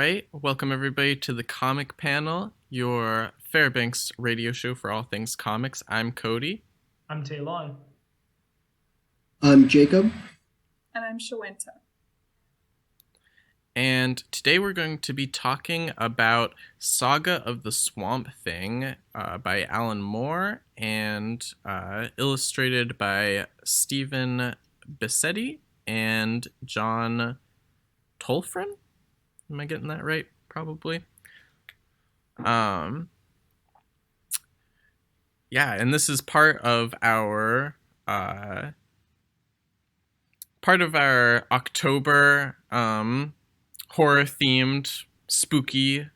right, welcome everybody to the Comic Panel, your Fairbanks radio show for all things comics. I'm Cody. I'm Taylon. I'm Jacob. And I'm Shawenta. And today we're going to be talking about Saga of the Swamp Thing by Alan Moore and illustrated by Stephen Bissetti and John Tolfrin. Am I getting that right? Probably. Yeah, and this is part of our October horror-themed spooky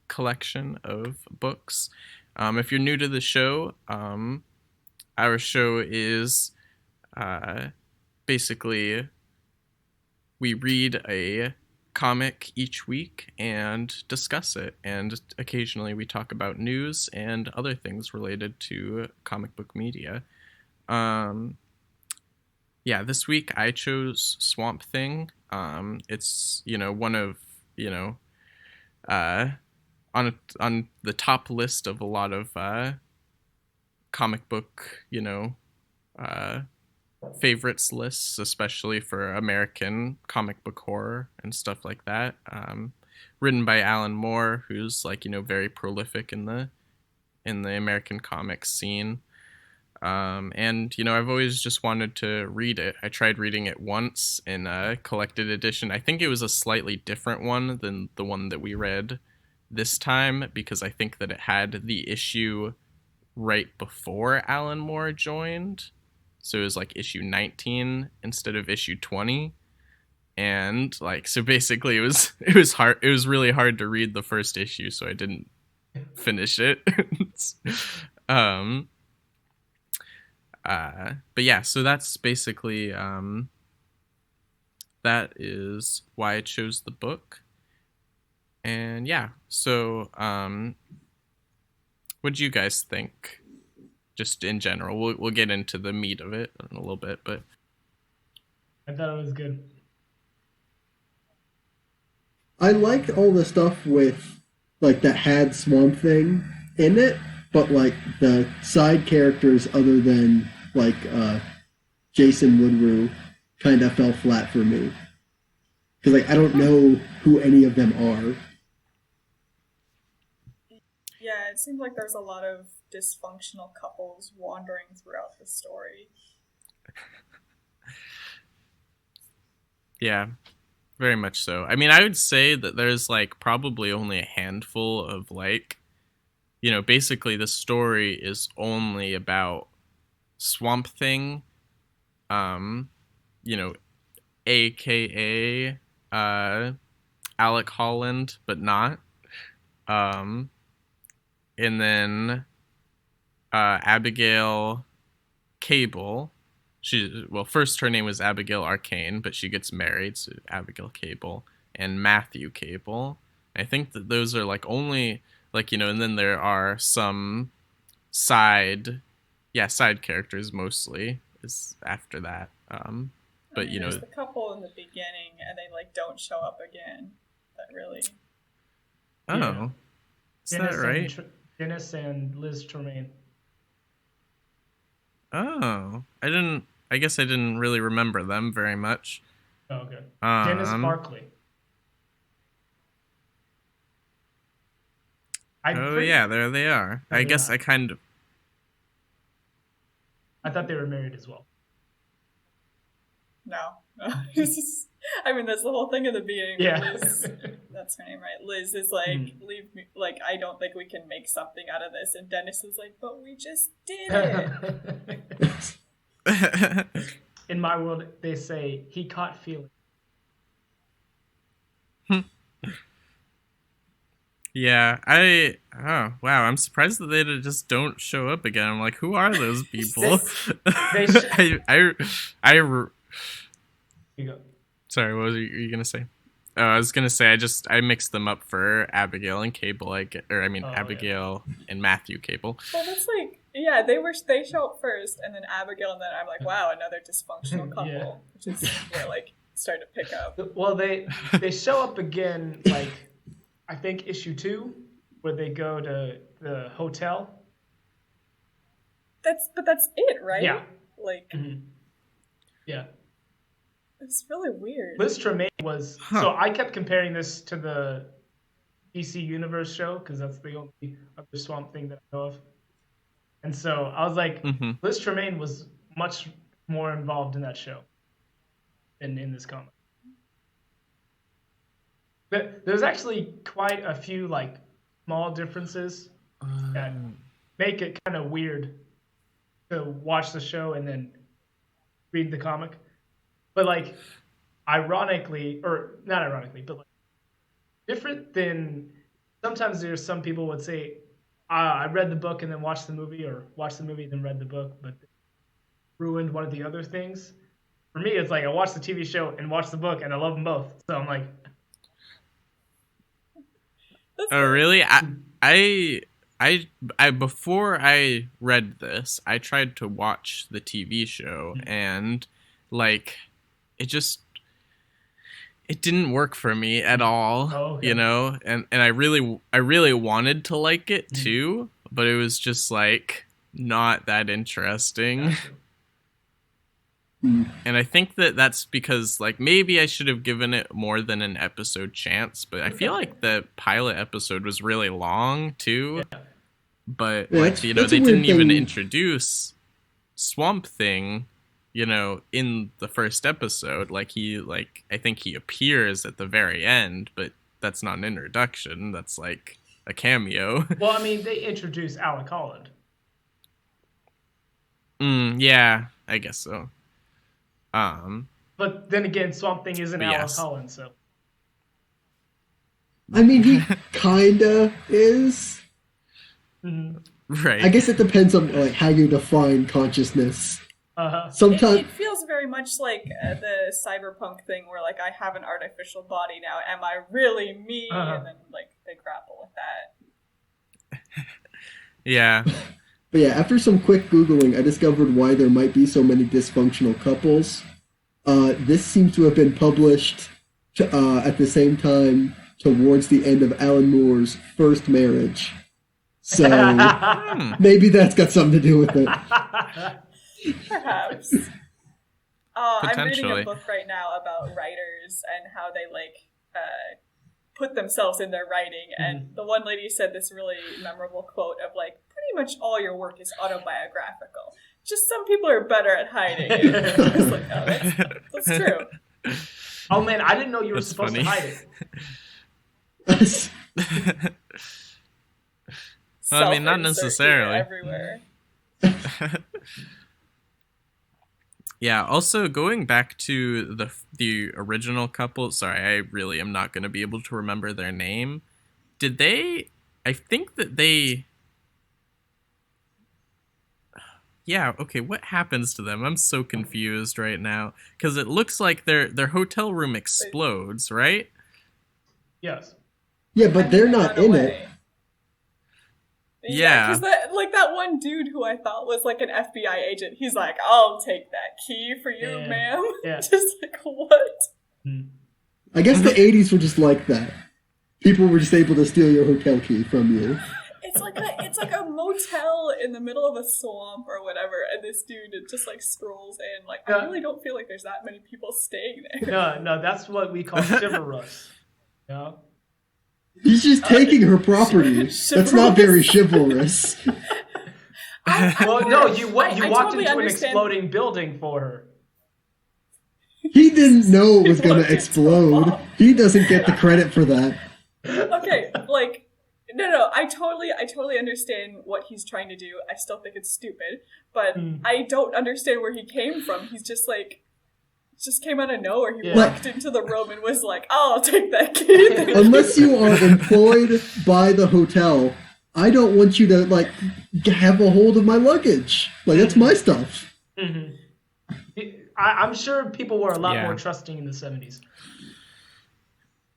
collection of books. If you're new to the show, our show is basically we read a comic each week and discuss it, and occasionally we talk about news and other things related to comic book media. Yeah, this week I chose Swamp Thing. It's one of on the top list of a lot of comic book favorites lists, especially for American comic book horror and stuff like that. Written by Alan Moore, who's very prolific in the American comics scene. And I've always just wanted to read it. I tried reading it once in a collected edition. I think it was a slightly different one than the one that we read this time, because I think that it had the issue right before Alan Moore joined. So it was issue 19 instead of issue 20. And so basically it was hard. It was really hard to read the first issue, so I didn't finish it. But yeah, so that's basically that is why I chose the book. And yeah, so what do you guys think? Just in general, we'll get into the meat of it in a little bit, but I thought it was good. I liked all the stuff with that had Swamp Thing in it, but the side characters other than Jason Woodrue kind of fell flat for me, because I don't know who any of them are. Yeah, it seems like there's a lot of dysfunctional couples wandering throughout the story. Yeah, very much so. I mean, I would say that there's probably only a handful of basically the story is only about Swamp Thing, aka Alec Holland, but not. And then Abigail Cable. First her name was Abigail Arcane, but she gets married, so Abigail Cable and Matthew Cable. I think that those are only and then there are some side characters mostly is after that. But there's the couple in the beginning, and they don't show up again. That really. Oh, yeah. Is that right? Dennis and Liz Tremaine. Oh, I guess I didn't really remember them very much. Oh, okay. Dennis Barkley. Yeah, there they are. I guess I kind of. I thought they were married as well. No. I mean, that's the whole thing in the beginning. Yeah. Liz, that's her name, right? Liz is leave me. I don't think we can make something out of this. And Dennis is but we just did it. In my world, they say he caught feeling. Yeah, oh wow, I'm surprised that they just don't show up again. I'm who are those people? You go. Sorry, what were you gonna say? Oh, I was gonna say I mixed them up for Abigail and Cable. Abigail and Matthew Cable. Well, that's they show up first, and then Abigail, and then I'm wow, another dysfunctional couple, which is where starting to pick up. Well, they show up again, like, I think issue 2, where they go to the hotel. That's it, right? Yeah. Like, Yeah. it's really weird. Liz Tremaine was... So I kept comparing this to the DC Universe show, because that's the only other Swamp Thing that I know of. And so I was like, Liz Tremaine was much more involved in that show than in this comic. There's actually quite a few like small differences that make it kind of weird to watch the show and then read the comic. But like, ironically, or not ironically, but like different than sometimes there's some people would say, I read the book and then watched the movie, or watched the movie and then read the book, but ruined one of the other things. For me, it's like I watched the TV show and watched the book, and I love them both. So I'm like, oh really? I before I read this, I tried to watch the TV show, and like it didn't work for me at all. Oh, okay. You know, and I really wanted to like it too, but it was just like not that interesting. And I think that's because like maybe I should have given it more than an episode chance, but I feel like the pilot episode was really long too. Yeah. But yeah, like, you know, they didn't even introduce Swamp Thing, you know, in the first episode. Like I think he appears at the very end, but that's not an introduction. That's like a cameo. Well, I mean, they introduced Alec Holland. Yeah, I guess so. But then again, Swamp Thing isn't Alec Holland, so. I mean, he kinda is. Right. I guess it depends on like how you define consciousness. Sometimes it feels very much like the cyberpunk thing, where like I have an artificial body now. Am I really me? And then like they grapple with that. Yeah. But yeah, after some quick Googling, I discovered why there might be so many dysfunctional couples. This seems to have been published at the same time towards the end of Alan Moore's first marriage. So maybe that's got something to do with it. Perhaps. I'm reading a book right now about writers and how they like put themselves in their writing. And the one lady said this really memorable quote of like, pretty much all your work is autobiographical. Just some people are better at hiding it. I was like, oh, that's true. Oh man, I didn't know you were supposed to hide it. Well, I mean, not necessarily. Everywhere. Yeah, also going back to the original couple, sorry, I really am not going to be able to remember their name. I think that they... Yeah, okay, what happens to them? I'm so confused right now. Because it looks like their hotel room explodes, right? Yes. Yeah, but they're not in it. Yeah, because that one dude who I thought was like an FBI agent, he's like, I'll take that key for you, ma'am. Yeah. Just like, what? I guess the 80s were just like that. People were just able to steal your hotel key from you. It's like a motel in the middle of a swamp or whatever, and this dude just like strolls in. Like, I really don't feel like there's that many people staying there. No, that's what we call chivalrous. Yeah. He's just taking her property. That's not very chivalrous. Well, no, you walked totally into an exploding building for her. He didn't know it was going to explode. He doesn't get the credit for that. Okay, like, no, I totally understand what he's trying to do. I still think it's stupid, but I don't understand where he came from. He's just like, just came out of nowhere. He walked into the room and was like, oh, I'll take that key. Unless you are employed by the hotel, I don't want you to, like, have a hold of my luggage. Like, that's my stuff. I'm sure people were a lot more trusting in the 70s.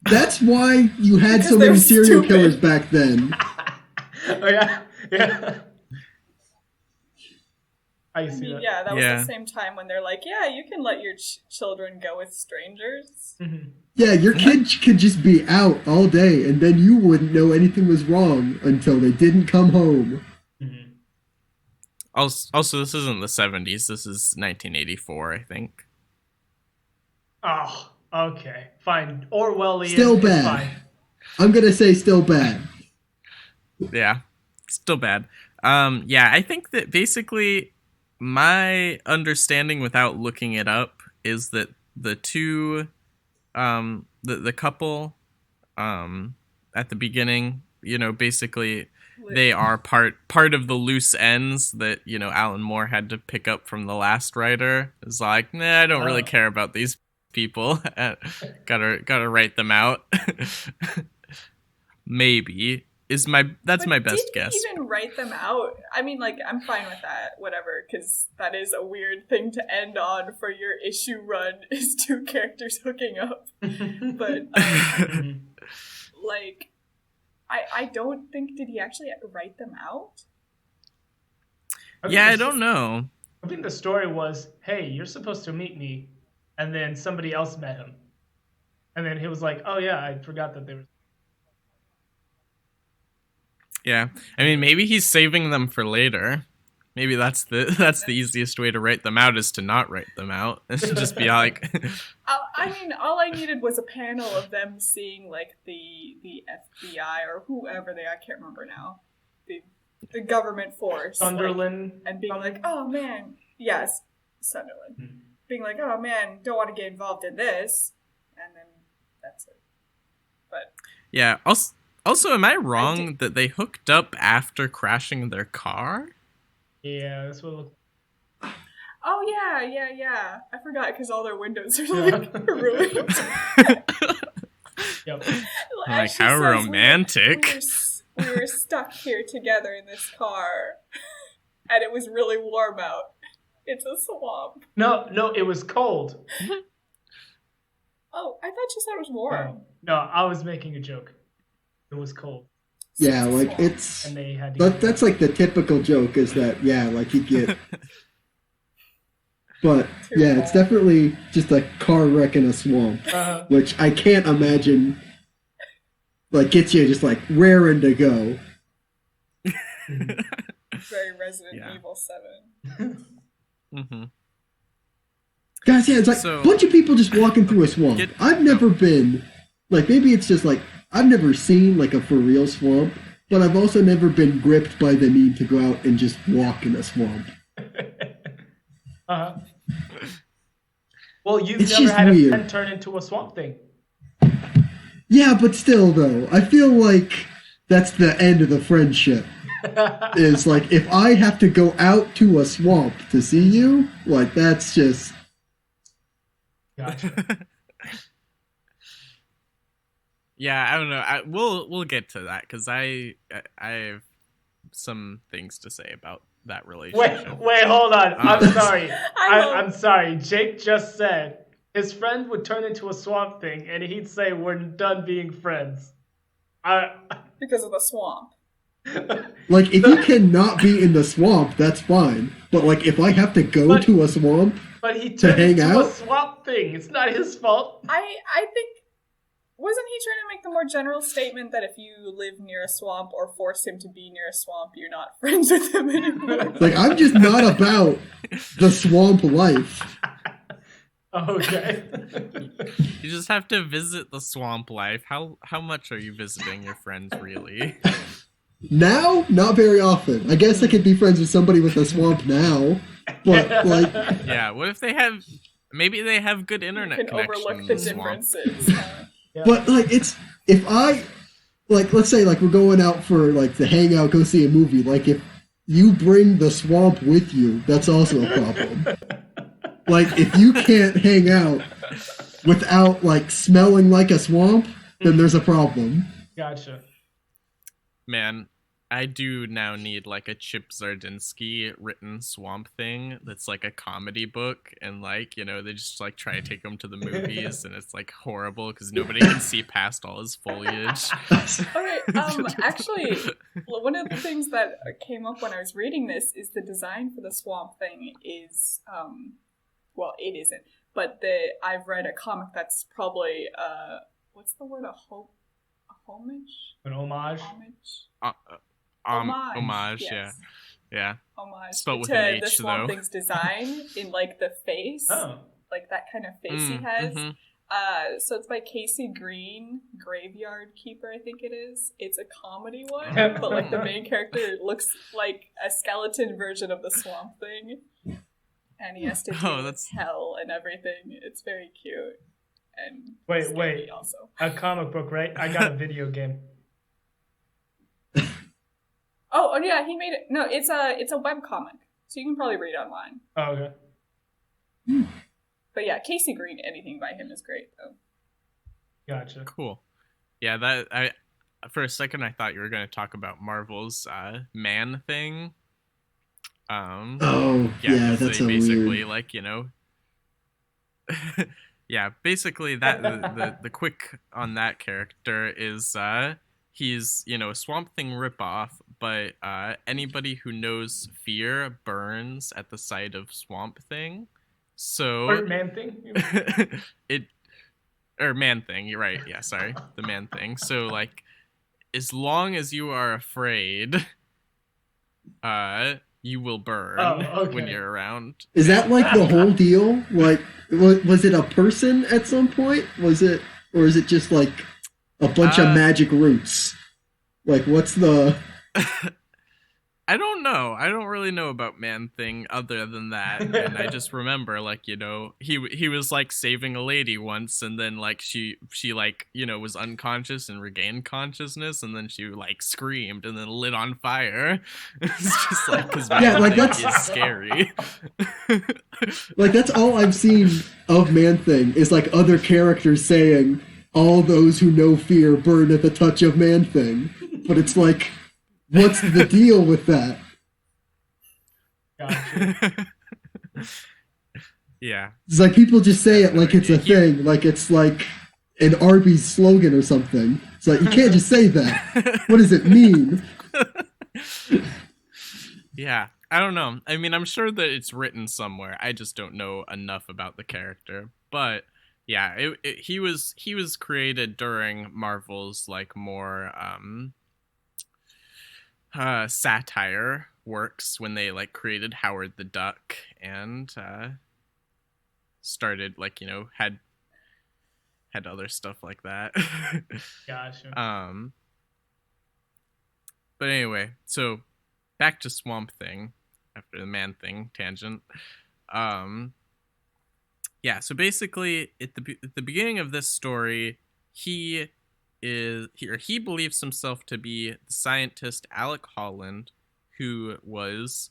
That's why you had so many serial killers back then. Oh, yeah. I see that. Yeah, that was the same time when they're like, yeah, you can let your children go with strangers. Mm-hmm. Yeah, your kid could just be out all day, and then you wouldn't know anything was wrong until they didn't come home. Mm-hmm. Also, this isn't the 70s. This is 1984, I think. Oh, okay. Fine. Orwellian. Still bad. Fine. I'm going to say still bad. Yeah, still bad. Yeah, I think that basically my understanding without looking it up is that the two, the couple, at the beginning, basically they are part of the loose ends that, Alan Moore had to pick up from the last writer. It's like, nah, I don't really care about these people. gotta write them out. Maybe. That's my best guess. Did he even write them out? I mean, like, I'm fine with that, whatever, because that is a weird thing to end on for your issue run, is two characters hooking up. But, like, I don't think, did he actually write them out? I don't know. I think the story was, hey, you're supposed to meet me, and then somebody else met him. And then he was like, oh yeah, I forgot that they were... Yeah, I mean, maybe he's saving them for later. Maybe that's the easiest way to write them out, is to not write them out. Just be like... I mean, all I needed was a panel of them seeing, like, the FBI or whoever they are, I can't remember now. The government force. Sunderland. Like, and being like, oh man, yes, Sunderland. Mm-hmm. Being like, oh man, don't want to get involved in this. And then that's it. But... Yeah, also, am I wrong that they hooked up after crashing their car? Yeah, that's what it looked like. Oh, yeah. I forgot, because all their windows are, like, ruined. Yep. Like, how romantic. We were stuck here together in this car, and it was really warm out. It's a swamp. No, it was cold. Oh, I thought you said it was warm. No, I was making a joke. It was cold. Yeah, like, it's... And they had to that's like the typical joke, is that, yeah, like, you get... But, yeah, it's definitely just a car wreck in a swamp, which I can't imagine, like, gets you just, like, raring to go. Very Resident Evil 7. Mm-hmm. Guys, yeah, it's like a bunch of people just walking through a swamp. I've never been, like, maybe it's just, like, I've never seen, like, a for-real swamp, but I've also never been gripped by the need to go out and just walk in a swamp. Well, you've never had a friend turn into a swamp thing. Yeah, but still, though, I feel like that's the end of the friendship. Is, like, if I have to go out to a swamp to see you, like, that's just... Gotcha. Yeah, I don't know. We'll get to that, because I have some things to say about that relationship. Wait, hold on. I'm sorry. I'm sorry. Jake just said his friend would turn into a swamp thing, and he'd say, we're done being friends. Because of the swamp. Like, if you cannot be in the swamp, that's fine. But, like, if I have to go to a swamp but he to hang into out... a swamp thing. It's not his fault. I think... Wasn't he trying to make the more general statement that if you live near a swamp or force him to be near a swamp, you're not friends with him anymore? Like, I'm just not about the swamp life. Okay. You just have to visit the swamp life. How much are you visiting your friends, really? Now, not very often. I guess I could be friends with somebody with a swamp now, but, like... Yeah, what if maybe they have good internet connection. You can overlook the differences. Yeah. But, like, it's... If I... Like, let's say, like, we're going out for, like, to hang out, go see a movie. Like, if you bring the swamp with you, that's also a problem. Like, if you can't hang out without, like, smelling like a swamp, then there's a problem. Gotcha. Man, I do now need like a Chip Zdarsky written Swamp Thing that's like a comedy book, and like, you know, they just like try to take him to the movies, and it's like horrible because nobody can see past all his foliage. Okay, actually, one of the things that came up when I was reading this is the design for the Swamp Thing is, well, it isn't, but I've read a comic that's probably, what's the word, homage? An homage? Homage, yes. Yeah. Homage spelled with to an H, the Swamp though. Thing's design in like the face, like that kind of face he has. Mm-hmm. So it's by Casey Green, Graveyard Keeper, I think it is. It's a comedy one, but like the main character looks like a skeleton version of the Swamp Thing, and he has to deal with hell and everything. It's very cute and wait. Also, a comic book, right? I got a video game. Oh yeah, he made it. No, it's a web comic, so you can probably read it online. Oh, okay. But yeah, Casey Green, anything by him is great though. Gotcha. Cool. Yeah, that I for a second I thought you were going to talk about Marvel's Man Thing. Yeah, that's so basically weird. like, you know. Yeah, basically that the quick on that character is he's, you know, a Swamp Thing ripoff, but anybody who knows fear burns at the sight of Swamp Thing. So Or Man Thing? Man Thing, you're right. Yeah, sorry. The Man Thing. So like as long as you are afraid, you will burn when you're around. Is that like the whole deal? Like was it a person at some point? Was it, or is it just like a bunch of magic roots? Like, what's the... I don't know. I don't really know about Man Thing other than that. And I just remember, like, you know, he was like saving a lady once, and then like she like, you know, was unconscious and regained consciousness, and then she like screamed and then lit on fire. It's just like, because that's scary. Like, that's all I've seen of Man Thing is like other characters saying, all those who know fear burn at the touch of Man Thing. But it's like, what's the deal with that? Gotcha. Yeah. It's like people just say it like it's a thing, like it's like an Arby's slogan or something. It's like, you can't just say that. What does it mean? Yeah, I don't know. I mean, I'm sure that it's written somewhere. I just don't know enough about the character. But yeah, he was created during Marvel's like more satire works when they like created Howard the Duck and started like, you know, had other stuff like that. Gotcha. But anyway, so back to Swamp Thing after the Man Thing tangent. Yeah, so basically at the beginning of this story, he believes himself to be the scientist Alec Holland, who was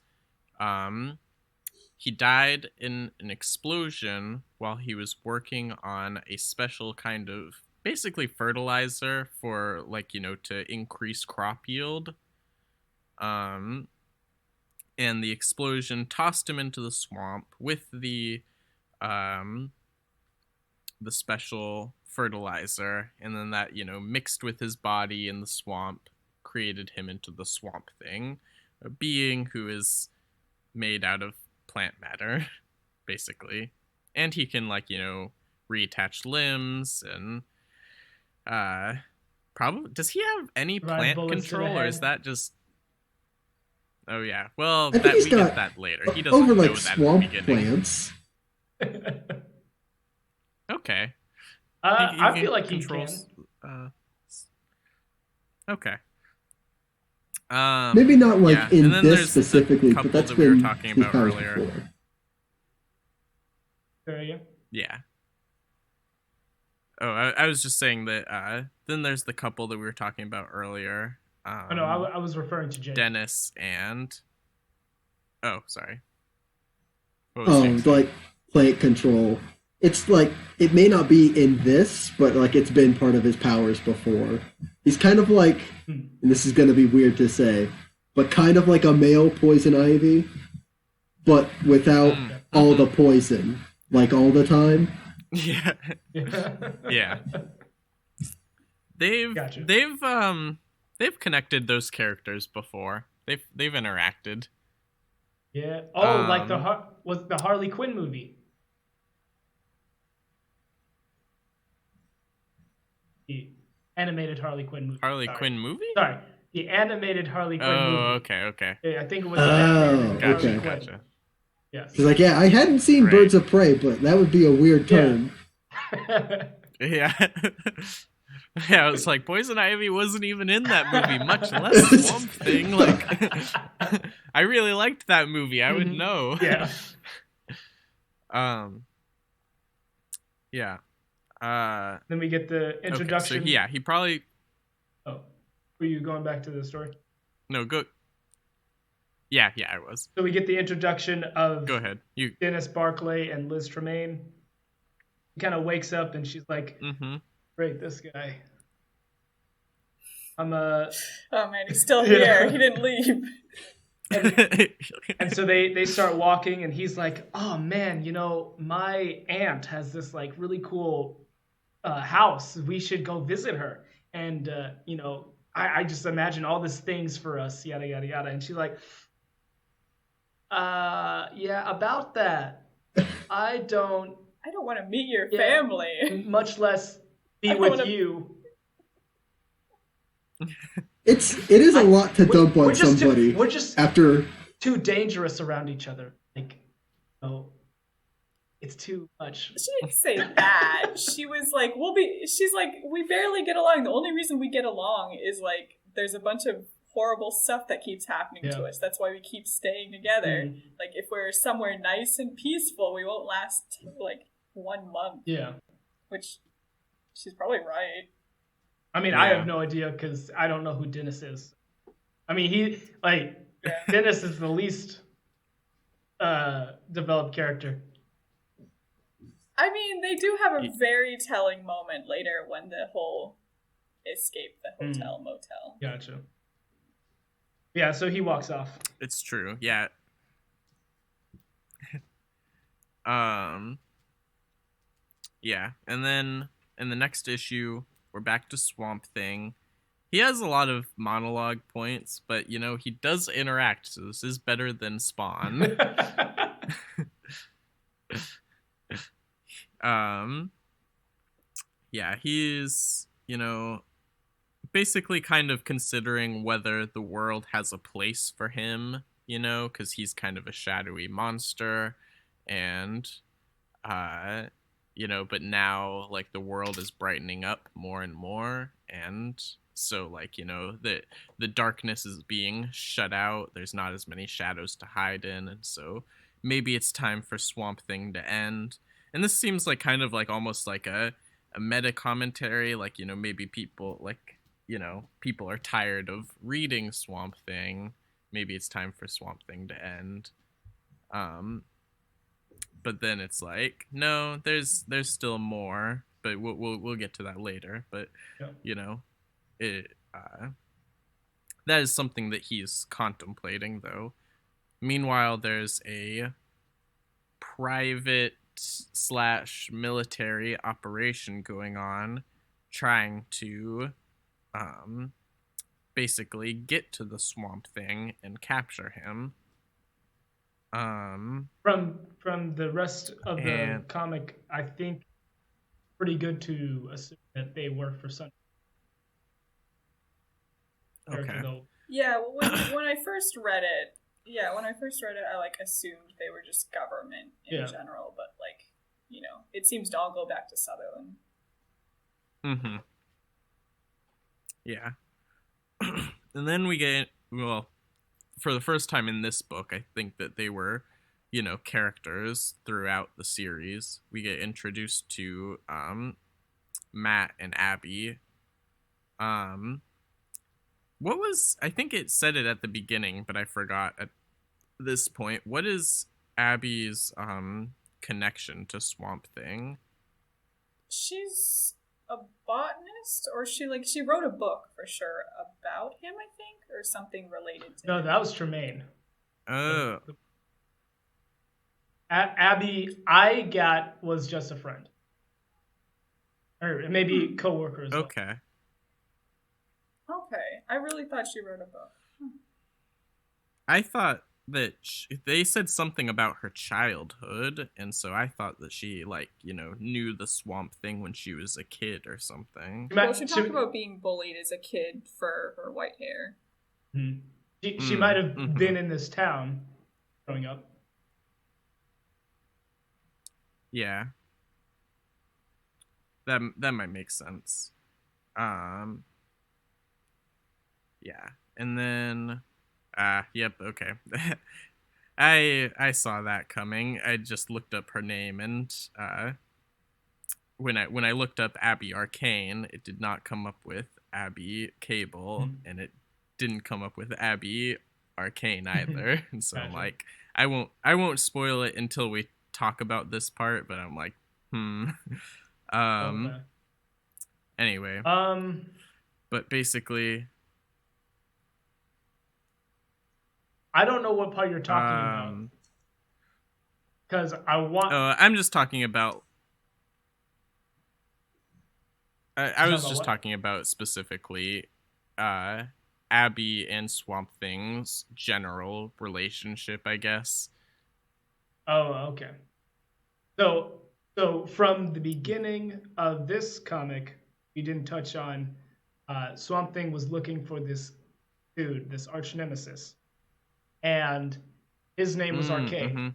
he died in an explosion while he was working on a special kind of basically fertilizer for, like, you know, to increase crop yield. And the explosion tossed him into the swamp with the special fertilizer, and then that, you know, mixed with his body in the swamp, created him into the Swamp Thing, a being who is made out of plant matter, basically. And he can, like, you know, reattach limbs and probably, does he have any plant control, or is that just... Oh yeah, well, we get that later. He doesn't over know like that swamp at the beginning. plants. Okay. I feel like he can. Okay. Maybe not like in this specifically, but that's that been we were talking about earlier. Before. There you go. Yeah. Oh, I was just saying that. Then there's the couple that we were talking about earlier. Oh no, I was referring to Jake. Dennis and... Oh, sorry. Like plant control. It's like, it may not be in this, but like it's been part of his powers before. He's kind of like, and this is going to be weird to say, but kind of like a male Poison Ivy, but without all the poison, like all the time. Yeah. Yeah. They've connected those characters before. They've interacted. Yeah. Oh, like the Harley Quinn movie. The animated Harley Quinn movie. Quinn movie? Sorry, the animated Harley Quinn movie. Oh, okay. Yeah, I think it was the animated Harley Quinn. Gotcha. Yes. He's like, yeah, I hadn't seen Birds of Prey, but that would be a weird term. Yeah. Yeah, I was like, Poison Ivy wasn't even in that movie, much less Swamp Thing. Like, I really liked that movie. I would know. Yeah. Yeah. Then we get the introduction. Okay, so yeah, he probably. Oh, were you going back to the story? No, go. Yeah, I was. So we get the introduction of. Go ahead. Dennis Barclay and Liz Tremaine. He kind of wakes up and she's like, "Great, this guy. I'm a." Oh man, he's still here. He didn't leave. And so they start walking, and he's like, "Oh man, my aunt has this like really cool house. We should go visit her." And I just imagine all these things for us, yada yada yada. And she's like, yeah, about that. I don't want to meet your family. Much less be with you. It is a lot to dump on somebody. We're just after too dangerous around each other. Like, it's too much. She didn't say that. She was like, she's like, we barely get along. The only reason we get along is like, there's a bunch of horrible stuff that keeps happening to us. That's why we keep staying together. Like, if we're somewhere nice and peaceful, we won't last like 1 month. Yeah. Which, she's probably right. I mean, I have no idea because I don't know who Dennis is. I mean, Dennis is the least developed character. I mean, they do have a very telling moment later when the whole escape the hotel motel. Gotcha. Yeah, so he walks off. It's true. Yeah. Yeah, and then in the next issue, we're back to Swamp Thing. He has a lot of monologue points, but he does interact, so this is better than Spawn. Yeah, he's, basically kind of considering whether the world has a place for him, because he's kind of a shadowy monster, and but now like the world is brightening up more and more, and so like the darkness is being shut out. There's not as many shadows to hide in, and so maybe it's time for Swamp Thing to end. And this seems like kind of like almost like a meta commentary, like maybe people like people are tired of reading Swamp Thing. Maybe it's time for Swamp Thing to end. But then it's like, no, there's still more, but we'll get to that later. But it that is something that he's contemplating, though. Meanwhile, there's a private / military operation going on, trying to basically get to the Swamp Thing and capture him. From the rest of the comic, I think pretty good to assume that they work for Sun. Okay. Yeah, when I first read it, I like assumed they were just government in general, but like, it seems to all go back to Sutherland. Mm-hmm. Yeah. And then we get, for the first time in this book, I think that they were, characters throughout the series. We get introduced to Matt and Abby. What was, I think it said it at the beginning, but I forgot at this point. What is Abby's connection to Swamp Thing? She's a botanist, or she wrote a book for sure about him, I think, or something related to No, him. that was Tremaine. Oh. Abby, I was just a friend. Or maybe co-worker as well. Okay. Okay. I really thought she wrote a book. I thought that they said something about her childhood, and so I thought that she, like, knew the Swamp Thing when she was a kid or something. Well, she talked about being bullied as a kid for her white hair. She might have been in this town growing up. Yeah. That might make sense. Yeah. And then yep, okay. I saw that coming. I just looked up her name, and when I looked up Abby Arcane, it did not come up with Abby Cable, and it didn't come up with Abby Arcane either. And so I'm like, I won't spoil it until we talk about this part, but I'm like, Okay. Anyway. But basically, I don't know what part you're talking about. Because I want... I'm just talking about... I was just talking about specifically Abby and Swamp Thing's general relationship, I guess. Oh, okay. So from the beginning of this comic, you didn't touch on Swamp Thing was looking for this dude, this arch nemesis. And his name was Arcane. Mm-hmm.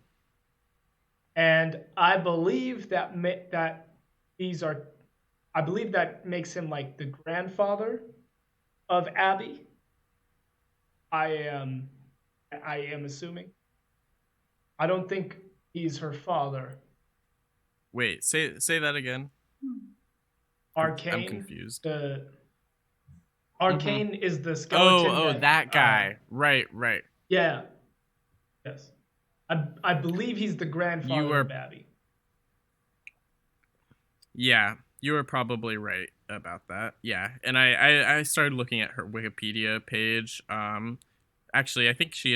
And I believe that I believe that makes him like the grandfather of Abby. I am assuming. I don't think he's her father. Wait, say that again. Arcane. I'm confused. Arcane is the skeleton. That guy. Right. Yeah. Yes. I believe he's the grandfather of Abby. Yeah, you were probably right about that. Yeah, and I started looking at her Wikipedia page. Actually, I think he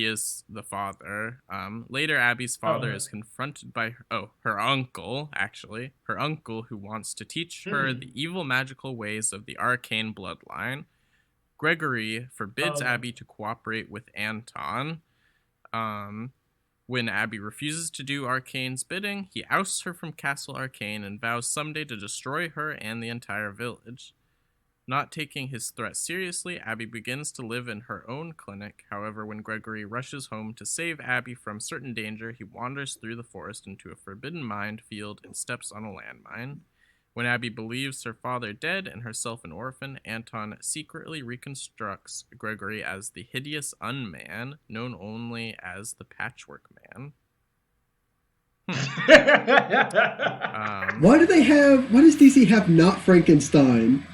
is the father. Later, Abby's father is confronted by her uncle, actually. Her uncle, who wants to teach her the evil magical ways of the arcane bloodline. Gregory forbids Abby to cooperate with Anton. When Abby refuses to do Arcane's bidding, he ousts her from Castle Arcane and vows someday to destroy her and the entire village. Not taking his threat seriously, Abby begins to live in her own clinic. However, when Gregory rushes home to save Abby from certain danger, he wanders through the forest into a forbidden minefield and steps on a landmine. When Abby believes her father dead and herself an orphan, Anton secretly reconstructs Gregory as the hideous Unman, known only as the Patchwork Man. Why does DC have not Frankenstein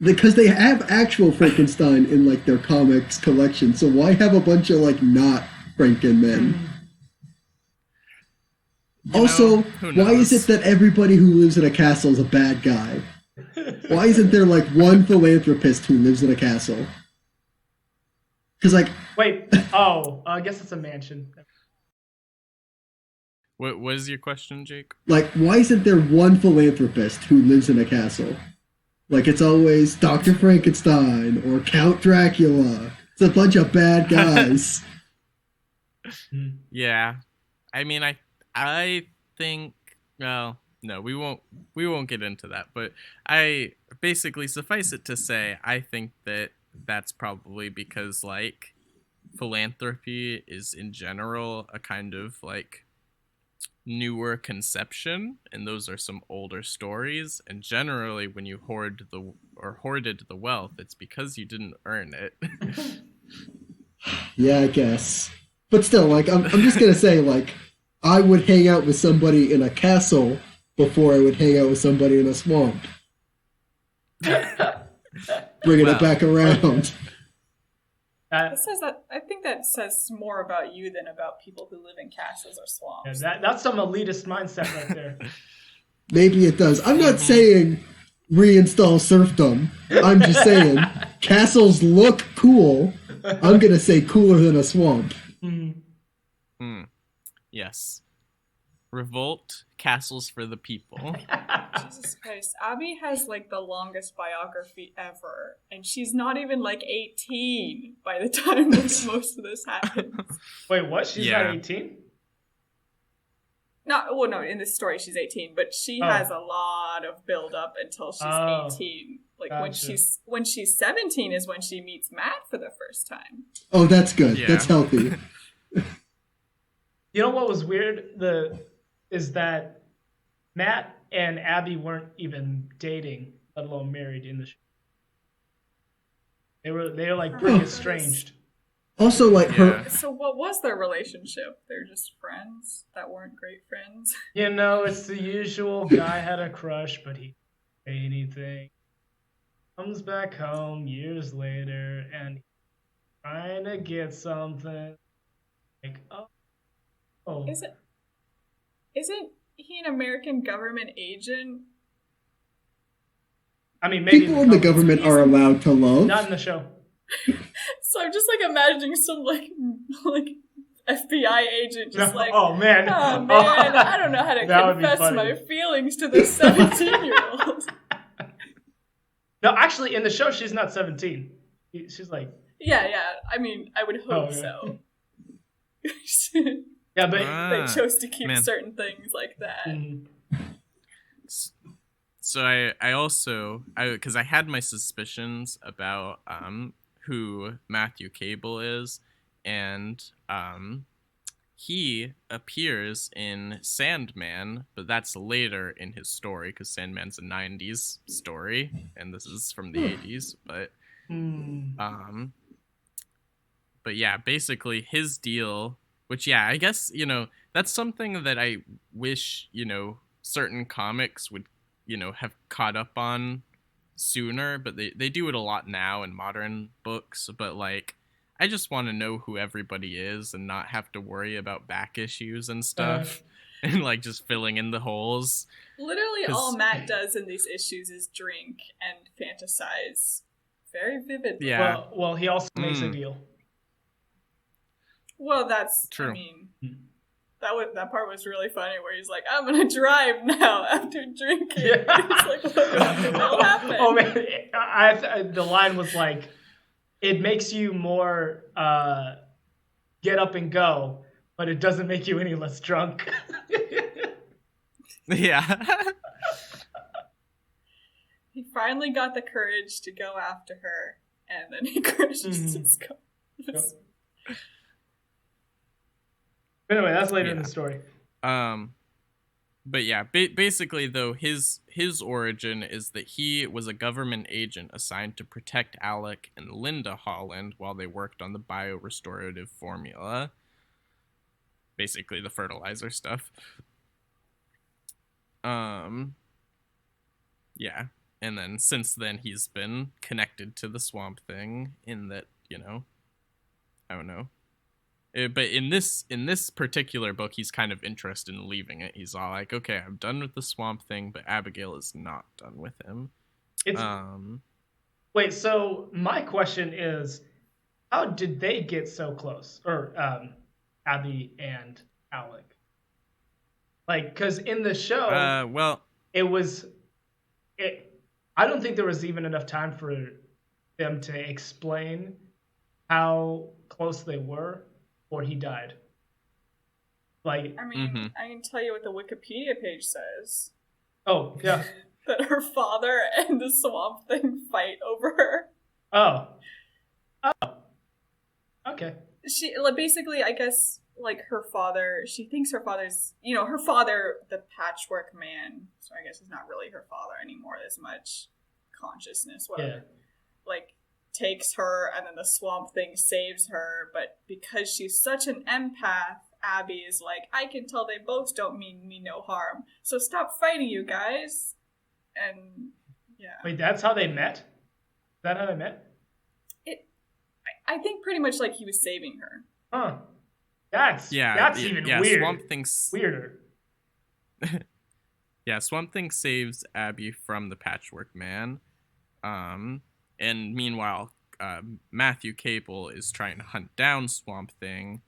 because they have actual Frankenstein in like their comics collection, so why have a bunch of like not Frankenmen? Also, why is it that everybody who lives in a castle is a bad guy? Why isn't there like one philanthropist who lives in a castle? Because like... Wait, I guess it's a mansion. What was your question, Jake? Like, why isn't there one philanthropist who lives in a castle? Like, it's always Dr. Frankenstein or Count Dracula. It's a bunch of bad guys. Yeah. I mean, I think, well, no, we won't get into that, but I basically, suffice it to say, I think that that's probably because like philanthropy is in general a kind of like newer conception, and those are some older stories, and generally when you hoarded the wealth, it's because you didn't earn it. Yeah, I guess. But still, like, I'm just gonna say, like, I would hang out with somebody in a castle before I would hang out with somebody in a swamp. Bringing it back around. I think that says more about you than about people who live in castles or swamps. Yeah, that's some elitist mindset right there. Maybe it does. I'm not saying reinstall serfdom. I'm just saying castles look cool. I'm going to say cooler than a swamp. Yes. Revolt, castles for the people. Jesus Christ. Abby has like the longest biography ever, and she's not even like 18 by the time most of this happens. Wait, what? She's not 18? No, in this story she's 18, but she has a lot of build up until she's 18. Like gotcha. when she's 17 is when she meets Matt for the first time. Oh, that's good. Yeah. That's healthy. You know what was weird? Is that Matt and Abby weren't even dating, let alone married in the show. They were like pretty estranged. Also, like her. So what was their relationship? They're just friends that weren't great friends. You know, it's the usual. Guy had a crush, but he didn't say anything. Comes back home years later and trying to get something. Like, oh. Isn't he an American government agent? I mean, maybe People in the government are allowed to love. Not in the show. So I'm just like imagining some like FBI agent just oh man, I don't know how to confess my feelings to this 17-year-old. No, actually, in the show, she's not 17. She's like... Yeah. I mean, I would hope so. Yeah, but they chose to keep certain things like that. So I also because I had my suspicions about who Matthew Cable is, and he appears in Sandman, but that's later in his story because Sandman's a 90s story and this is from the 80s, but yeah, basically his deal, which I guess, that's something that I wish, certain comics would, have caught up on sooner, but they do it a lot now in modern books, but like I just want to know who everybody is and not have to worry about back issues and stuff and like just filling in the holes. Literally all Matt does in these issues is drink and fantasize very vividly. Yeah. Well, he also makes a deal. Well, that's true. I mean, that part was really funny where he's like, I'm gonna drive now after drinking. Yeah. He's like, what'll happen? Oh man, the line was like, it makes you more get up and go, but it doesn't make you any less drunk. Yeah. He finally got the courage to go after her, and then he crashes his car. Anyway, that's later in the story. But yeah, basically though, his origin is that he was a government agent assigned to protect Alec and Linda Holland while they worked on the biorestorative formula. Basically the fertilizer stuff. Yeah. And then since then he's been connected to the Swamp Thing in that, I don't know. But in this particular book, he's kind of interested in leaving it. He's all like, okay, I'm done with the Swamp Thing, but Abigail is not done with him. Wait, so my question is, how did they get so close? Or Abby and Alec? Like, because in the show, I don't think there was even enough time for them to explain how close they were. Or he died. Like, I mean, I can tell you what the Wikipedia page says. Oh, yeah. That her father and the Swamp Thing fight over her. Oh. Okay. She basically, I guess, like her father. She thinks her father's, her father, the Patchwork Man. So I guess he's not really her father anymore. As much consciousness, whatever. Yeah. Like, takes her, and then the Swamp Thing saves her, but because she's such an empath, Abby is like, I can tell they both don't mean me no harm, so stop fighting, you guys. And yeah. Wait, that's how they met? Is that how they met? I think pretty much like he was saving her. Huh. That's even weird. Swamp Thing's weirder. Yeah, Swamp Thing saves Abby from the Patchwork Man. And meanwhile, Matthew Cable is trying to hunt down Swamp Thing.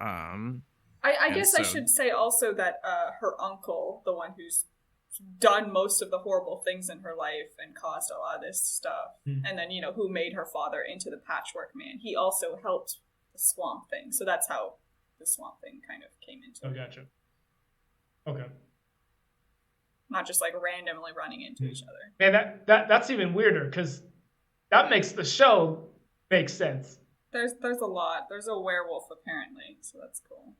I guess I should say also that her uncle, the one who's done most of the horrible things in her life and caused a lot of this stuff, and then, who made her father into the Patchwork Man, he also helped the Swamp Thing. So that's how the Swamp Thing kind of came into it. Oh, gotcha. Okay. Not just like randomly running into each other. Man, that's even weirder, because that makes the show make sense. There's a lot. There's a werewolf apparently, so that's cool.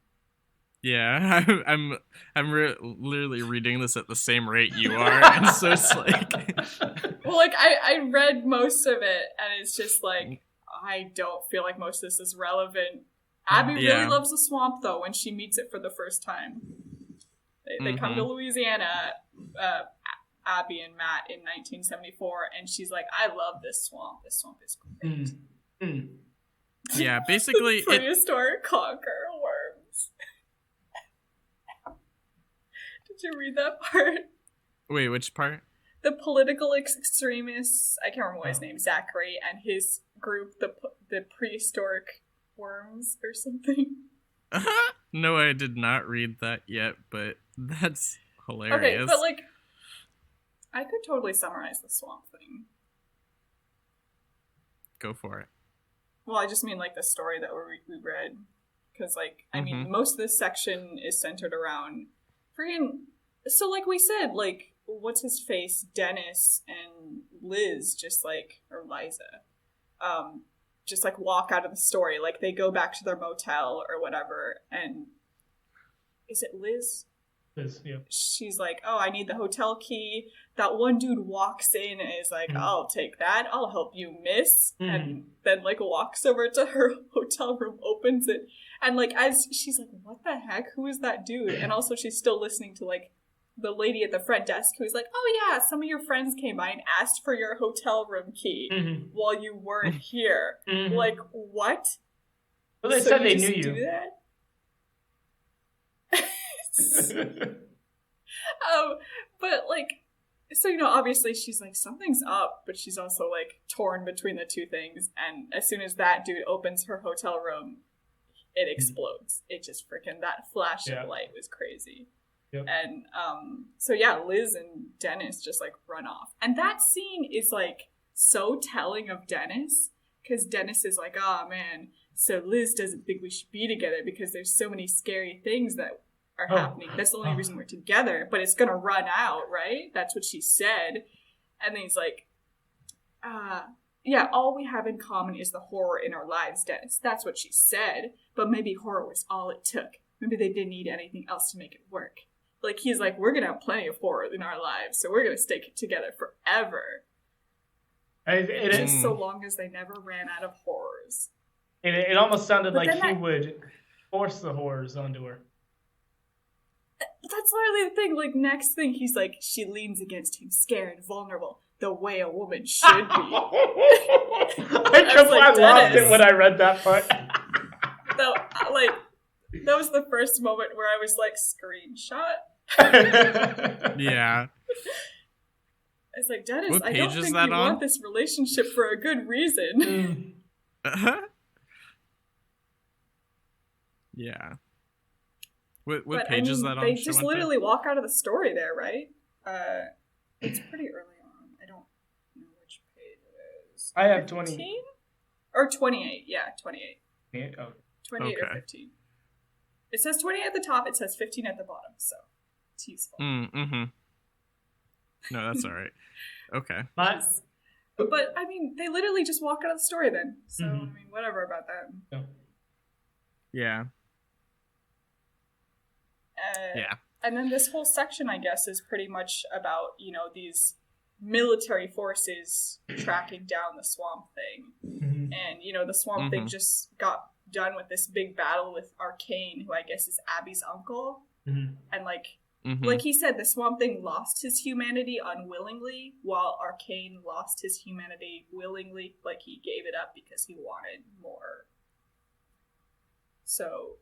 Yeah, I'm literally reading this at the same rate you are, and so it's like. Well, like I read most of it, and it's just like I don't feel like most of this is relevant. Abby really loves the swamp though when she meets it for the first time. They come to Louisiana, Abby and Matt in 1974, and she's like, "I love this swamp. This swamp is great." Yeah, basically, prehistoric conquer worms. Did you read that part? Wait, which part? The political extremists, I can't remember what his name, Zachary, and his group, the prehistoric worms or something. No, I did not read that yet, but that's hilarious. Okay, but like, I could totally summarize the Swamp Thing. Go for it. Well, I just mean like the story that we read, because like, I mean, most of this section is centered around so like we said, like, what's his face, Dennis and Liz, just like, or Liza, just like walk out of the story. Like they go back to their motel or whatever, and is it Liz? Liz, yeah. She's like, "Oh, I need the hotel key." That one dude walks in and is like, "I'll take that. I'll help you, miss." And then like walks over to her hotel room, opens it, and like as she's like, "What the heck? Who is that dude?" And also she's still listening to like the lady at the front desk who's like, "Oh yeah, some of your friends came by and asked for your hotel room key while you weren't here." Like, what? Well, they said they knew you. Do that? But like, so obviously she's like, something's up, but she's also like torn between the two things. And as soon as that dude opens her hotel room, it explodes. It just freaking, that flash of light was crazy. Yep. And so yeah, Liz and Dennis just like run off, and that scene is like so telling of Dennis, because Dennis is like, "Oh man, so Liz doesn't think we should be together because there's so many scary things that are happening. That's the only reason we're together, but it's gonna run out, right?" That's what she said. And then he's like, yeah, all we have in common is the horror in our lives, Dennis. That's what she said, but maybe horror was all it took. Maybe they didn't need anything else to make it work. Like, he's like, we're gonna have plenty of horror in our lives, so we're gonna stay together forever. Just so long as they never ran out of horrors. It almost sounded like he would force the horrors onto her. That's literally the thing. Like, next thing, he's like, she leans against him, scared, vulnerable, the way a woman should be. I lost it when I read that part. So, like, that was the first moment where I was like, screenshot. Yeah. It's like, Dennis, what I don't think you want this relationship for a good reason. Yeah. What page is that on? They just literally walk out of the story there, right? It's pretty early on. I don't know which page it is. I have 20. 15? Or 28. Yeah, 28. Yeah, oh. 28 or 15. It says 28 at the top, it says 15 at the bottom, so it's useful. No, that's all right. Okay. But, I mean, they literally just walk out of the story then. So, I mean, whatever about that. Yeah. Yeah. And then this whole section, I guess, is pretty much about, these military forces tracking down the Swamp Thing. And, the Swamp Thing just got done with this big battle with Arcane, who I guess is Abby's uncle. And, like he said, the Swamp Thing lost his humanity unwillingly, while Arcane lost his humanity willingly. Like, he gave it up because he wanted more. So,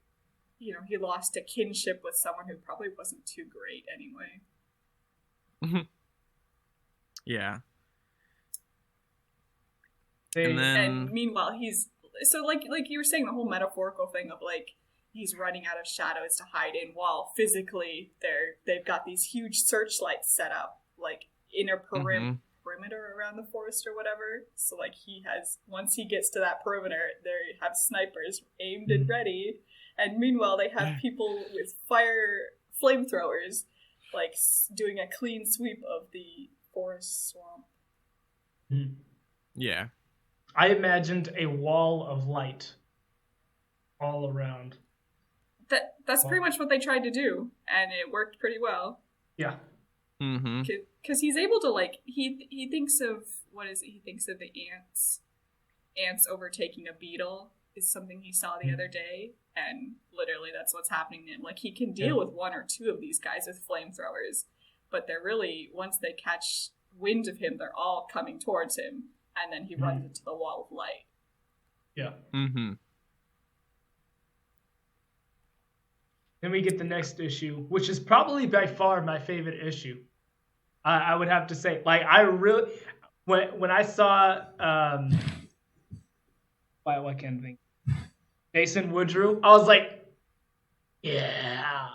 he lost a kinship with someone who probably wasn't too great anyway. Yeah. And meanwhile, he's so like you were saying, the whole metaphorical thing of like he's running out of shadows to hide in, while physically they've got these huge searchlights set up like inner perimeter around the forest or whatever. So like once he gets to that perimeter, they have snipers aimed and ready, and meanwhile they have people with flamethrowers like doing a clean sweep of the forest swamp. Yeah. I imagined a wall of light all around. That's pretty much what they tried to do, and it worked pretty well. Yeah. Because he's able to like he thinks of what is it? He thinks of the ants overtaking a beetle is something he saw the other day, and literally that's what's happening to him. Like he can deal with one or two of these guys with flamethrowers, but they're really, once they catch wind of him, they're all coming towards him. And then he runs into the wall of light. Yeah. Then we get the next issue, which is probably by far my favorite issue. I would have to say, like, I really, when I saw, I can't think, Jason Woodrue, I was like, yeah,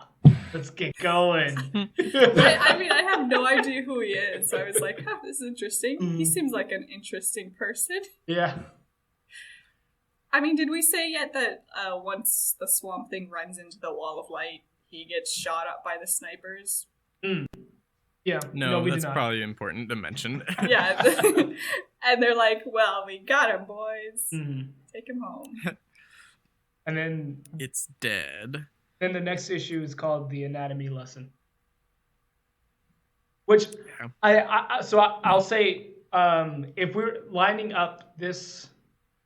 let's get going. I mean, I have no idea who he is, so I was like, this is interesting. He seems like an interesting person. Yeah. I mean, did we say yet that once the Swamp Thing runs into the wall of light, he gets shot up by the snipers? Yeah. No, that's probably important to mention. Yeah. And they're like, well, we got him, boys. Take him home. And then... it's dead. Then the next issue is called The Anatomy Lesson. Which, I'll say, if we're lining up this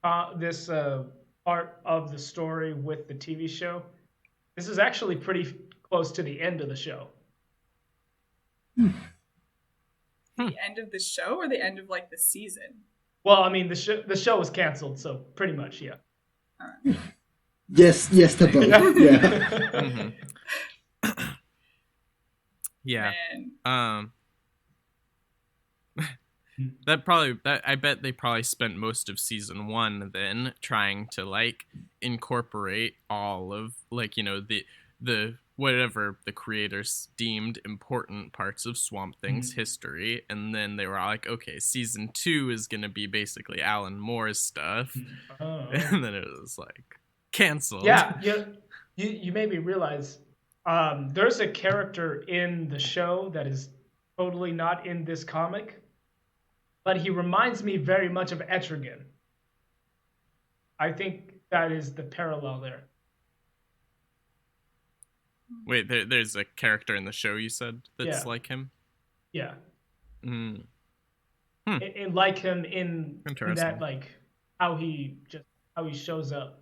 part of the story with the TV show, this is actually pretty close to the end of the show. The end of the show or the end of like the season? Well, I mean, the show was canceled, so pretty much, yeah. All right. Yes to both. Yeah. Yeah. Man. I bet they probably spent most of season 1 then trying to like incorporate all of like, you know, the whatever the creators deemed important parts of Swamp Thing's history, and then they were all like, okay, season 2 is gonna be basically Alan Moore's stuff. And then it was like canceled. Yeah, you made me realize there's a character in the show that is totally not in this comic, but he reminds me very much of Etrigan. I think that is the parallel there. Wait, there's a character in the show you said that's like him? Yeah. And like him in that, like how he shows up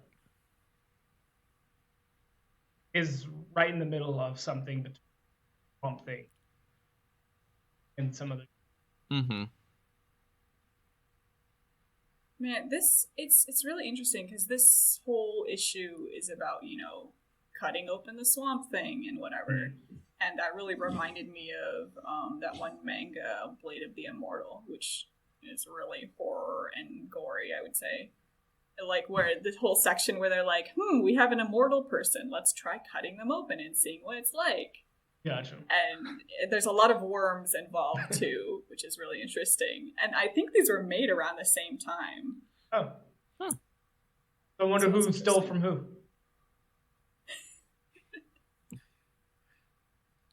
is right in the middle of something between Swamp Thing and some other. Man, it's really interesting because this whole issue is about, you know, cutting open the Swamp Thing and whatever. And that really reminded me of that one manga, Blade of the Immortal, which is really horror and gory, I would say. Like, where the whole section where they're like, we have an immortal person. Let's try cutting them open and seeing what it's like. Gotcha. And there's a lot of worms involved, too, which is really interesting. And I think these were made around the same time. Oh. I wonder who stole from who.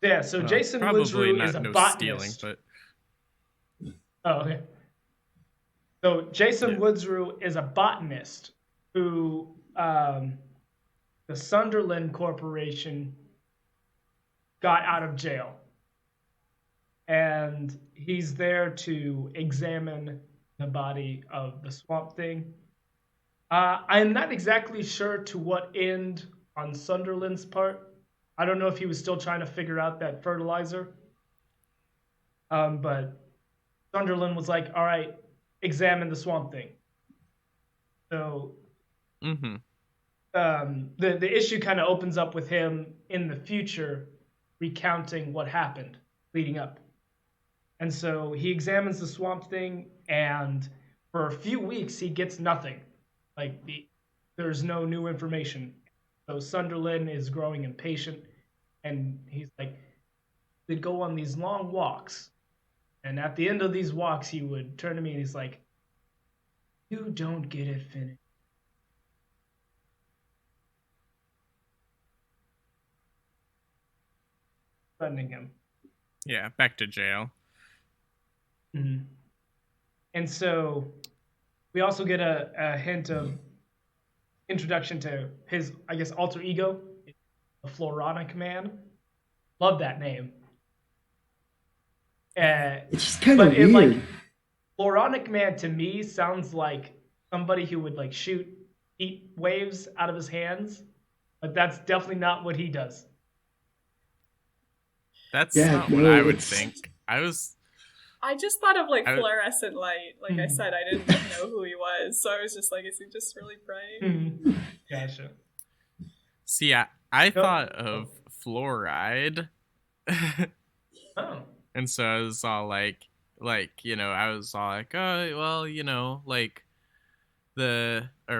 Yeah, so Jason Woodrue is a botanist. Stealing, but... Oh, okay. So Jason Woodrue is a botanist who the Sunderland Corporation got out of jail. And he's there to examine the body of the Swamp Thing. I'm not exactly sure to what end on Sunderland's part. I don't know if he was still trying to figure out that fertilizer. But Sunderland was like, all right, examine the Swamp Thing. So the issue kind of opens up with him in the future recounting what happened leading up. And so he examines the Swamp Thing, and for a few weeks he gets nothing. Like there's no new information. So Sunderland is growing impatient, and he's like, they'd go on these long walks, and at the end of these walks he would turn to me and he's like, "You don't get it finished." Threatening him. Yeah, back to jail. Mm-hmm. And so we also get a hint of introduction to his, I guess, alter ego, a Floronic Man. Love that name. It's just kind of weird. Like, Floronic Man to me sounds like somebody who would like shoot heat waves out of his hands, but that's definitely not what he does. That's not what I would think. I just thought of like fluorescent light. Like I said, I didn't know who he was, so I was just like, is he just really bright? Gotcha. See, I thought of fluoride. Oh. And so I was all like, I was all like, oh, well, like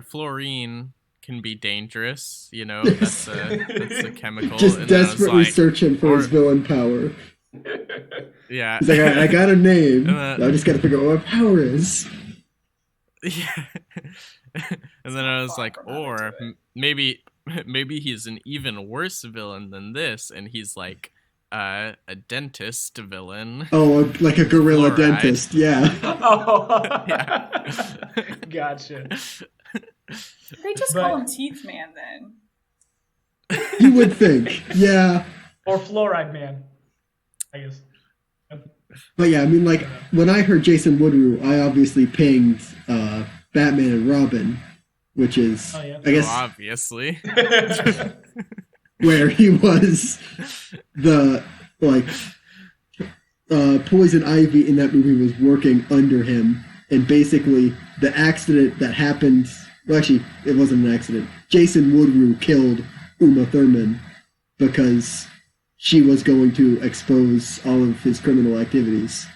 fluorine can be dangerous, that's a chemical. Just and desperately searching for his villain power. Yeah. He's like, I got a name. I just got to figure out what my power is. Yeah. And then I was like, or maybe he's an even worse villain than this, and he's like a dentist villain. Oh, like a gorilla Fluoride. Dentist, yeah. Oh, yeah. Gotcha. They just call him Teeth Man then. You would think, yeah. Or Fluoride Man, I guess. But yeah, I mean, like, when I heard Jason Woodrue, I obviously pinged Batman and Robin, which is, I guess, obviously, where he was the, like, Poison Ivy in that movie was working under him, and basically the accident that happened, well, actually, it wasn't an accident. Jason Woodrue killed Uma Thurman because she was going to expose all of his criminal activities.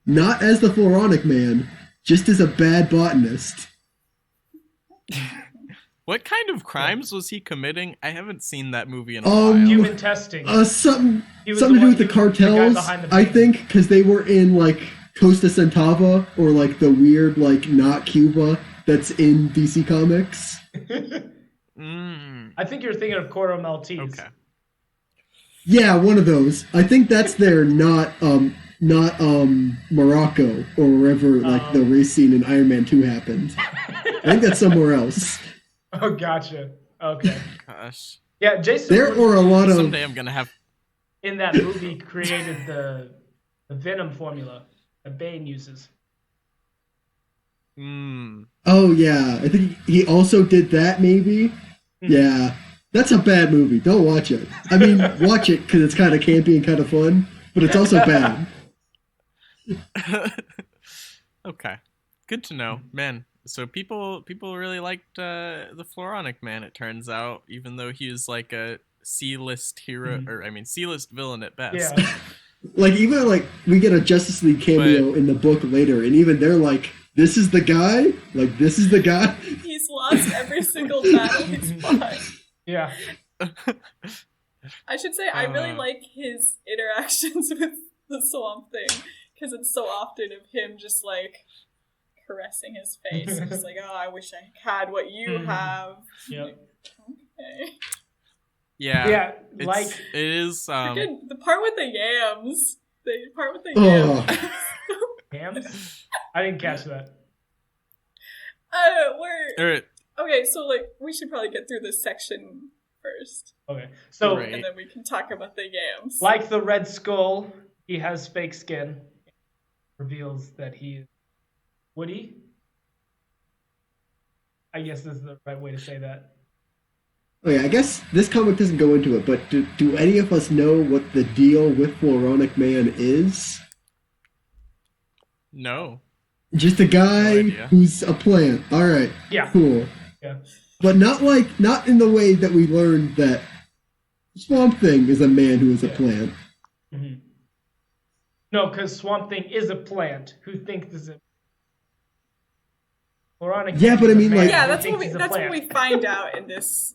Not as the Floronic Man, just as a bad botanist. What kind of crimes was he committing? I haven't seen that movie in a while. Human testing. Something to do with the cartels, I think, because they were in, like, Costa Centava, or, like, the weird, like, not Cuba that's in DC Comics. I think you're thinking of Coro Maltese. Okay. Yeah, one of those. I think that's there, not Morocco, or wherever, like, the race scene in Iron Man 2 happened. I think that's somewhere else. Oh, gotcha. Okay. Gosh. Yeah, Jason. There are a lot of. Someday I'm gonna have. In that movie, created the Venom formula that Bane uses. Oh yeah, I think he also did that. Maybe. Yeah, that's a bad movie. Don't watch it. I mean, watch it because it's kind of campy and kind of fun, but it's also bad. Okay, good to know, man. So people really liked the Floronic Man, it turns out, even though he was like a C-list hero, or I mean C-list villain at best. Yeah. Like, even like we get a Justice League cameo in the book later, and even they're like, "This is the guy." Like, this is the guy. He's lost every single battle he's fought. Yeah. I should say I really like his interactions with the Swamp Thing, because it's so often of him just like caressing his face, and just like, "Oh, I wish I had what you have." Yep. Like, okay. Yeah. Like it is. The part with the yams. The part with the yams. Yams? I didn't catch that. Okay, so like we should probably get through this section first. Okay, so and then we can talk about the yams. Like the Red Skull, he has fake skin. Reveals that he's Woody. I guess this is the right way to say that. Oh yeah, I guess this comic doesn't go into it, but do any of us know what the deal with Floronic Man is? No. Just a guy who's a plant. All right. Yeah. Cool. Yeah. But not in the way that we learned that Swamp Thing is a man who is a plant. Mm-hmm. No, because Swamp Thing is a plant who thinks is a moronic. Yeah, but I mean, like, yeah, that's what we find out in this.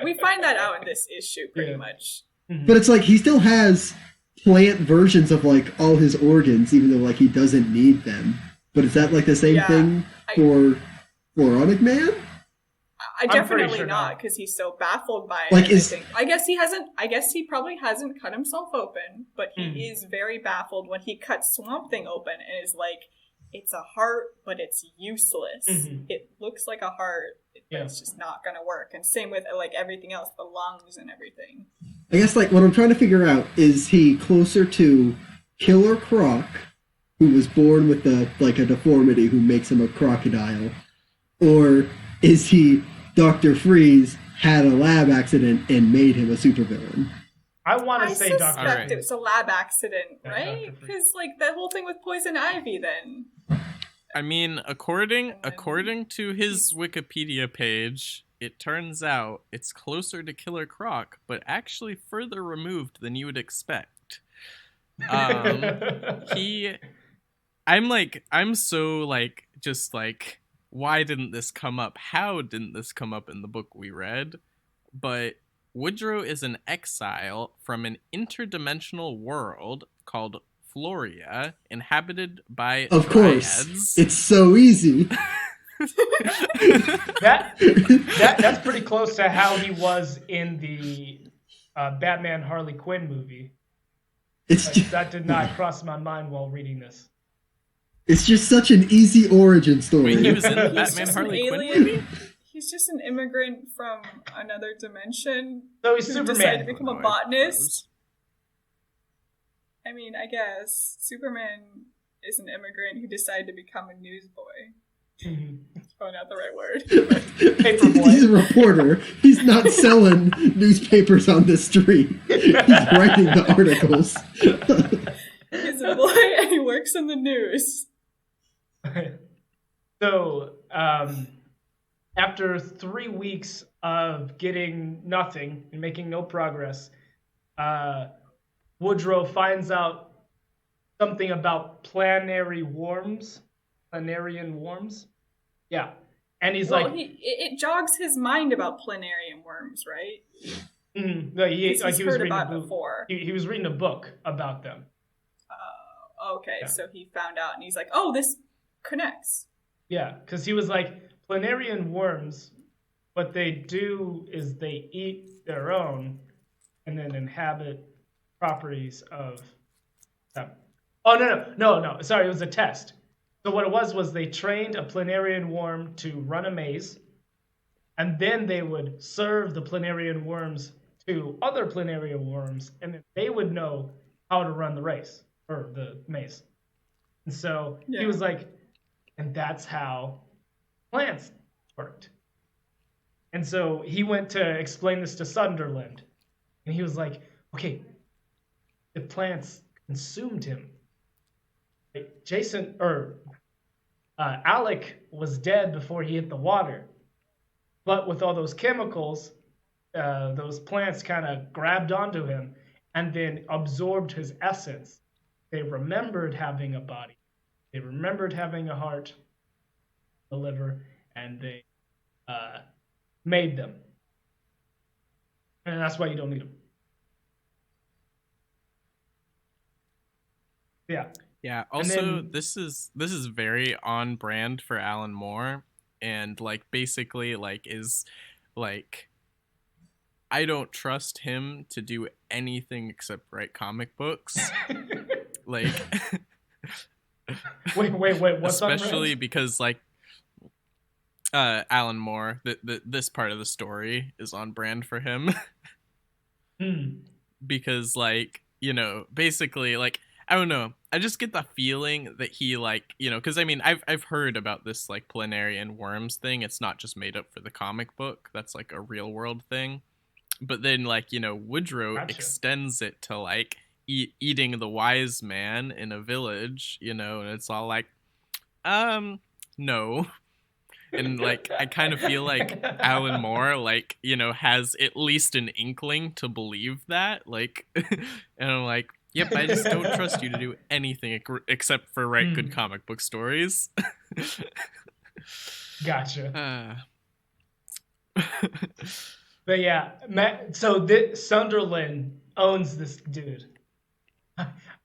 We find that out in this issue pretty much. Mm-hmm. But it's like he still has plant versions of like all his organs, even though like he doesn't need them. But is that like the same thing for Moronic Man? I definitely not, because he's so baffled by it. Like, I guess he probably hasn't cut himself open, but he is very baffled when he cuts Swamp Thing open and is like, it's a heart, but it's useless. Mm-hmm. It looks like a heart, but it's just not gonna work. And same with like everything else, the lungs and everything. I guess like what I'm trying to figure out is he closer to Killer Croc, who was born with a deformity who makes him a crocodile, or is he Dr. Freeze had a lab accident and made him a supervillain? I want to say Dr. Freeze. It was a lab accident, right? Because like the whole thing with Poison Ivy then. I mean, according to his Wikipedia page, it turns out it's closer to Killer Croc, but actually further removed than you would expect. I'm so like, just like, why didn't this come up? How didn't this come up in the book we read? But Woodrow is an exile from an interdimensional world called Floria, inhabited by Of course, dryads. It's so easy. That's pretty close to how he was in the Batman Harley Quinn movie. That did not cross my mind while reading this. It's just such an easy origin story. Wait, he was in the Batman Harley Quinn movie? He's just an immigrant from another dimension. So he's who Superman. Decided to become a botanist. I mean, I guess Superman is an immigrant who decided to become a newsboy. That's probably not the right word. He's a reporter. He's not selling newspapers on the street. He's writing the articles. He's a boy and he works in the news. So, after 3 weeks of getting nothing and making no progress, Woodrow finds out something about planarian worms. Yeah. And he's it jogs his mind about planarian worms, right? Mm-hmm. No, he's heard about it before. He was reading a book about them. Okay, yeah. So he found out and he's like, oh, this connects. Yeah, because he was like, planarian worms, what they do is they eat their own and then inhabit properties of them. Oh, no. Sorry, it was a test. So what it was they trained a planarian worm to run a maze, and then they would serve the planarian worms to other planarian worms, and then they would know how to run the race, or the maze. And so he was like, and that's how plants worked. And so he went to explain this to Sunderland, and he was like, okay, the plants consumed him. Alec was dead before he hit the water. But with all those chemicals, those plants kind of grabbed onto him and then absorbed his essence. They remembered having a body. They remembered having a heart, a liver, and they made them. And that's why you don't need them. Yeah. Yeah. Also, this is very on brand for Alan Moore, and like basically like is like I don't trust him to do anything except write comic books. Like wait, what's especially because like Alan Moore, this part of the story is on brand for him. Because like, you know, basically like I don't know. I just get the feeling that he like, you know, because I mean, I've heard about this like planarian worms thing. It's not just made up for the comic book. That's like a real world thing. But then like, you know, Woodrow extends it to like eating the wise man in a village, you know, and it's all like, no. And like, I kind of feel like Alan Moore, like, you know, has at least an inkling to believe that. Like, and I'm like, Yep, I just don't trust you to do anything except for write good comic book stories. Gotcha. But yeah, so Sunderland owns this dude.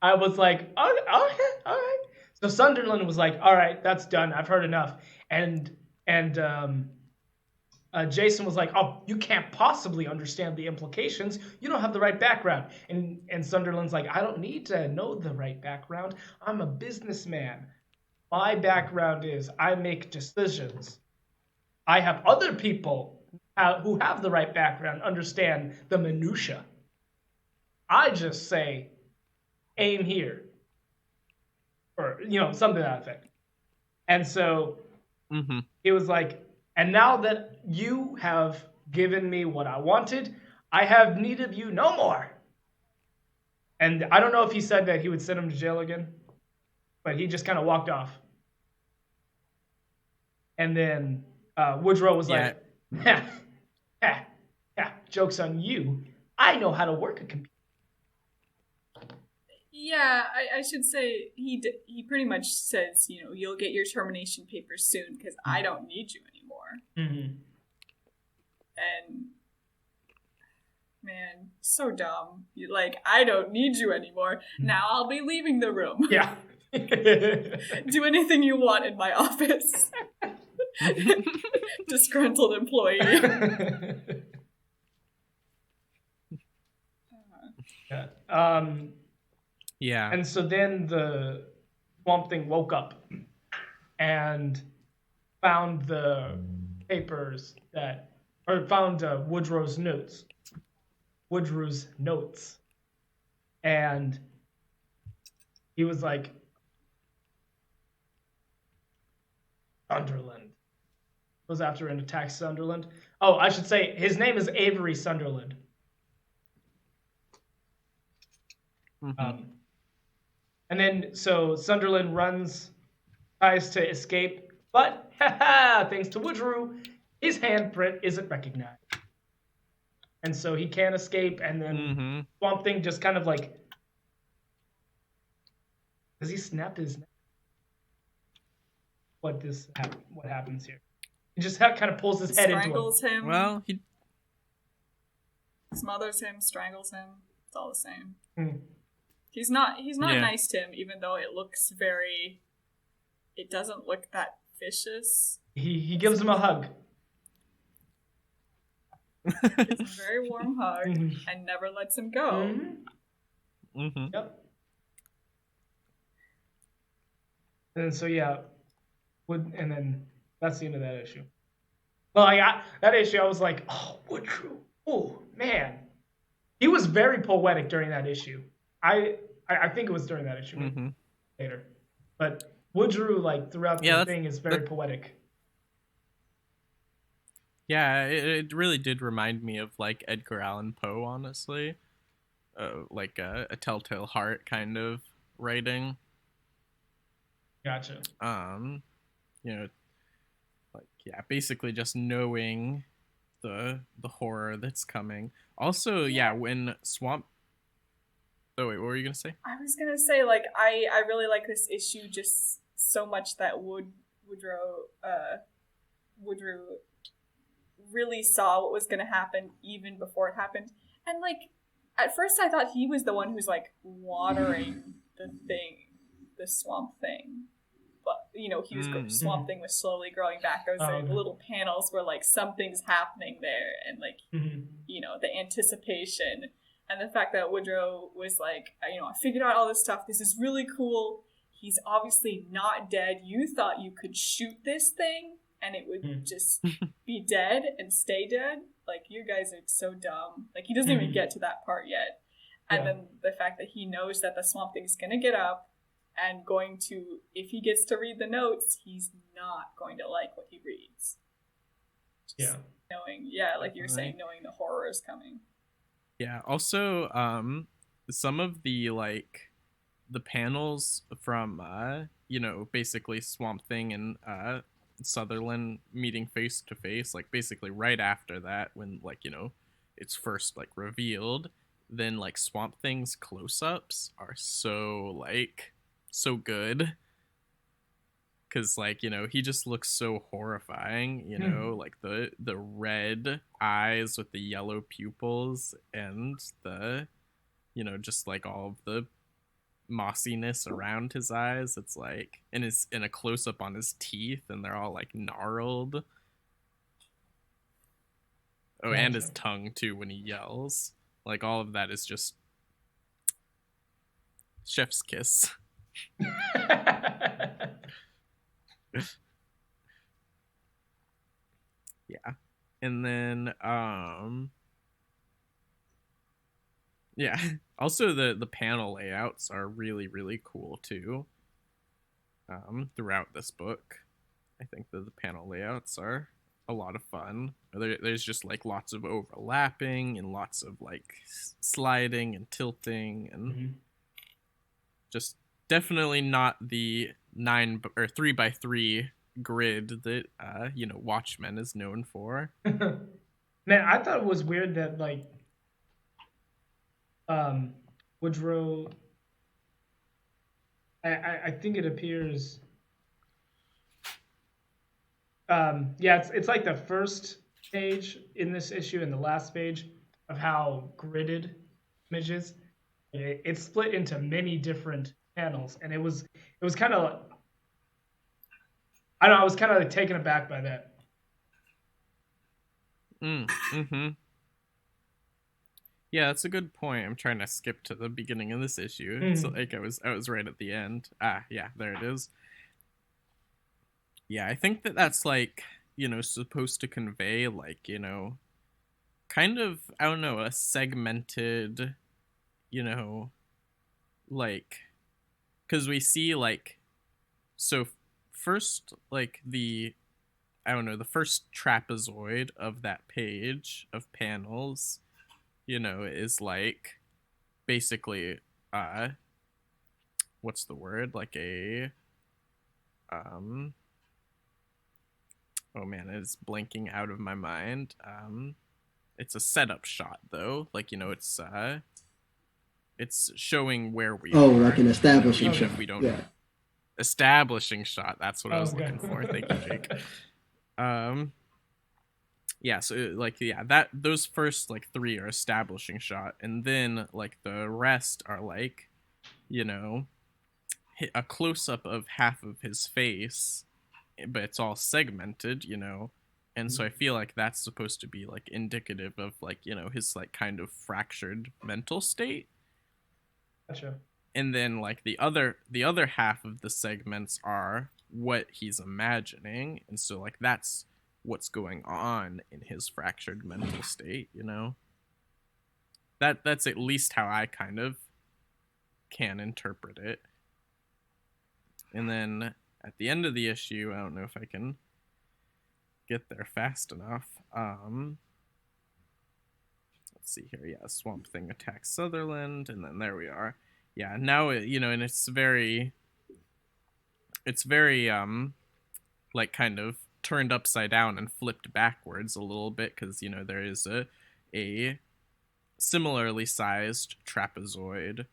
I was like, oh, okay, all right. So Sunderland was like, all right, that's done. I've heard enough. And Jason was like, oh, you can't possibly understand the implications. You don't have the right background. And Sunderland's like, I don't need to know the right background. I'm a businessman. My background is I make decisions. I have other people who have the right background understand the minutia. I just say, aim here, or something to that effect. And so he was like, and now that you have given me what I wanted, I have need of you no more. And I don't know if he said that he would send him to jail again, but he just kind of walked off. And then Woodrow was like, joke's on you. I know how to work a computer. Yeah, I should say he pretty much says, you'll get your termination papers soon because I don't need you anymore. Mm-hmm. And man, so dumb. Like, I don't need you anymore. Now I'll be leaving the room. Yeah. Do anything you want in my office. Disgruntled employee. Yeah. And so then the Swamp Thing woke up and found the papers found Woodrow's notes. And he was like, Sunderland. Goes after and attacks Sunderland. Oh, I should say his name is Avery Sunderland. And then, so Sunderland tries to escape, but thanks to Woodrow, his handprint isn't recognized. And so he can't escape, and then Swamp Thing just kind of like, does he snap his neck? What happens here? He just kind of pulls his head into him. Strangles him. Well, he smothers him, strangles him. It's all the same. He's not nice to him, even though it doesn't look that vicious. He gives him a hug. It's a very warm hug and never lets him go. Yep. And so and then that's the end of that issue. Well, that issue, I was like, oh, Woodrow. Oh, man. He was very poetic during that issue. I think it was during that issue later. But Woodrow, like, throughout the thing is very poetic. Yeah, it really did remind me of, like, Edgar Allan Poe, honestly. Like a Telltale Heart kind of writing. Gotcha. Basically just knowing the horror that's coming. Also, when Swamp... Oh, wait, what were you going to say? I was going to say, like, I really like this issue just so much that Woodrow really saw what was going to happen even before it happened. And, like, at first I thought he was the one who's, like, watering the Swamp Thing. But, Swamp Thing was slowly growing back. I was like, little panels where, like, something's happening there. And, like, the anticipation. And the fact that Woodrow was like, I figured out all this stuff. This is really cool. He's obviously not dead. You thought you could shoot this thing and it would just be dead and stay dead. Like, you guys are so dumb. Like, he doesn't even get to that part yet. And then the fact that he knows that the Swamp Thing's going to get up and if he gets to read the notes, he's not going to like what he reads. Just knowing, like you were saying, knowing the horror is coming. Yeah, also, some of the, like, the panels from, basically Swamp Thing and Sutherland meeting face to face, like, basically right after that, when, like, it's first, like, revealed, then like Swamp Thing's close-ups are so good, because like, you know, he just looks so horrifying, you know, like the red eyes with the yellow pupils, and the, you know, just like all of the mossiness around his eyes. It's like, and his, in a close-up on his teeth, and they're all like gnarled. Oh, and his tongue too when he yells. Like, all of that is just chef's kiss. Yeah. And then yeah, also the panel layouts are really, really cool too. Throughout this book, I think that the panel layouts are a lot of fun. There's just like lots of overlapping and lots of like sliding and tilting, and just definitely not the 9 or 3x3 grid that you know, Watchmen is known for. Man, I thought it was weird that like Woodrow, I think it appears yeah, it's like the first page in this issue and the last page of how gridded images. It's split into many different panels, and it was kind of, I don't know, I was kind of like taken aback by that. Yeah, that's a good point. I'm trying to skip to the beginning of this issue. It's like I was right at the end. Yeah, there it is. Yeah, I think that that's like, you know, supposed to convey like, you know, kind of, I don't know, a segmented, you know, like, because we see like, so first, like the, I don't know, the first trapezoid of that page of panels, you know, is like basically what's the word, like a oh man, it's blanking out of my mind. It's a setup shot though, like, you know, it's showing where we are. Oh, like an establishing shot. If we don't know. Establishing shot, that's what I was looking for. Thank you, Jake. Yeah, so like, yeah, that those first like 3 are establishing shot, and then like the rest are like, you know, a close-up of half of his face, but it's all segmented, you know. And so I feel like that's supposed to be like indicative of like, you know, his like kind of fractured mental state. Gotcha. And then like the other half of the segments are what he's imagining, and so like that's what's going on in his fractured mental state, you know. That's at least how I kind of can interpret it. And then at the end of the issue, I don't know if I can get there fast enough. Let's see here. Yeah, Swamp Thing attacks Sutherland, and then there we are. Yeah, now it, you know, and it's very like kind of turned upside down and flipped backwards a little bit, because, you know, there is a similarly sized trapezoid,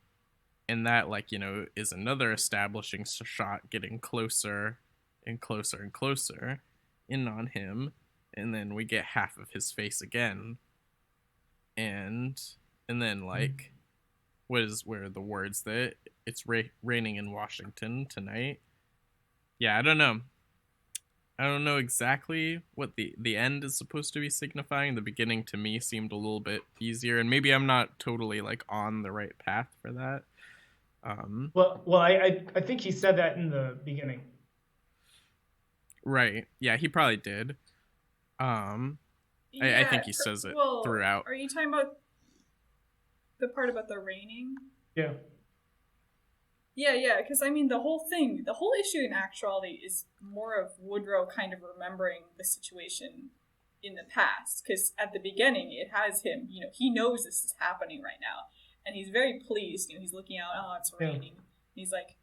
and that, like, you know, is another establishing shot getting closer and closer and closer in on him, and then we get half of his face again, and then like where are the words that it's raining in Washington tonight. Yeah, I don't know exactly what the end is supposed to be signifying. The beginning to me seemed a little bit easier, and maybe I'm not totally like on the right path for that. Well, I think he said that in the beginning. Right. Yeah, he probably did. I think he says it throughout. Are you talking about the part about the raining? Yeah. Yeah, because I mean the whole issue in actuality is more of Woodrow kind of remembering the situation in the past, because at the beginning it has him, you know, he knows this is happening right now, and he's very pleased, you know, he's looking out, oh, it's raining. Yeah. He's like,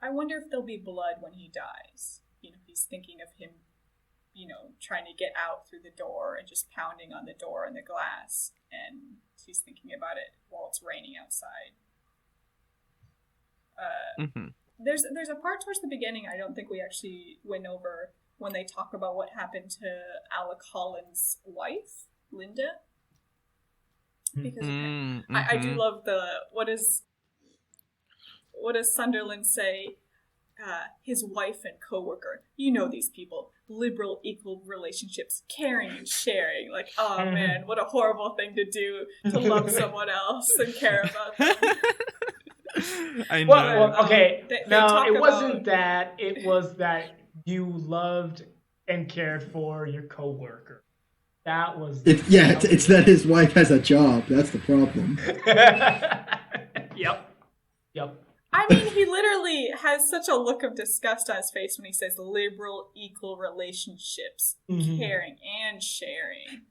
I wonder if there'll be blood when he dies. You know, he's thinking of him trying to get out through the door and just pounding on the door and the glass. And he's thinking about it while it's raining outside. There's a part towards the beginning I don't think we actually went over when they talk about what happened to Alec Holland's wife, Linda. Because I do love what does Sunderland say? His wife and coworker. These people. Liberal, equal relationships, caring and sharing. Like, oh man, what a horrible thing to do, to love someone else and care about them. I know. Well, okay. It wasn't about... that. It was that you loved and cared for your coworker. That was... It's that his wife has a job. That's the problem. Yep. I mean, he literally has such a look of disgust on his face when he says liberal, equal relationships, caring and sharing.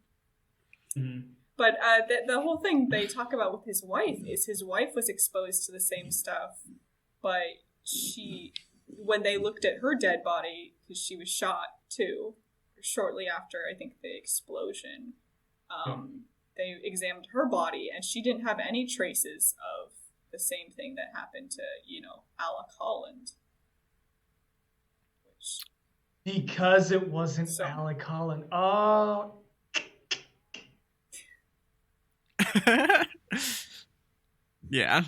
But the whole thing they talk about with his wife is his wife was exposed to the same stuff, but when they looked at her dead body, because she was shot too, shortly after, I think, the explosion, they examined her body, and she didn't have any traces of the same thing that happened to, Alec Holland. Because it wasn't Alec Holland. Oh. Yeah.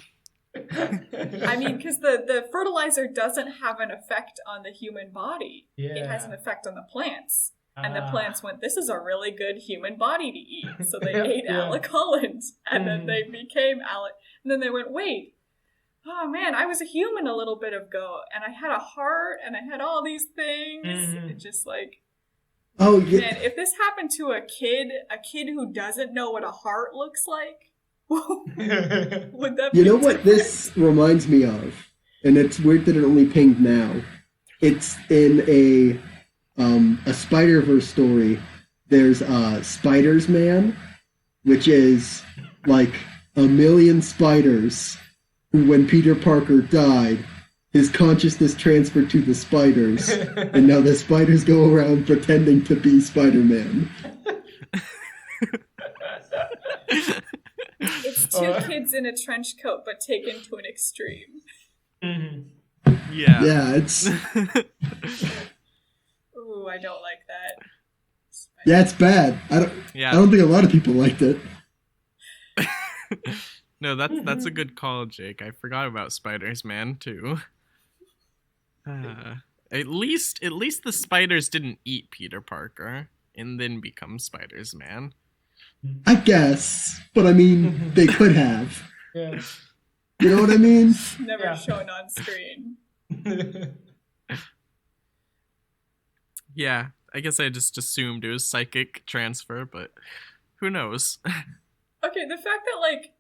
I mean, because the fertilizer doesn't have an effect on the human body. Yeah. It has an effect on the plants. And the plants went, this is a really good human body to eat. So they ate Alec Holland. And then they became Alec. And then they went, wait, oh man, I was a human a little bit ago. And I had a heart and I had all these things. It's just like, oh yeah. Man, if this happened to a kid who doesn't know what a heart looks like, would that be You know what this reminds me of? And it's weird that it only pinged now. It's in a Spider-Verse story. There's Spiders Man, which is like a million spiders who, when Peter Parker died, his consciousness transferred to the spiders, and now the spiders go around pretending to be Spider-Man. It's two kids in a trench coat, but taken to an extreme. Yeah. Yeah, it's... Ooh, I don't like that. Yeah, it's bad. I don't think a lot of people liked it. No, that's a good call, Jake. I forgot about Spiders Man too. At least the spiders didn't eat Peter Parker and then become Spiders Man. I guess, but I mean, they could have. Yeah. You know what I mean? Never shown on screen. Yeah, I guess I just assumed it was psychic transfer, but who knows? Okay, the fact that like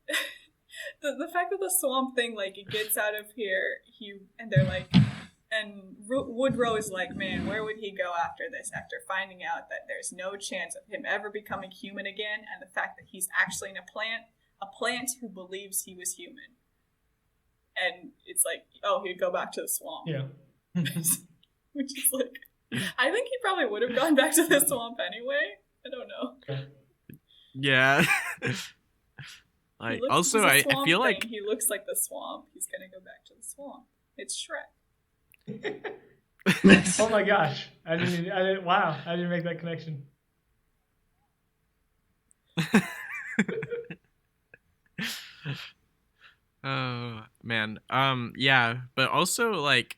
the fact that the Swamp Thing like it gets out of here, and they're like, and Woodrow is like, man, where would he go after this? After finding out that there's no chance of him ever becoming human again, and the fact that he's actually in a plant who believes he was human, and it's like, oh, he'd go back to the swamp. Yeah. Which is like, I think he probably would have gone back to the swamp anyway. I don't know. Okay. Yeah. I feel like he looks like the swamp. He's gonna go back to the swamp. It's Shrek. Oh my gosh! I didn't. Wow! I didn't make that connection. Oh man. Yeah, but also like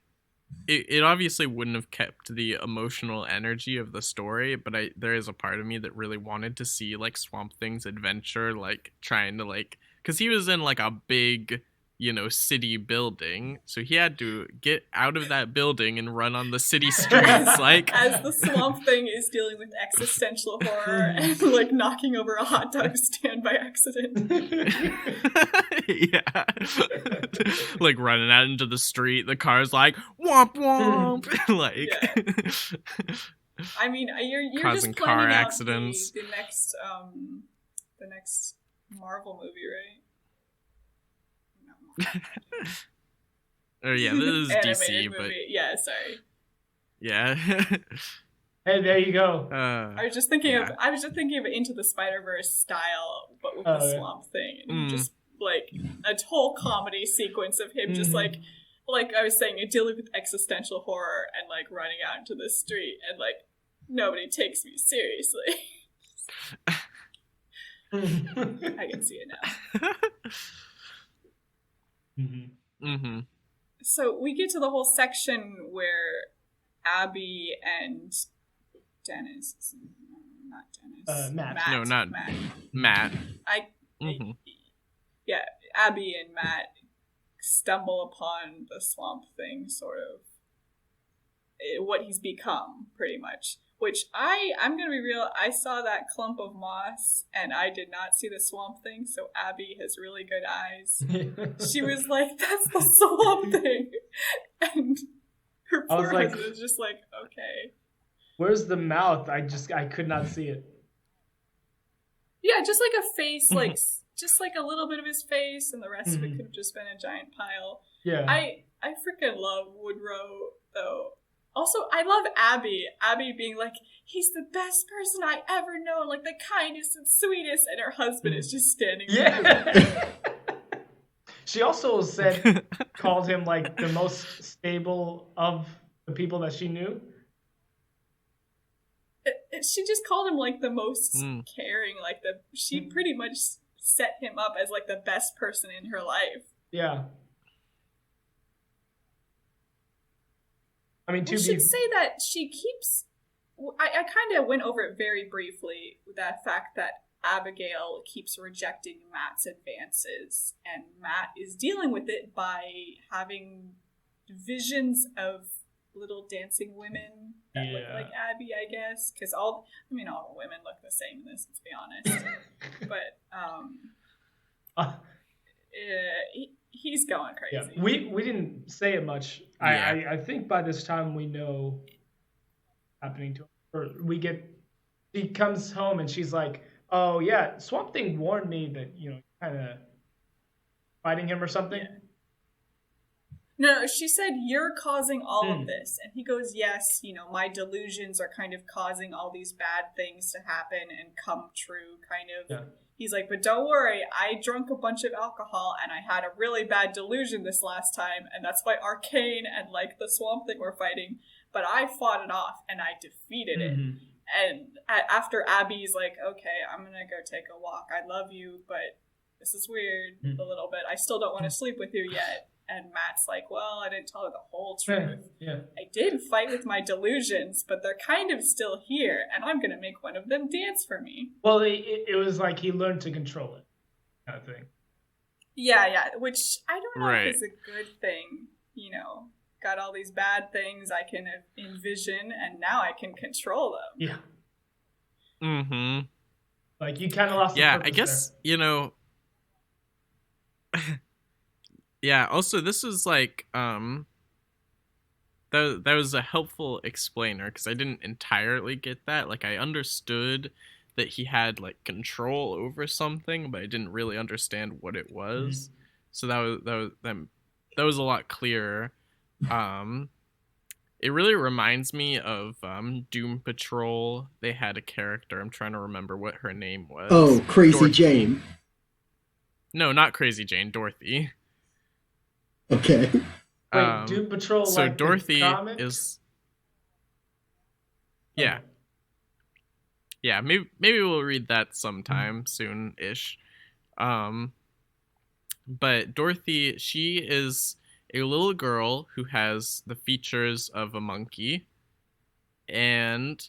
it obviously wouldn't have kept the emotional energy of the story, but there is a part of me that really wanted to see like Swamp Thing's adventure, like trying to like, because he was in like a big, city building, so he had to get out of that building and run on the city streets like as the Swamp Thing is dealing with existential horror and like knocking over a hot dog stand by accident. Yeah. Like running out into the street, the car's like womp womp. Like yeah. I mean, you're causing just pointing car out accidents. the next Marvel movie, right? Oh yeah, this is DC, movie. but yeah, sorry. yeah. Hey, there you go. I was just thinking of Into the Spider-Verse style, but with the Swamp Thing, and just like a whole comedy sequence of him just like I was saying, dealing with existential horror and like running out into the street and like nobody takes me seriously. I can see it now. So we get to the whole section where Abby and Dennis, not Dennis, Matt. No, not Matt. Yeah, Abby and Matt stumble upon the Swamp Thing, sort of what he's become, pretty much. Which I'm gonna be real, I saw that clump of moss and I did not see the Swamp Thing, so Abby has really good eyes. She was like, "That's the Swamp Thing," and her poor husband was just like, "Okay." Where's the mouth? I could not see it. Yeah, just like a face, like just like a little bit of his face, and the rest of it could have just been a giant pile. Yeah. I freaking love Woodrow, though. Also, I love Abby. Abby being like, he's the best person I ever known, like the kindest and sweetest, and her husband is just standing there. Yeah. She also called him like the most stable of the people that she knew. She just called him like the most caring, like she pretty much set him up as like the best person in her life. Yeah. I mean, we should say that she keeps. I kind of went over it very briefly. That fact that Abigail keeps rejecting Matt's advances, and Matt is dealing with it by having visions of little dancing women that look like Abby, I guess, because all the women look the same in this, let's be honest. But he's going crazy. Yeah. We didn't say it much. Yeah. I think by this time we know happening to her. She comes home and she's like, "Oh yeah, Swamp Thing warned me that kind of fighting him or something." Yeah. No, she said, "You're causing all of this." And he goes, "Yes, my delusions are kind of causing all these bad things to happen and come true, kind of." Yeah. He's like, "But don't worry, I drank a bunch of alcohol and I had a really bad delusion this last time, and that's why Arcane and like the Swamp Thing were fighting, but I fought it off and I defeated it." And after Abby's like, "Okay, I'm going to go take a walk. I love you, but this is weird a little bit. I still don't want to sleep with you yet." And Matt's like, "Well, I didn't tell her the whole truth. Yeah. I did fight with my delusions, but they're kind of still here, and I'm going to make one of them dance for me." Well, it was like he learned to control it, kind of thing. Yeah, which I don't know if is a good thing. Got all these bad things I can envision, and now I can control them. Yeah. Like, you kind of lost the purpose I guess, there. Yeah, also this was like that was a helpful explainer, because I didn't entirely get that. Like, I understood that he had like control over something, but I didn't really understand what it was. So that was a lot clearer. It really reminds me of Doom Patrol. They had a character, I'm trying to remember what her name was. Oh, Crazy Dorothy. Jane. No, not Crazy Jane, Dorothy. Okay. Wait, Doom Patrol. So like Dorothy the is. Yeah. Yeah, maybe we'll read that sometime soon-ish. But Dorothy, she is a little girl who has the features of a monkey, and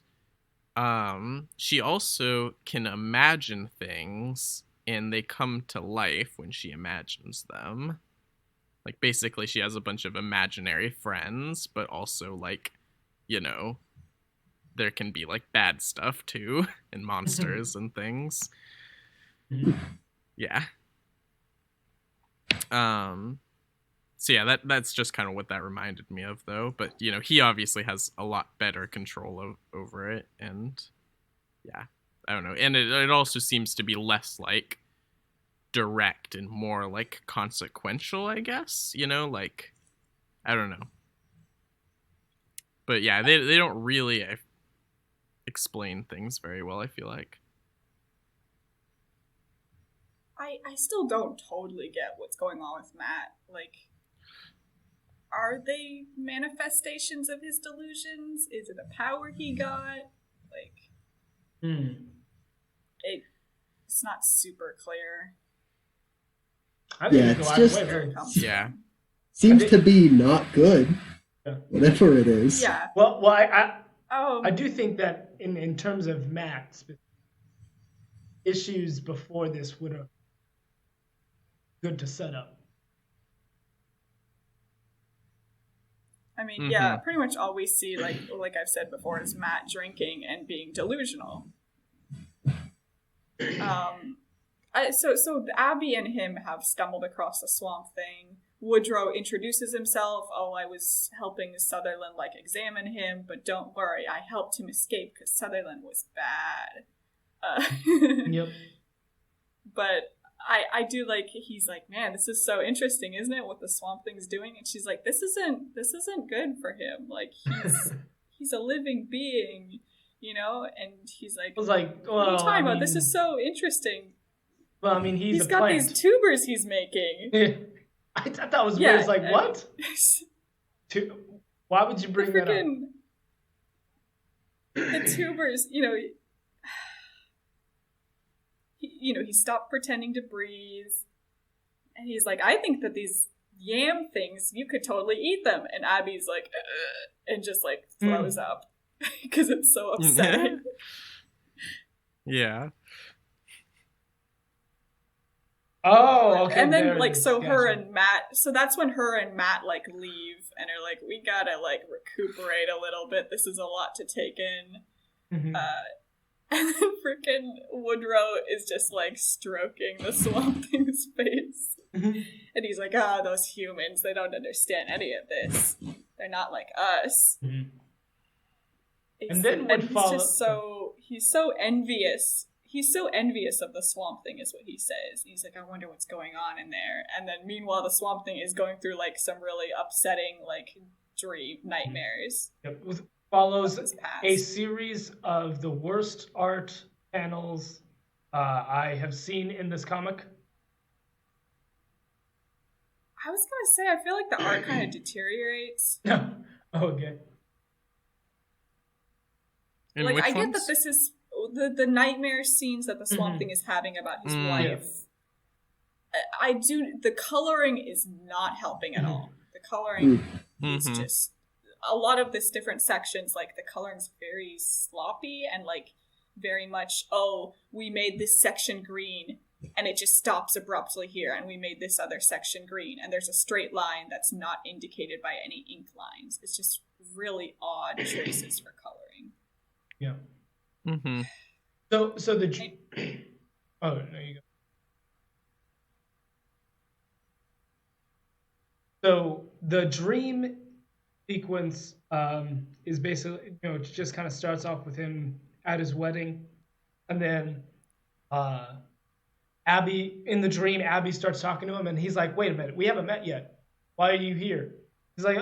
she also can imagine things, and they come to life when she imagines them. Like, basically, she has a bunch of imaginary friends, but also, like, there can be, like, bad stuff, too, and monsters and things. Yeah. So, yeah, that's just kind of what that reminded me of, though. But, he obviously has a lot better control over it, and, yeah, I don't know. And it also seems to be less, like, direct and more like consequential, I guess, like, I don't know. But yeah, they don't really, explain things very well, I feel like. I still don't totally get what's going on with Matt. Like, are they manifestations of his delusions? Is it a power he got? Like, it's not super clear. I think Yeah, it's it's just seems to be not good. Yeah. Whatever it is. Yeah. Well, I do think that in terms of Matt's issues before this would have good to set up. I mean, yeah, pretty much all we see, like I've said before, is Matt drinking and being delusional. So Abby and him have stumbled across the Swamp Thing. Woodrow introduces himself. Oh, I was helping Sutherland, like, examine him, but don't worry, I helped him escape because Sutherland was bad. Yep. But I do like, he's like, man, this is so interesting, isn't it, what the Swamp Thing's doing? And she's like, this isn't good for him. Like, he's a living being, you know? And he's like, I was like, well, what are you talking about? This is so interesting. Well, I mean, he's got plant. These tubers he's making. I thought that was weird. It's like, what? Why would you bring that up? The tubers, he stopped pretending to breathe. And he's like, I think that these yam things, you could totally eat them. And Abby's like, and just like throws up because it's so upsetting. Yeah. Oh, okay. And then, like, so her and Matt, so that's when her and Matt, like, leave and are like, we gotta, like, recuperate a little bit. This is a lot to take in. And then freaking Woodrow is just, like, stroking the Swamp Thing's face. And he's like, those humans, they don't understand any of this. They're not like us. And then and he's just he's so envious. He's so envious of the Swamp Thing is what he says. He's like, I wonder what's going on in there. And then meanwhile, the Swamp Thing is going through, like, some really upsetting, like, dream nightmares. Yep. Follows a series of the worst art panels I have seen in this comic. I was going to say, I feel like the art kind of deteriorates. Oh, okay. Like, I get that this is the nightmare scenes that the Swamp Thing is having about his wife. I do. The coloring is not helping at all. The coloring is just a lot of this different sections. Like, the coloring's very sloppy and, like, very much, we made this section green and it just stops abruptly here, and we made this other section green, and there's a straight line that's not indicated by any ink lines. It's just really odd choices for coloring. Yeah. So the oh, there you go. So the dream sequence is basically, it just kind of starts off with him at his wedding, and then Abby, in the dream, Abby starts talking to him, and he's like, wait a minute, we haven't met yet. Why are you here? He's like,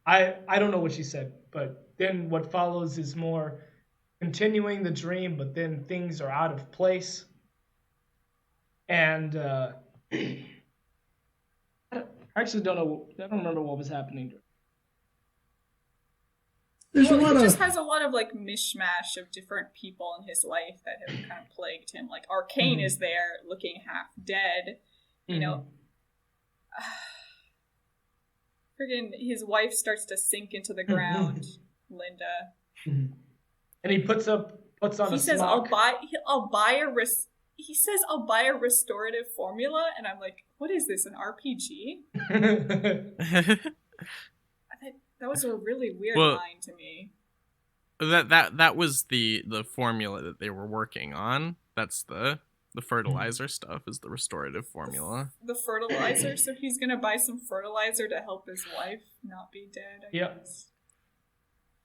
I don't know what she said, but then what follows is more continuing the dream, but then things are out of place. And I actually don't know. I don't remember what was happening. He just has a lot of, like, mishmash of different people in his life that have kind of plagued him. Like, Arcane is there, looking half dead. You know, friggin' his wife starts to sink into the ground. Linda. And he puts on he a says, smock. He says, I'll buy a restorative formula, and I'm like, what is this, an RPG? That was a really weird line to me. That was the formula that they were working on. That's the fertilizer stuff is the restorative formula. The fertilizer? So he's going to buy some fertilizer to help his wife not be dead, I guess.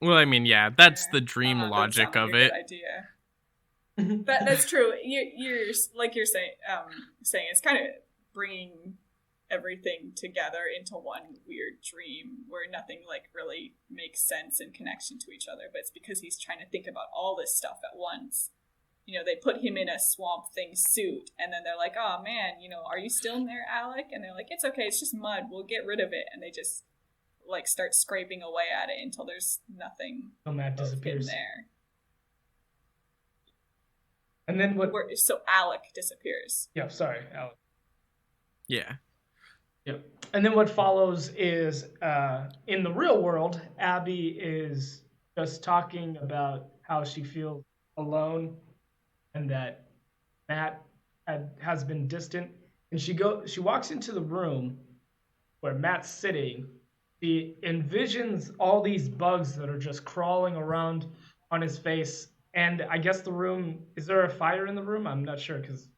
Well, I mean, yeah, that's the dream logic of it. Idea. That's true. You're like you're saying it's kind of bringing everything together into one weird dream where nothing like really makes sense in connection to each other, but it's because he's trying to think about all this stuff at once. You know, they put him in a Swamp Thing suit, and then they're like, oh man, you know, are you still in there, Alec? And they're like, it's okay, it's just mud, we'll get rid of it. And they just like start scraping away at it until there's nothing Matt disappears there. And then so Alec disappears. Yeah, sorry, Alec. Yeah. Yep. And then what follows is, in the real world, Abby is just talking about how she feels alone and that Matt has been distant. And she walks into the room where Matt's sitting. She envisions all these bugs that are just crawling around on his face. And I guess the room, is there a fire in the room? I'm not sure because...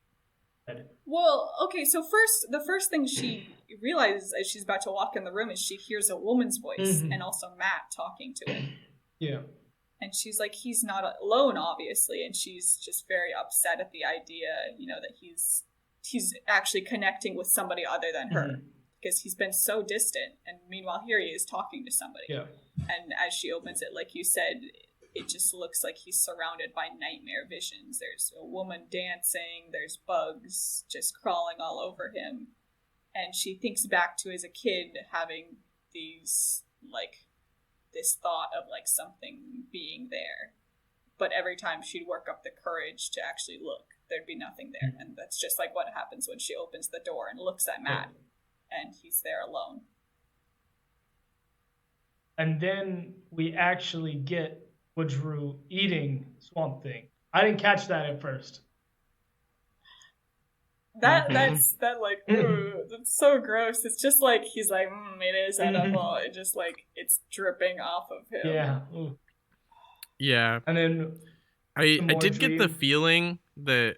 Well, okay, so the first thing she realizes as she's about to walk in the room is she hears a woman's voice and also Matt talking to him. Yeah. And she's like, he's not alone, obviously, and she's just very upset at the idea, you know, that he's actually connecting with somebody other than her because he's been so distant, and meanwhile here he is talking to somebody. Yeah. And as she opens it, like you said, it just looks like he's surrounded by nightmare visions. There's a woman dancing, there's bugs just crawling all over him. And she thinks back to as a kid having these, like, this thought of, like, something being there. But every time she'd work up the courage to actually look, there'd be nothing there. And that's just like what happens when she opens the door and looks at Matt, and he's there alone. And then we actually get Woodrow eating Swamp Thing. I didn't catch that at first. That's so gross. It's just like he's like, it is edible. It just like it's dripping off of him. Yeah. Yeah. And then I did get the feeling that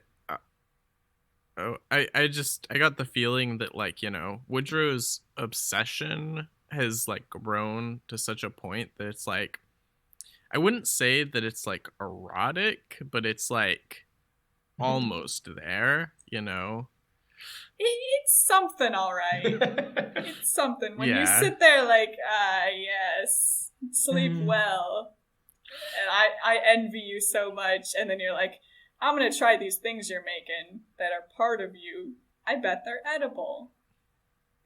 I got the feeling that, like, you know, Woodrow's obsession has like grown to such a point that it's like, I wouldn't say that it's like erotic, but it's like almost there, you know? It's something, all right. It's something. When you sit there like, yes, sleep well. And I envy you so much. And then you're like, I'm going to try these things you're making that are part of you. I bet they're edible.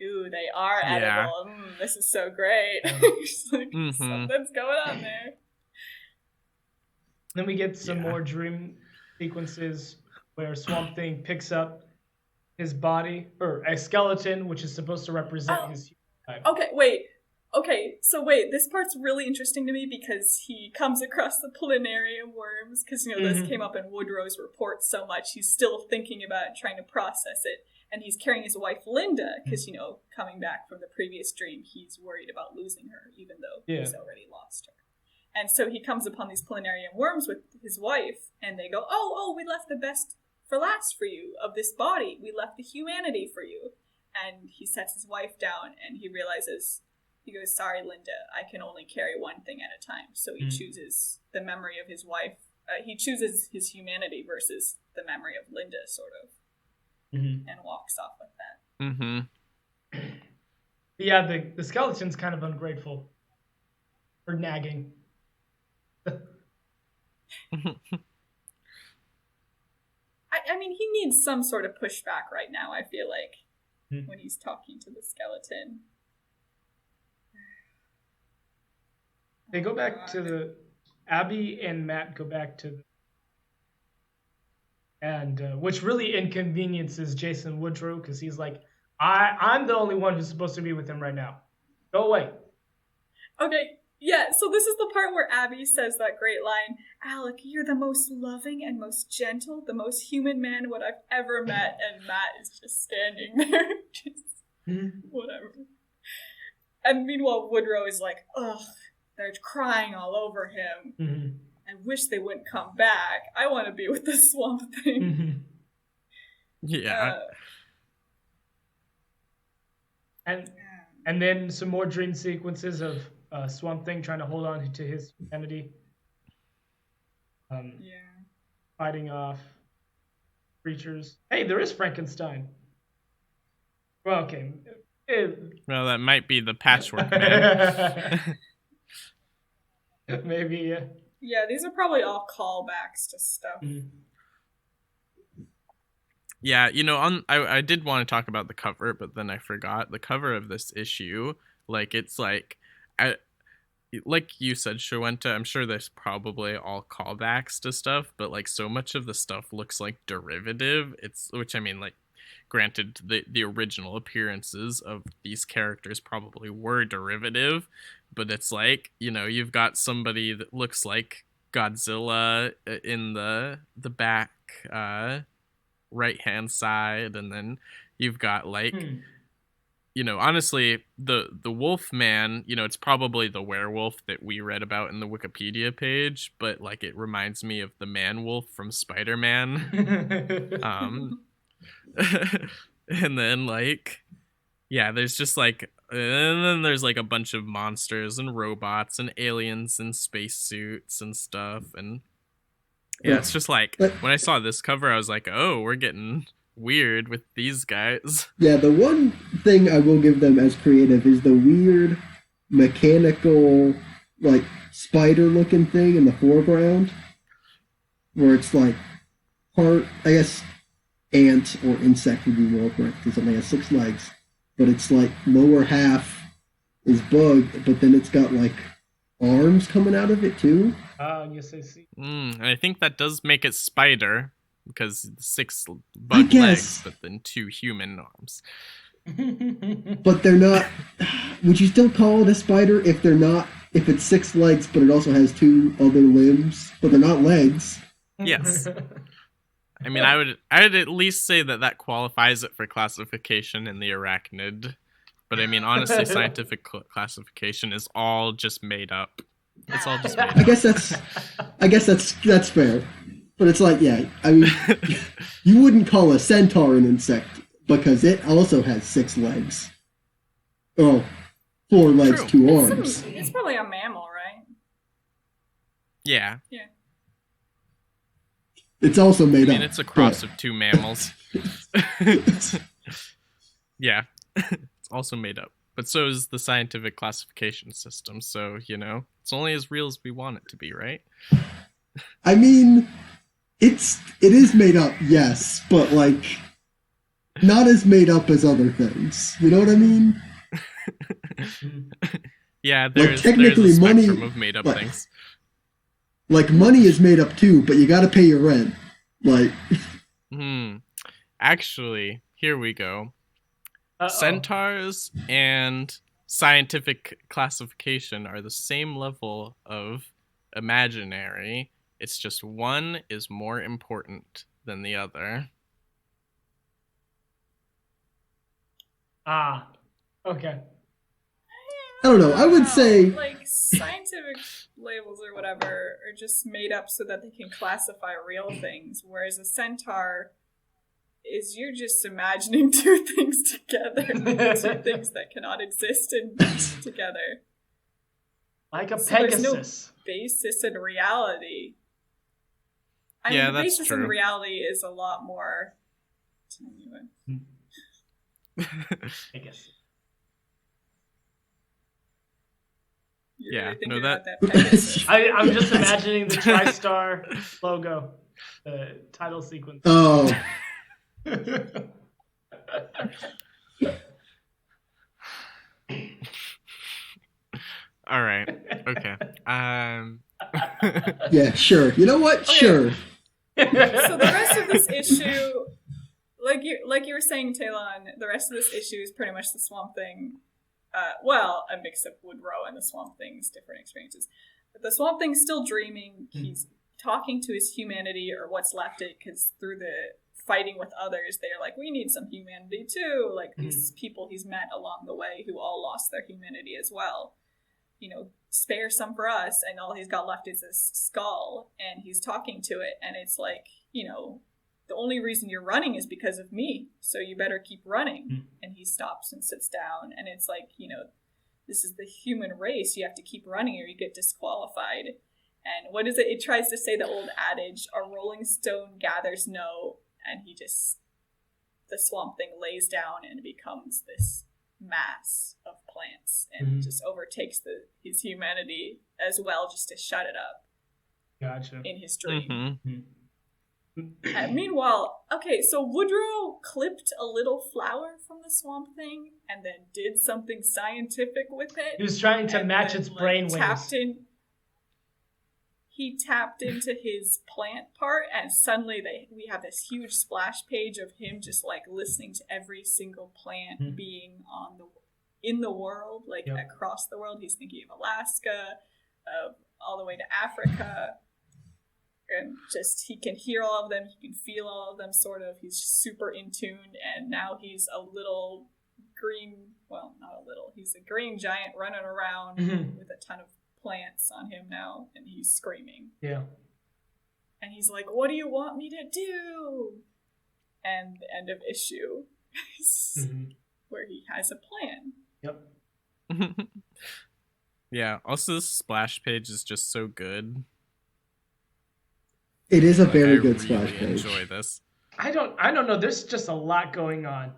Ooh, they are edible. This is so great. Like, something's going on there. Then we get some more dream sequences where Swamp Thing picks up his body, or a skeleton, which is supposed to represent his human life. Okay, this part's really interesting to me because he comes across the planarium worms, because, you know, this came up in Woodrow's report so much. He's still thinking about it, trying to process it. And he's carrying his wife, Linda, because, you know, coming back from the previous dream, he's worried about losing her, even though he's already lost her. And so he comes upon these planarium worms with his wife, and they go, oh, we left the best for last for you of this body. We left the humanity for you. And he sets his wife down, and he realizes, he goes, sorry, Linda, I can only carry one thing at a time. So he chooses the memory of his wife. He chooses his humanity versus the memory of Linda, sort of, and walks off with that. Yeah, the skeleton's kind of ungrateful. Or nagging. I mean, he needs some sort of pushback right now, I feel like, when he's talking to the skeleton. They go back to Abby and Matt go back to which really inconveniences Jason Woodrow, because he's like, I'm the only one who's supposed to be with him right now. Go away. Okay, yeah, so this is the part where Abby says that great line, Alec, you're the most loving and most gentle, the most human man what I've ever met, and Matt is just standing there, just whatever. And meanwhile, Woodrow is like, ugh, they're crying all over him. I wish they wouldn't come back. I want to be with the Swamp Thing. Yeah. And then some more dream sequences of Swamp Thing trying to hold on to his humanity. Fighting off creatures. Hey, there is Frankenstein. Well, okay. Well, that might be the Patchwork Man. Maybe, yeah. Yeah, these are probably all callbacks to stuff. Mm-hmm. Yeah, I did want to talk about the cover, but then I forgot. The cover of this issue, it's like, like you said, Shawenta, I'm sure there's probably all callbacks to stuff, but so much of the stuff looks like derivative. Which I mean, granted, the original appearances of these characters probably were derivative, but it's you've got somebody that looks like Godzilla in the back right hand side, and then you've got honestly, the wolf man, it's probably the werewolf that we read about in the Wikipedia page, but it reminds me of the man wolf from Spider-Man. And then there's just and then there's a bunch of monsters and robots and aliens and spacesuits and stuff, and it's just when I saw this cover, I was like, oh, we're getting weird with these guys. Yeah, the one thing I will give them as creative is the weird mechanical spider-looking thing in the foreground, where it's part, I guess, ant or insect would be more correct, because it only has 6 legs, but it's lower half is bug, but then it's got arms coming out of it too. Yes, I see. And I think that does make it spider, because 6 bug legs, but then 2 human arms. But they're not. Would you still call it a spider if it's 6 legs, but it also has 2 other limbs, but they're not legs? Yes. I mean, I would at least say that qualifies it for classification in the arachnid. But I mean, honestly, scientific classification is all just made up. It's all just made up. I guess that's fair. But it's I mean, you wouldn't call a centaur an insect because it also has 6 legs. Oh, 4 legs, True. 2 arms. It's probably a mammal, right? Yeah. Yeah. It's also made up. I mean, it's a cross of 2 mammals. Yeah. It's also made up. But so is the scientific classification system. So, it's only as real as we want it to be, right? I mean, it is made up, yes, but not as made up as other things. You know what I mean? Yeah, there's technically a spectrum money of made up things. Money is made up too, but you gotta pay your rent. Actually, here we go. Uh-oh. Centaurs and scientific classification are the same level of imaginary. It's just one is more important than the other. Okay. I don't know. I would say scientific labels or whatever are just made up so that they can classify real things, whereas a centaur is you're just imagining 2 things together, 2 things that cannot exist together. Like a so Pegasus. There's no basis in reality. I mean, the that's basis true. in reality is a lot more. I guess. You're really thinking that. about that Pegasus. I'm just imagining the TriStar logo, the title sequence. oh, All right. Okay. yeah, sure. You know what? Okay. Sure. So the rest of this issue, like you were saying, Talon, the rest of this issue is pretty much the Swamp Thing. A mix of Woodrow and the Swamp Thing's different experiences. But the Swamp Thing's still dreaming. He's talking to his humanity, or what's left of it, because through the fighting with others, they're like, we need some humanity too. These people he's met along the way who all lost their humanity as well. Spare some for us, and all he's got left is this skull, and he's talking to it, and it's the only reason you're running is because of me, so you better keep running. And he stops and sits down, and it's this is the human race, you have to keep running or you get disqualified. And what is it? It tries to say the old adage, a rolling stone gathers no, and he just the Swamp Thing lays down and becomes this mass of plants and just overtakes his humanity as well, just to shut it up. Gotcha. In his dream. Meanwhile, okay, so Woodrow clipped a little flower from the Swamp Thing and then did something scientific with it. He was trying to match its brain waves. He tapped into his plant part, and suddenly we have this huge splash page of him just like listening to every single plant being in the world, like across the world. He's thinking of Alaska, all the way to Africa. And just, he can hear all of them, he can feel all of them, sort of. He's super in tune, and now he's a little green, well, not a little, he's a green giant running around with a ton of plants on him now, and he's screaming. Yeah. And he's like, what do you want me to do? And the end of issue is where he has a plan. Yep. Yeah, also the splash page is just so good. It is a very good splash page. I enjoy this. I don't know. There's just a lot going on.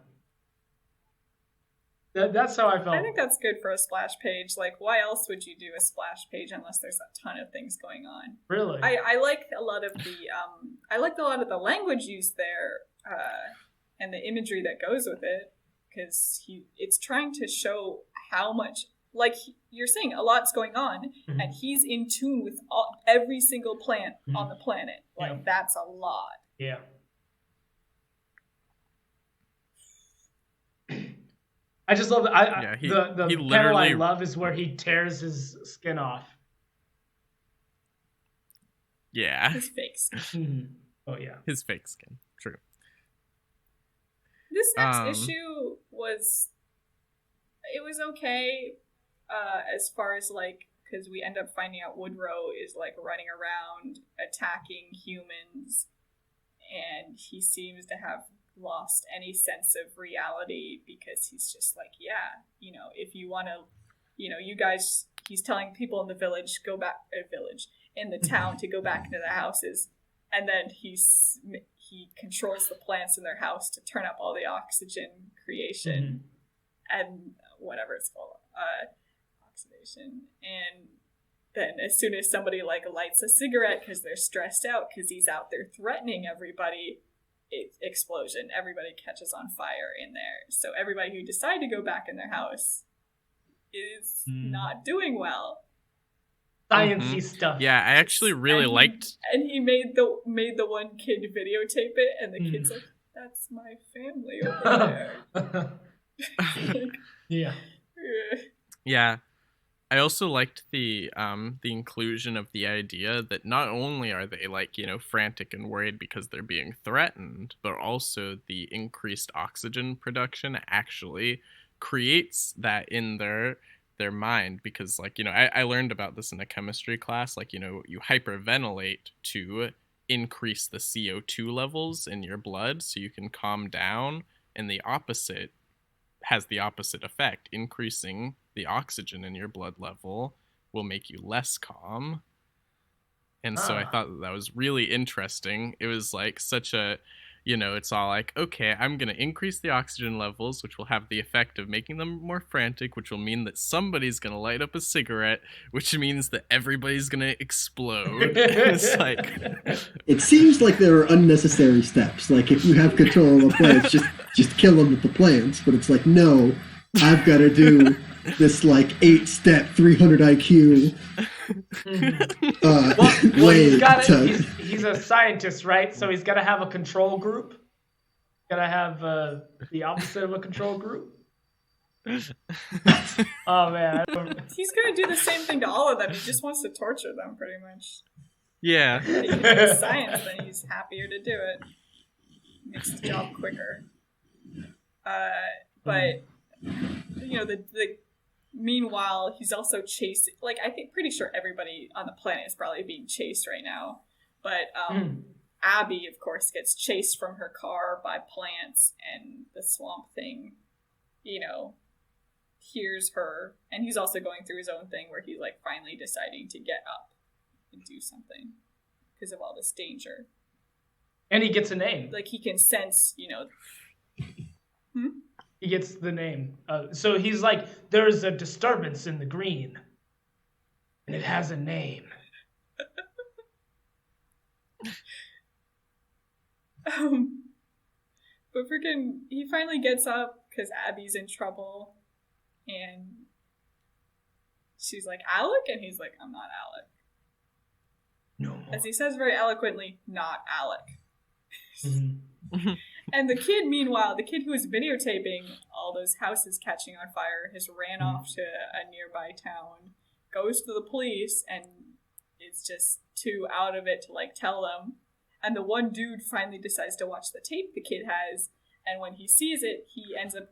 That's how I felt. I think that's good for a splash page. Like, why else would you do a splash page unless there's a ton of things going on? Really? I like a lot of the I liked a lot of the language used there, and the imagery that goes with it, because it's trying to show how much, like you're saying, a lot's going on, and he's in tune with every single plant on the planet. Like, that's a lot. Yeah. I just love that. The panel I love is where he tears his skin off. Yeah. His fake skin. Oh, yeah. His fake skin. True. This next issue was okay, as far as, like, because we end up finding out Woodrow is, like, running around attacking humans, and he seems to have lost any sense of reality, because he's just like, yeah, you know, if you want to, you know, you guys, he's telling people in the village, in the town to go back into the houses, and then he controls the plants in their house to turn up all the oxygen creation and whatever it's called, oxidation. And then as soon as somebody like lights a cigarette because they're stressed out because he's out there threatening everybody, explosion, everybody catches on fire in there. So everybody who decided to go back in their house is not doing well. Sciencey stuff. Yeah, I actually really liked. And he made the one kid videotape it, and the kid's like, "That's my family over there." Yeah. Yeah. I also liked the inclusion of the idea that not only are they, like, you know, frantic and worried because they're being threatened, but also the increased oxygen production actually creates that in their mind, because, like, you know, I learned about this in a chemistry class, like, you know, you hyperventilate to increase the CO2 levels in your blood so you can calm down, and the opposite has the opposite effect. Increasing the oxygen in your blood level will make you less calm. And so I thought that was really interesting. It was like such a, you know, it's all like, okay, I'm going to increase the oxygen levels, which will have the effect of making them more frantic, which will mean that somebody's going to light up a cigarette, which means that everybody's going to explode. It's like... It seems like there are unnecessary steps. Like, if you have control of the plants, just kill them with the plants. But it's like, no, I've got to do this, like, 8-step, 300 IQ... he's a scientist, right? So he's got to have a control group. Got to have the opposite of a control group. Oh man, he's gonna do the same thing to all of them. He just wants to torture them, pretty much. Yeah. He does science, then he's happier to do it. Makes the job quicker. But you know, the meanwhile, he's also chasing, like, I think pretty sure everybody on the planet is probably being chased right now. But Abby, of course, gets chased from her car by plants, and the Swamp Thing, you know, hears her. And he's also going through his own thing where he's, like, finally deciding to get up and do something because of all this danger. And he gets a name. Like, he can sense, you know, He gets the name. So he's like, there's a disturbance in the green, and it has a name. But freaking, he finally gets up because Abby's in trouble, and she's like, Alec? And he's like, I'm not Alec. No more. As he says very eloquently, not Alec. Mm-hmm. And the kid, meanwhile, the kid who was videotaping all those houses catching on fire has ran off to a nearby town, goes to the police, and is just too out of it to like tell them. And the one dude finally decides to watch the tape the kid has, and when he sees it, he ends up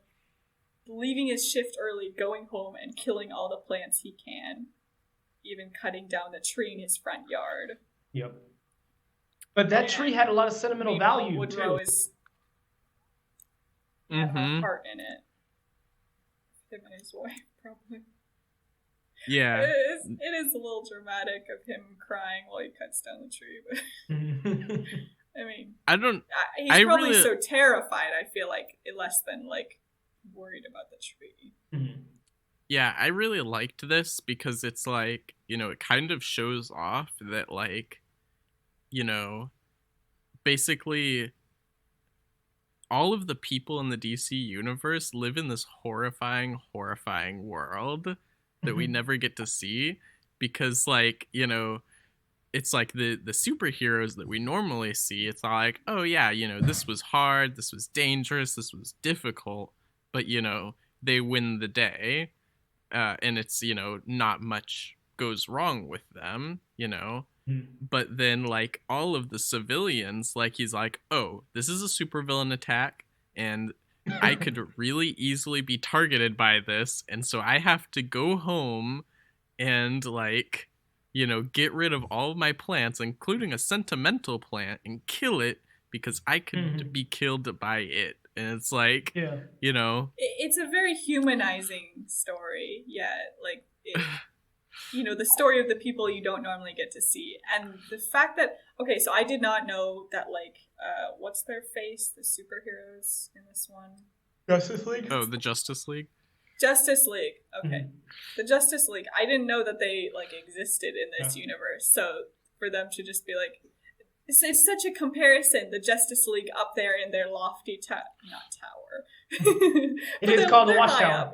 leaving his shift early, going home and killing all the plants he can, even cutting down the tree in his front yard. Yep. But that tree had a lot of sentimental value, Woodrow too. Had a heart in it. Him and his wife, probably. Yeah. It is a little dramatic of him crying while he cuts down the tree, but I mean, he's probably so terrified, I feel like, less than like worried about the tree. Mm-hmm. Yeah, I really liked this because it's like, you know, it kind of shows off that, like, you know, basically all of the people in the DC universe live in this horrifying world that we never get to see because, like, you know, it's like the superheroes that we normally see. It's like, oh yeah, you know, this was hard, this was dangerous, this was difficult, but, you know, they win the day, and it's, you know, not much goes wrong with them, you know. But then, like, all of the civilians, like, he's like, oh, this is a supervillain attack, and I could really easily be targeted by this, and so I have to go home and, like, you know, get rid of all of my plants, including a sentimental plant, and kill it because I could be killed by it. And it's like, you know, it's a very humanizing story. Yeah, like, you know, the story of the people you don't normally get to see. And the fact that, okay, so I did not know that, like, what's their face? The superheroes in this one? Justice League? Oh, the Justice League? Justice League. Okay. The Justice League. I didn't know that they, like, existed in this universe. So for them to just be like, it's such a comparison, the Justice League up there in their lofty not tower. It is called the Watchtower.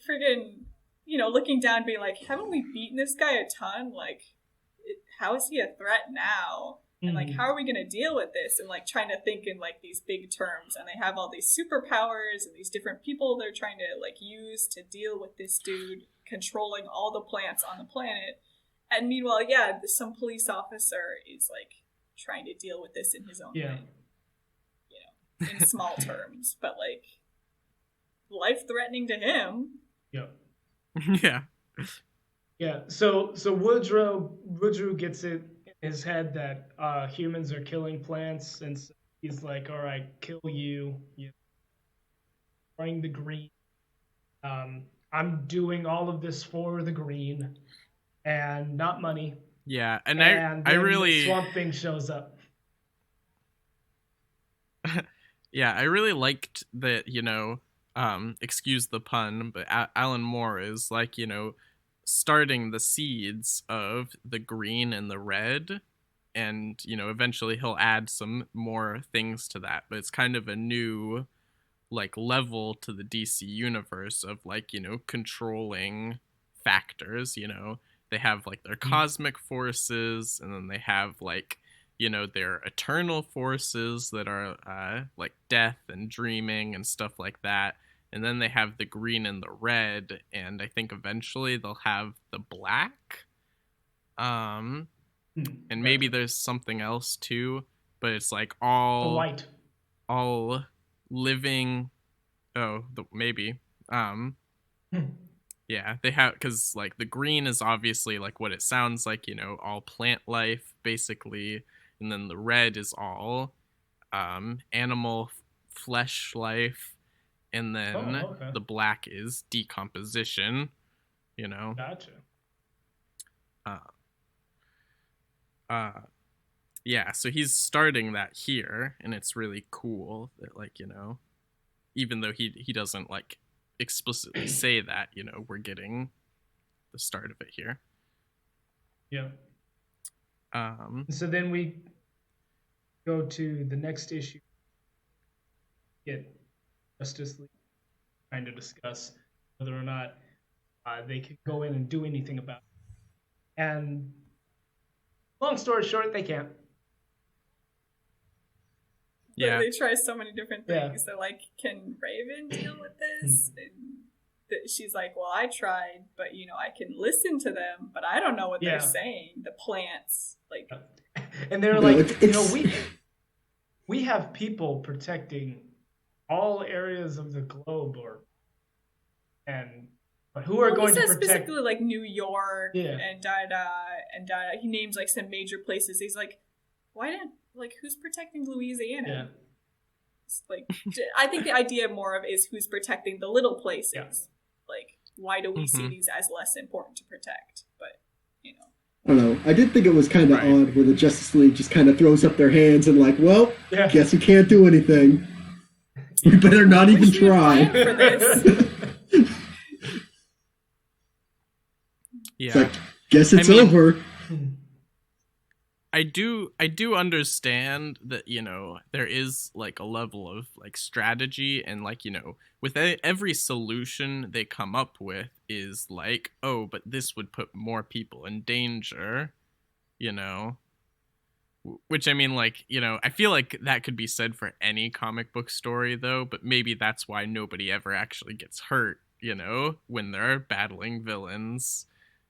Friggin', you know, looking down, being like, haven't we beaten this guy a ton? Like, how is he a threat now? And, like, how are we going to deal with this? And, like, trying to think in, like, these big terms. And they have all these superpowers and these different people they're trying to, like, use to deal with this dude controlling all the plants on the planet. And meanwhile, yeah, some police officer is, like, trying to deal with this in his own way. You know, in small terms. But, like, life-threatening to him. Yep. Yeah. Yeah, so Woodrow gets it in his head that humans are killing plants, and so he's like, all right, kill you. You're destroying the green. I'm doing all of this for the green. And not money. Yeah, and I really Swamp Thing shows up. Yeah, I really liked that, you know, excuse the pun, but Alan Moore is, like, you know, starting the seeds of the green and the red, and, you know, eventually he'll add some more things to that, but it's kind of a new, like, level to the DC universe of, like, you know, controlling factors, you know. They have, like, their cosmic forces, and then they have, like, you know, their eternal forces that are, like, death and dreaming and stuff like that. And then they have the green and the red, and I think eventually they'll have the black. And maybe there's something else, too, but it's, like, all... The white. All living... Oh, maybe. Yeah, they have, because, like, the green is obviously, like, what it sounds like, you know, all plant life, basically, and then the red is all animal flesh life, and then the black is decomposition, you know. Gotcha. yeah, so he's starting that here, and it's really cool that, like, even though he doesn't, like, explicitly say that, we're getting the start of it here. Yeah. So then we go to the next issue. Get Justice League trying to discuss whether or not they could go in and do anything about it. And long story short, they can't. Yeah. They try so many different things. Yeah. They're like, can Raven deal with this? And she's like, well, I tried, but, I can listen to them, but I don't know what they're saying. The plants, like... And they're like, we have people protecting all areas of the globe, but who are going to protect... specifically, like, New York and da-da. He names, like, some major places. He's like, who's protecting Louisiana? Yeah. Like, I think the idea more of is who's protecting the little places. Yeah. Like, why do we see these as less important to protect? But, I don't know. I did think it was kind of odd where the Justice League just kind of throws up their hands and like, well, guess we can't do anything. We better not even try. For this. Yeah. It's like, guess it's over. I do understand that, there is, like, a level of, like, strategy, and, like, with every solution they come up with is like, oh, but this would put more people in danger, which, I mean, like, I feel like that could be said for any comic book story, though, but maybe that's why nobody ever actually gets hurt, when they're battling villains,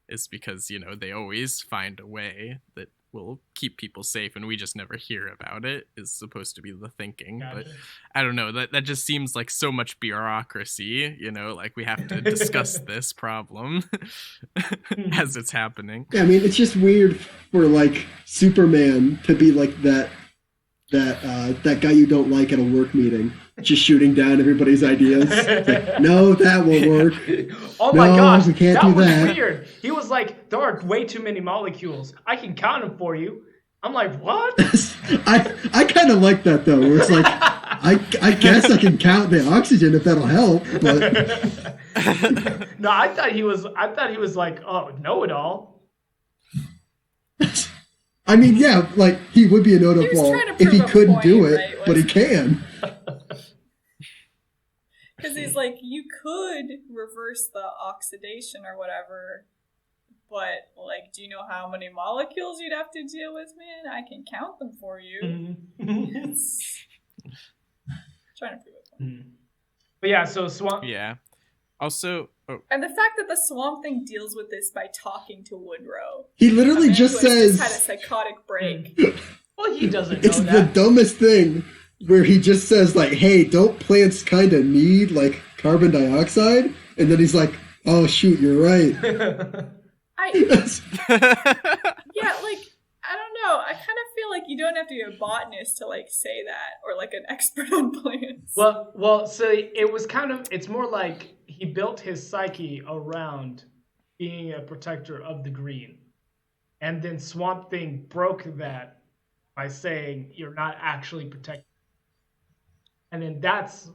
is because, they always find a way that will keep people safe, and we just never hear about it, is supposed to be the thinking. Gotcha. But I don't know, that just seems like so much bureaucracy, like we have to discuss this problem as it's happening. Yeah, I mean, it's just weird for, like, Superman to be like that guy you don't like at a work meeting, just shooting down everybody's ideas. Like, no, that won't work. Oh my gosh, we can't do that. Was weird. He was like, there are way too many molecules. I can count them for you. I'm like, what? I kind of like that, though, where it's like, I guess I can count the oxygen if that'll help, but... No, I thought he was like, oh, know-it-all. I mean, yeah, like, he would be a know-it-all if he couldn't do it, right? But he can. Because he's like, you could reverse the oxidation or whatever, but, like, do you know how many molecules you'd have to deal with, man? I can count them for you. Trying to prove it. Mm-hmm. But yeah, so Swamp... Yeah. Also... Oh. And the fact that the Swamp Thing deals with this by talking to Woodrow. He literally just says... Just had a psychotic break. Well, he doesn't know it's that. It's the dumbest thing, where he just says, like, hey, don't plants kind of need, like, carbon dioxide? And then he's like, oh, shoot, you're right. Yeah, like, I don't know. I kind of feel like you don't have to be a botanist to, like, say that, or, like, an expert on plants. Well, so it was kind of, it's more like he built his psyche around being a protector of the green. And then Swamp Thing broke that by saying you're not actually protecting. And then that's an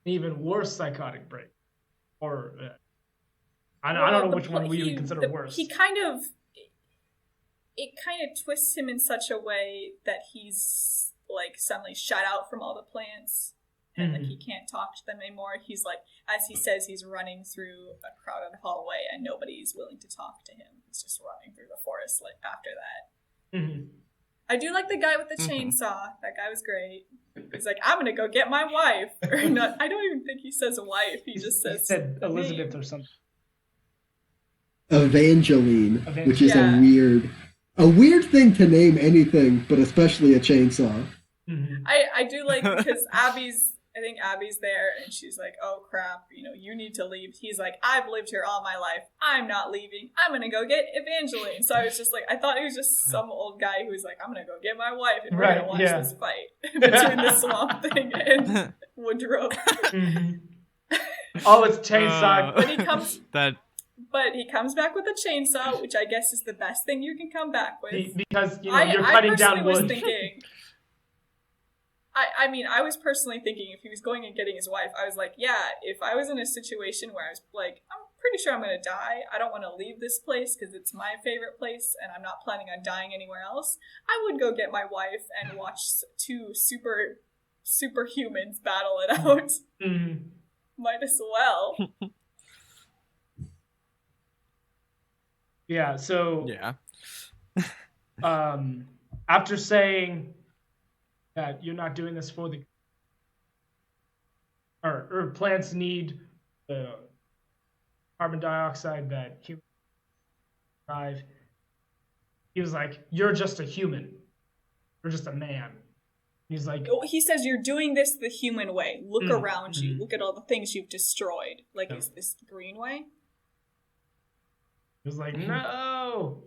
even worse psychotic break. Or, I don't know which one we would consider worse. It kind of twists him in such a way that he's, like, suddenly shut out from all the plants. And, like, he can't talk to them anymore. He's, like, as he says, he's running through a crowded hallway and nobody's willing to talk to him. He's just running through the forest, like, after that. Mm-hmm. I do like the guy with the chainsaw. That guy was great. He's like, I'm gonna go get my wife. Or not, I don't even think he says wife. He just says... He said Elizabeth or something. Evangeline, which is a weird thing to name anything, but especially a chainsaw. Mm-hmm. I do like, because I think Abby's there, and she's like, oh crap, you need to leave. He's like, I've lived here all my life. I'm not leaving. I'm gonna go get Evangeline. So I was just like, I thought he was just some old guy who was like, I'm gonna go get my wife, and we're gonna watch this fight between the Swamp Thing and Woodrow. Mm-hmm. Oh, it's chainsaw. When he comes... but he comes back with a chainsaw, which I guess is the best thing you can come back with. Because, you're cutting down wood. Was thinking, I mean, I was personally thinking if he was going and getting his wife, I was like, yeah, if I was in a situation where I was like, I'm pretty sure I'm going to die. I don't want to leave this place because it's my favorite place and I'm not planning on dying anywhere else. I would go get my wife and watch two superhumans battle it out. Mm-hmm. Might as well. Yeah, so... Yeah. After saying that you're not doing this for the... Or plants need the carbon dioxide that humans drive, he was like, you're just a human. You're just a man. He's like... He says you're doing this the human way. Look around you. Look at all the things you've destroyed. Like, is this the green way? He was like, no!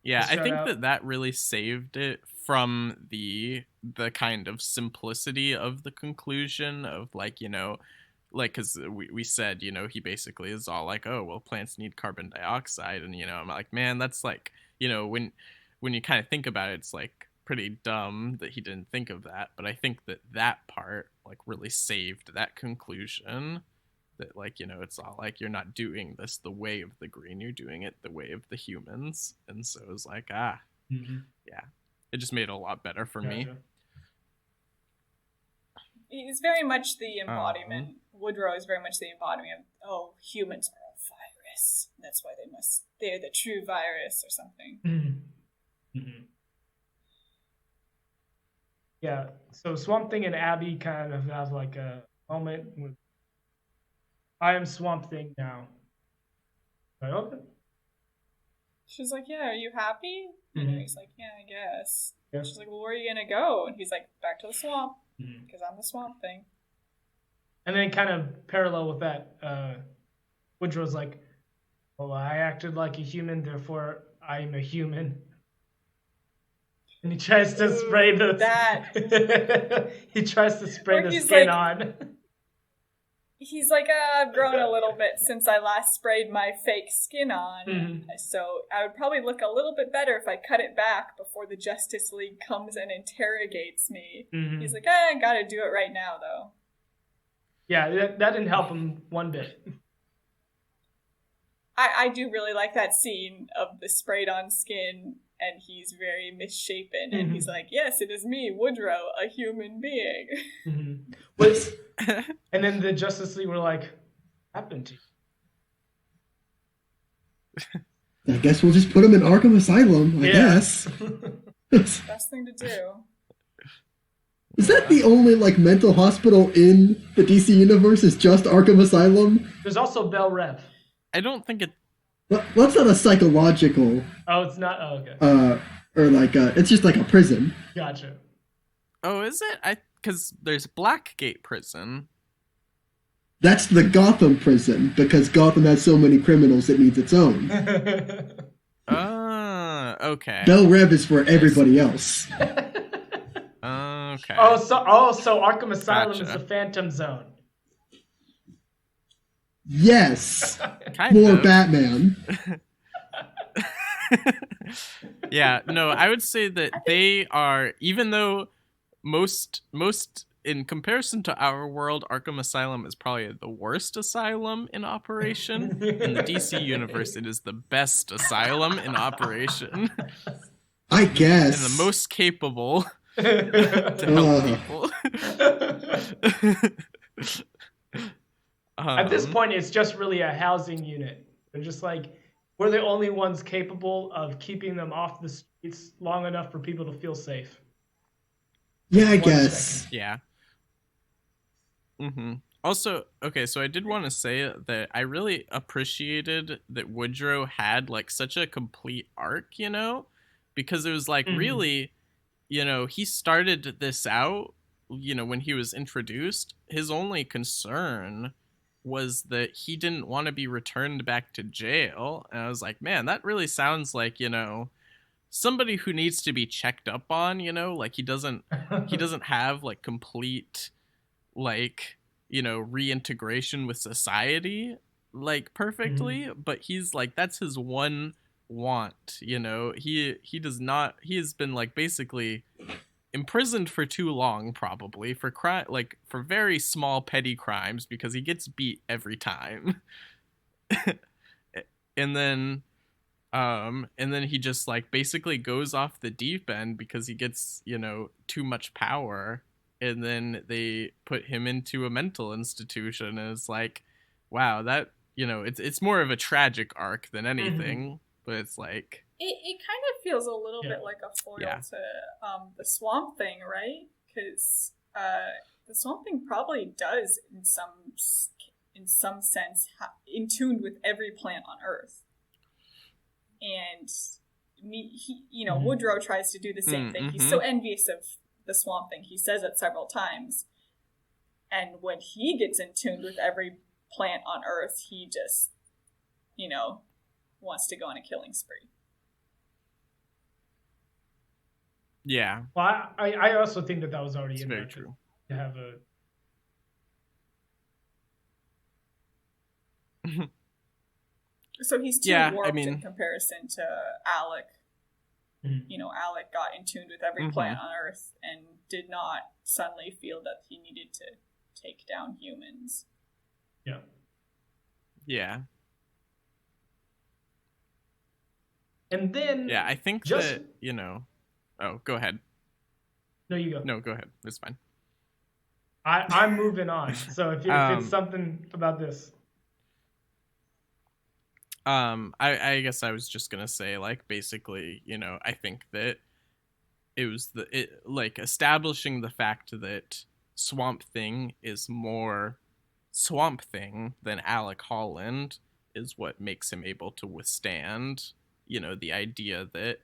Yeah, I think that really saved it from the kind of simplicity of the conclusion of, like, because we said, he basically is all like, oh, well, plants need carbon dioxide. And, I'm like, man, that's like, when you kind of think about it, it's like pretty dumb that he didn't think of that. But I think that part, like, really saved that conclusion. That, like, it's all like, you're not doing this the way of the green, you're doing it the way of the humans. And so it was like, yeah, it just made it a lot better for me. He's very much the embodiment. Woodrow is very much the embodiment of, humans are a virus. That's why they're the true virus or something. Mm-hmm. Yeah, so Swamp Thing and Abby kind of have like a moment with, I am Swamp Thing now. Like, okay. She's like, yeah, are you happy? Mm-hmm. And he's like, yeah, I guess. Yeah. She's like, well, where are you going to go? And he's like, back to the swamp, because I'm the Swamp Thing. And then kind of parallel with that, Woodrow's like, well, I acted like a human, therefore I'm a human. And he tries to spray he tries to spray the skin on. He's like, I've grown a little bit since I last sprayed my fake skin on. So I would probably look a little bit better if I cut it back before the Justice League comes and interrogates me. He's like, I gotta do it right now, though. Yeah, that didn't help him one bit. I do really like that scene of the sprayed on skin, and he's very misshapen, and he's like, yes, it is me, Woodrow, a human being. And then the Justice League were like, what happened to you? I guess we'll just put him in Arkham Asylum, I guess. Best thing to do. Is that the only, like, mental hospital in the DC universe is just Arkham Asylum? There's also Belle Rev. I don't think it... Well, it's not a psychological... Oh, it's not? Oh, okay. Or, like, it's just like a prison. Gotcha. Oh, is it? Because there's Blackgate Prison. That's the Gotham prison, because Gotham has so many criminals it needs its own. Okay. Belle Rev is for everybody else. Okay. So Arkham Asylum is the Phantom Zone. Yes. More Batman. Yeah, no, I would say that they are, even though most in comparison to our world, Arkham Asylum is probably the worst asylum in operation. In the DC universe, it is the best asylum in operation. I guess. And the most capable to help people. At this point, it's just really a housing unit. They're just like, we're the only ones capable of keeping them off the streets long enough for people to feel safe. Yeah, I guess. Yeah. Also, okay, so I did want to say that I really appreciated that Woodrow had, like, such a complete arc, because it was like, really, he started this out, when he was introduced, his only concern was that he didn't want to be returned back to jail. And I was like, man, that really sounds like, somebody who needs to be checked up on, like he doesn't have, like, complete, like, reintegration with society like perfectly, but he's like, that's his one want. He does not. He has been like basically imprisoned for too long, probably for for very small petty crimes, because he gets beat every time. and then he just like basically goes off the deep end because he gets too much power, and then they put him into a mental institution, and it's like, wow, that it's more of a tragic arc than anything, but it's like it kind of feels a little bit like a foil to the Swamp Thing, right? Because the Swamp Thing probably does in some sense in tune with every plant on Earth. And Woodrow tries to do the same thing. He's so envious of the Swamp Thing. He says it several times. And when he gets in tune with every plant on Earth, he just, wants to go on a killing spree. Yeah. Well, I also think that was already very true to have a. So he's too warped in comparison to Alec. Alec got in tune with every plant on Earth and did not suddenly feel that he needed to take down humans. Yeah. Yeah. And then I think that oh, go ahead. No, you go. No, go ahead. It's fine. I'm moving on. So if it's something about this. I guess I was just gonna say, like, basically, I think that it was like establishing the fact that Swamp Thing is more Swamp Thing than Alec Holland is what makes him able to withstand, the idea that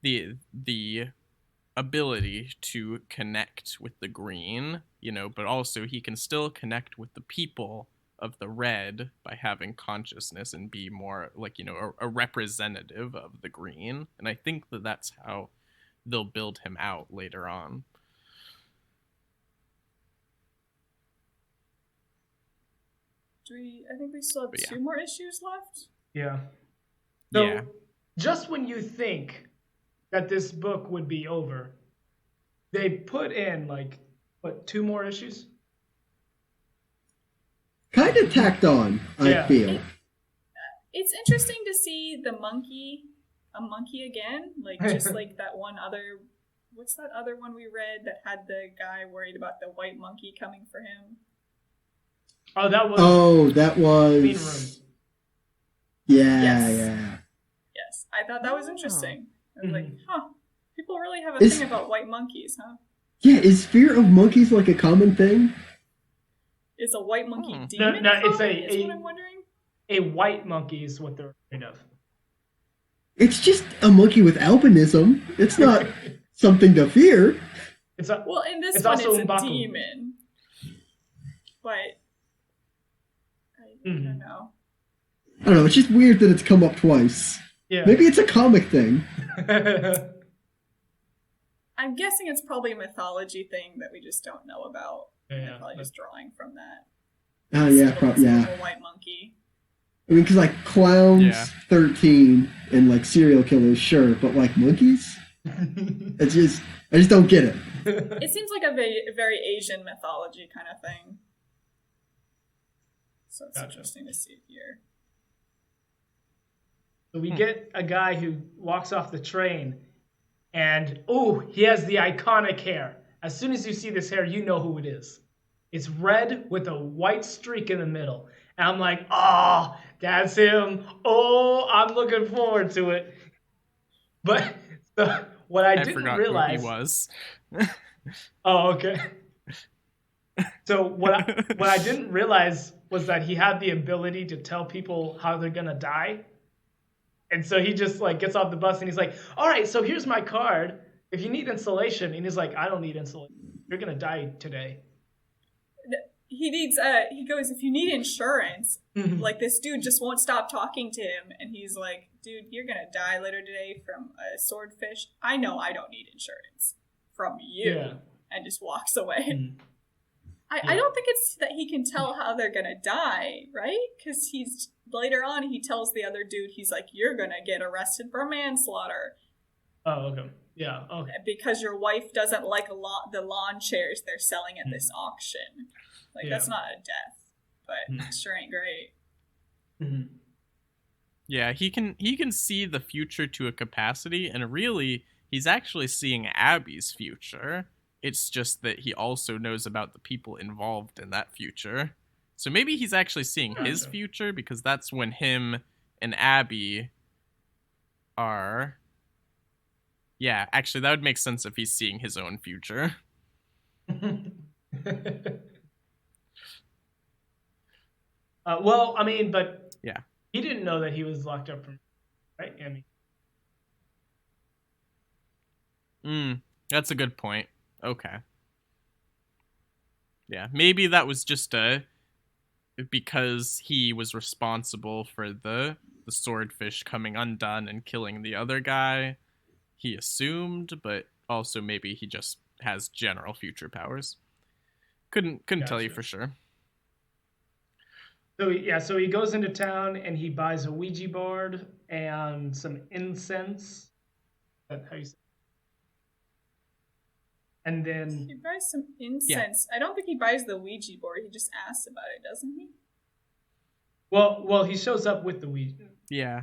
the ability to connect with the green, but also he can still connect with the people of the red by having consciousness and be more like a representative of the green. And I think that that's how they'll build him out later on. I think we still have two more issues left. Yeah. So just when you think that this book would be over, they put in two more issues? Kind of tacked on, I feel. It's interesting to see a monkey again, just like that one other. What's that other one we read that had the guy worried about the white monkey coming for him? Oh, that was. Clean Room. Yeah. Yes, I thought that was interesting. I was like, people really have a thing about white monkeys, huh? Yeah, is fear of monkeys like a common thing? Is a white monkey demon? No, is what I'm wondering. A white monkey is what they're afraid of. It's just a monkey with albinism. It's not something to fear. In this one, it's a demon. But I don't know. I don't know. It's just weird that it's come up twice. Yeah. Maybe it's a comic thing. I'm guessing it's probably a mythology thing that we just don't know about. Yeah, probably just drawing from that. Oh, yeah, probably, yeah. A white monkey. I mean, because, clowns, 13, and, serial killers, sure, but, monkeys? I just don't get it. It seems like a very Asian mythology kind of thing. So it's interesting to see here. So we get a guy who walks off the train, and, he has the iconic hair. As soon as you see this hair, you know who it is. It's red with a white streak in the middle. And I'm like, that's him. I'm looking forward to it. But what I didn't realize... who he was. Oh, okay. So what I didn't realize was that he had the ability to tell people how they're going to die. And so he just gets off the bus and he's like, all right, so here's my card. If you need insulation, and he's like, I don't need insulation. You're going to die today. He needs, he goes, if you need insurance, this dude just won't stop talking to him. And he's like, dude, you're going to die later today from a swordfish. I know I don't need insurance from you. Yeah. And just walks away. I don't think it's that he can tell how they're gonna die, right? Because he's later on he tells the other dude, he's like, "You're gonna get arrested for manslaughter." Oh, okay. Yeah. Okay. Because your wife doesn't like the lawn chairs they're selling at this auction. Like that's not a death, but it sure ain't great. Mm-hmm. Yeah, he can see the future to a capacity, and really, he's actually seeing Abby's future. It's just that he also knows about the people involved in that future. So maybe he's actually seeing his future, because that's when him and Abby are... Yeah, actually, that would make sense if he's seeing his own future. Well, I mean, but yeah, he didn't know that he was locked up from, right? I mean, that's a good point. Okay. Yeah, maybe that was just because he was responsible for the swordfish coming undone and killing the other guy. He assumed, but also maybe he just has general future powers. Couldn't tell you for sure. So he goes into town and he buys a Ouija board and some incense. That's how you say it. And then he buys some incense. Yeah. I don't think he buys the Ouija board. He just asks about it, doesn't he? Well, he shows up with the Ouija. Yeah.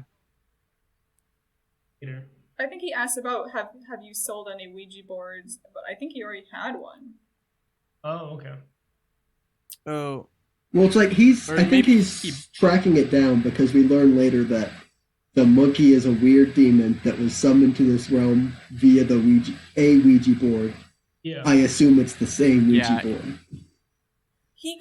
Peter. I think he asked about have you sold any Ouija boards, but I think he already had one. Oh, okay. Oh. Well, it's like I think he's tracking it down because we learn later that the monkey is a weird demon that was summoned to this realm via the Ouija board. Yeah. I assume it's the same Ouija board. He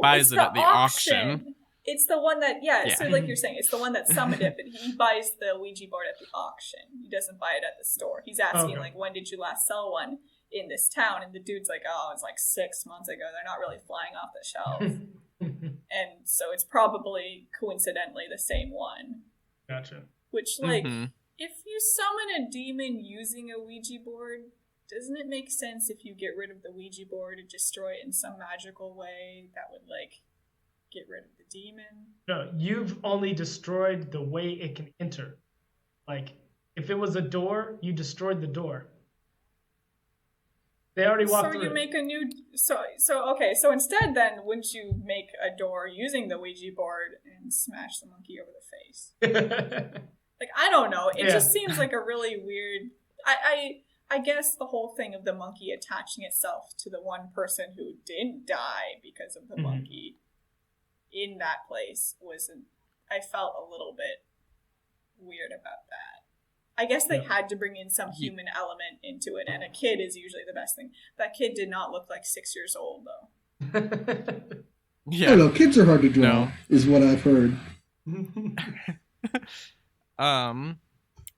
buys it at the auction. It's the one that, so like you're saying, it's the one that summoned it, but he buys the Ouija board at the auction. He doesn't buy it at the store. He's asking, like, when did you last sell one in this town? And the dude's like, oh, it's like 6 months ago. They're not really flying off the shelf. And so it's probably coincidentally the same one. Gotcha. Which, like, if you summon a demon using a Ouija board, doesn't it make sense if you get rid of the Ouija board to destroy it in some magical way that would, like, get rid of the demon? No, you've only destroyed the way it can enter. Like, if it was a door, you destroyed the door. They already walked through. So you make a new... So instead then, wouldn't you make a door using the Ouija board and smash the monkey over the face? Like, I don't know. It just seems like a really weird... I guess the whole thing of the monkey attaching itself to the one person who didn't die because of the monkey in that place I felt a little bit weird about that. I guess they had to bring in some human element into it, and a kid is usually the best thing. That kid did not look like 6 years old, though. Yeah. No, kids are hard to draw, is what I've heard.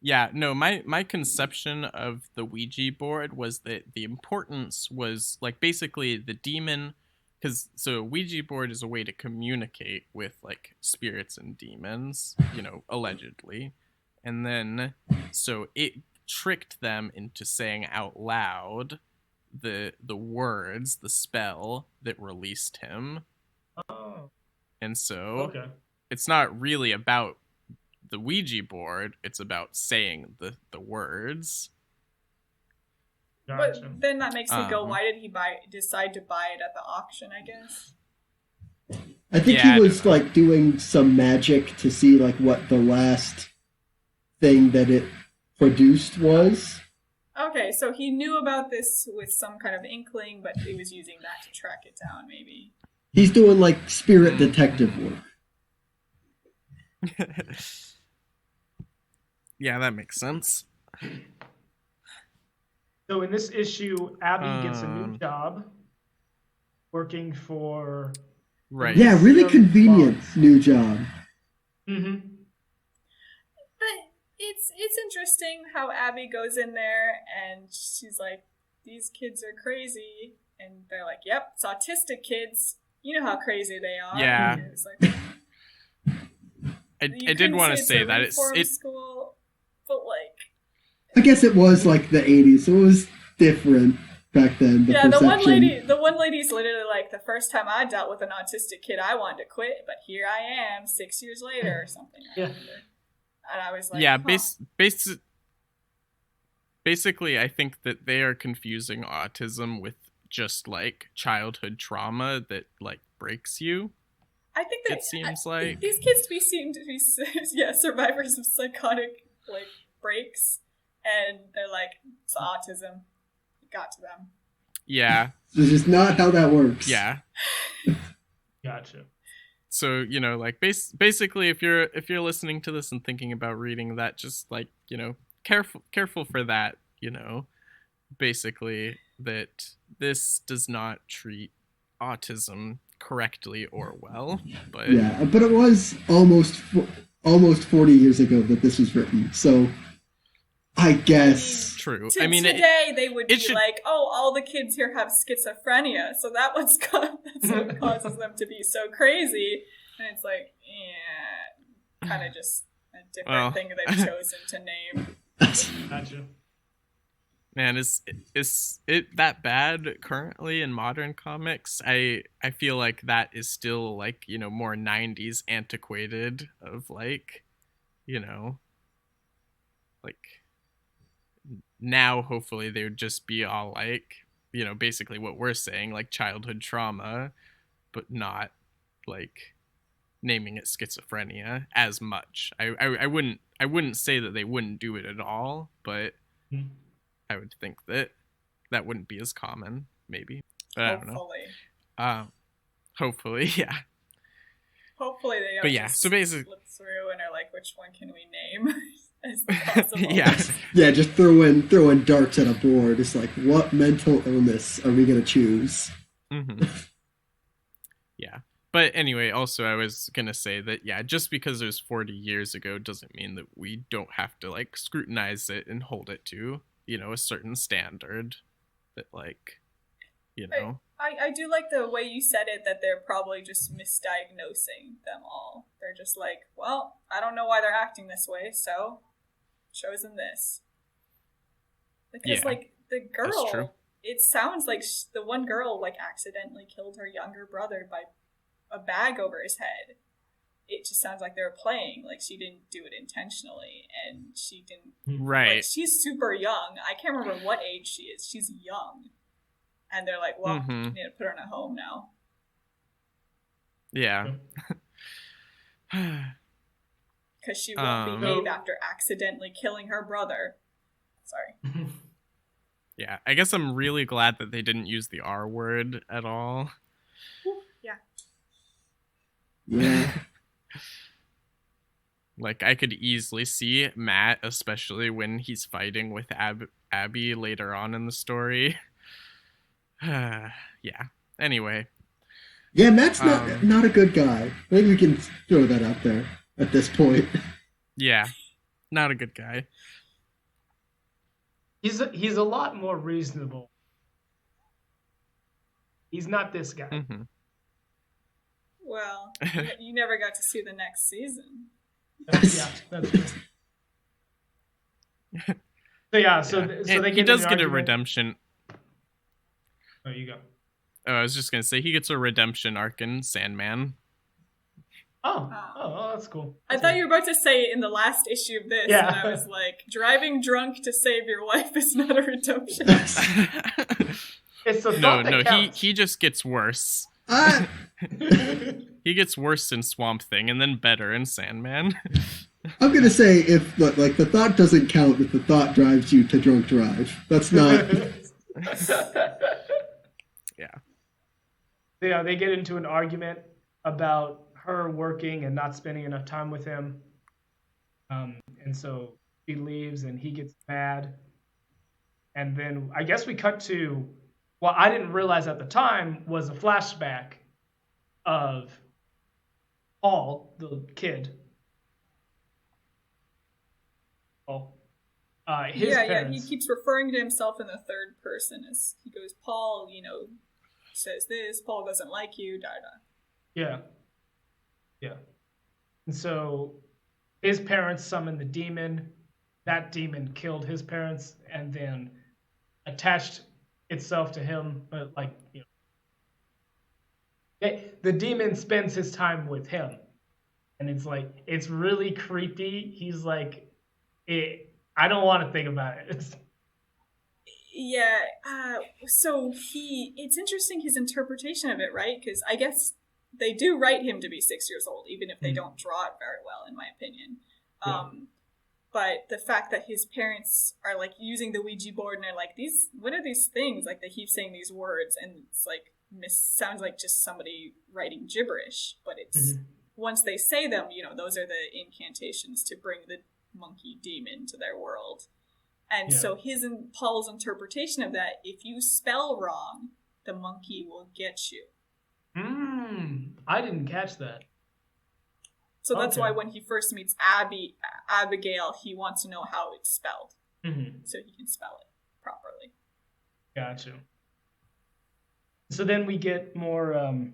Yeah, no, my conception of the Ouija board was that the importance was, like, basically the demon... Because, so, Ouija board is a way to communicate with, like, spirits and demons, allegedly. And then, so it tricked them into saying out loud the words, the spell that released him. Oh. And so, it's not really about the Ouija board, it's about saying the words. Gotcha. But then that makes me go, why did he decide to buy it at the auction, I guess? I think he was, like, doing some magic to see, like, what the last thing that it produced was. Okay, so he knew about this with some kind of inkling, but he was using that to track it down, maybe. He's doing, like, spirit detective work. Yeah, that makes sense. So in this issue, Abby gets a new job working for... Right. Yeah, really convenient new job. Mm-hmm. But it's interesting how Abby goes in there and she's like, these kids are crazy. And they're like, yep, it's autistic kids. You know how crazy they are. Yeah. And it's like, I did want to say that it's school, but like... I guess it was like the 80s, so it was different. back then. The one lady's literally like, the first time I dealt with an autistic kid, I wanted to quit, but here I am 6 years later or something. Yeah. And I was like, yeah, basically, I think that they are confusing autism with just like childhood trauma that like breaks you. I think that it seems like these kids seem to be survivors of psychotic like breaks, and they're like, it's autism. It got to them. Yeah. This is not how that works. Yeah. Gotcha. So, you know, like basically if you're listening to this and thinking about reading that, just like, you know, careful for that, you know, basically that this does not treat autism correctly or well, but yeah, but it was almost 40 years ago that this was written, so I guess true. Today they would be like, oh, all the kids here have schizophrenia, so that's what causes them to be so crazy. And it's like, yeah, kind of just a different thing they've chosen to name. Gotcha. Man, is it that bad currently in modern comics? I feel like that is still like, you know, more 90s antiquated of like, you know, like now hopefully they would just be all like, you know, basically what we're saying, like childhood trauma, but not like naming it schizophrenia as much. I wouldn't say that they wouldn't do it at all, but I would think that wouldn't be as common, maybe. But I don't know. Hopefully, yeah. Hopefully they don't. But yeah, so basically flip through and are like, which one can we name as possible? yeah, just throwing darts at a board. It's like, what mental illness are we gonna choose? Mm-hmm. Yeah. But anyway, also I was gonna say that yeah, just because it was 40 years ago doesn't mean that we don't have to like scrutinize it and hold it to, you know, a certain standard that like, you know. I do like the way you said it, that they're probably just misdiagnosing them all. They're just like, well, I don't know why they're acting this way, so chosen this. Because like the girl, it sounds like the one girl like accidentally killed her younger brother by a bag over his head. It just sounds like they were playing, like she didn't do it intentionally, and she didn't. Right. Like, she's super young. I can't remember what age she is. She's young, and they're like, "Well, we need to put her in a home now." Yeah. Because she won't behave after accidentally killing her brother. Sorry. Yeah, I guess I'm really glad that they didn't use the R word at all. Yeah. Yeah. Like, I could easily see Matt, especially when he's fighting with Abby later on in the story. Yeah. Anyway. Yeah, Matt's not a good guy. Maybe we can throw that out there at this point. Yeah, not a good guy. He's a lot more reasonable. He's not this guy. Mm-hmm. Well, you never got to see the next season. Yeah, that's true. So he does get a redemption. Oh, you go. Oh, I was just gonna say he gets a redemption arc in Sandman. Oh, that's cool. I thought you were about to say in the last issue of this, and I was like, driving drunk to save your wife is not a redemption. It's the thought that counts. he just gets worse. He gets worse in Swamp Thing and then better in Sandman. I'm gonna say if like the thought doesn't count if the thought drives you to drunk drive. That's not. Yeah, they get into an argument about her working and not spending enough time with him, and so she leaves and he gets mad, and then I guess we cut to what I didn't realize at the time was a flashback of Paul, the kid. His parents. He keeps referring to himself in the third person as he goes, Paul, says this, Paul doesn't like you, Yeah. And so his parents summoned the demon. That demon killed his parents and then attached itself to him, but like, you know, the demon spends his time with him, and it's like it's really creepy. He's like, I don't want to think about it. Yeah. So it's interesting his interpretation of it, right? Because I guess they do write him to be 6 years old, even if they don't draw it very well, in my opinion. Yeah. But the fact that his parents are like using the Ouija board and they're like, what are these things? Like they keep saying these words, and it's like sounds like just somebody writing gibberish. But it's once they say them, you know, those are the incantations to bring the monkey demon to their world. And so his and Paul's interpretation of that, if you spell wrong, the monkey will get you. I didn't catch that. So that's why when he first meets Abigail, he wants to know how it's spelled. So he can spell it properly. Gotcha. So then we get more...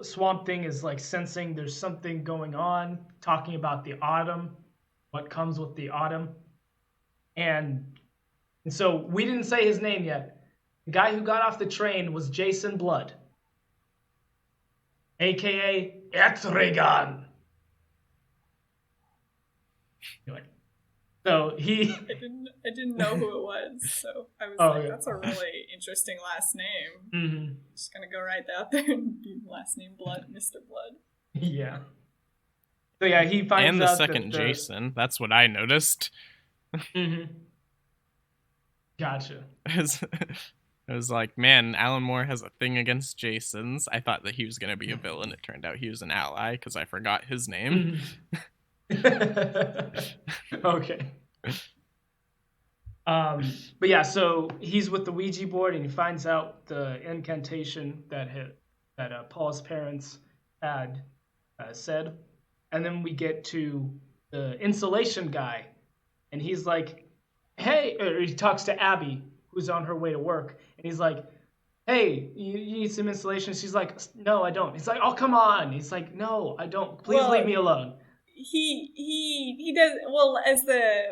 Swamp Thing is like sensing there's something going on, talking about the autumn, what comes with the autumn. And so we didn't say his name yet. The guy who got off the train was Jason Blood, a.k.a. Etrigan. Anyway, so he... I didn't know who it was, so I was that's a really interesting last name. Just gonna go right out there and be last name Blood, Mr. Blood. Yeah. So yeah, he finds out and the second Jason. That's what I noticed. Gotcha. I was like, man, Alan Moore has a thing against Jasons. I thought that he was going to be a villain. It turned out he was an ally because I forgot his name. Okay. But yeah, so he's with the Ouija board and he finds out the incantation that Paul's parents had said. And then we get to the insulation guy, and he's like, hey, or he talks to Abby, who's on her way to work, and he's like, hey, you need some insulation? She's like, no, I don't. He's like, oh, come on. He's like, no, I don't. Please leave me alone. He does well as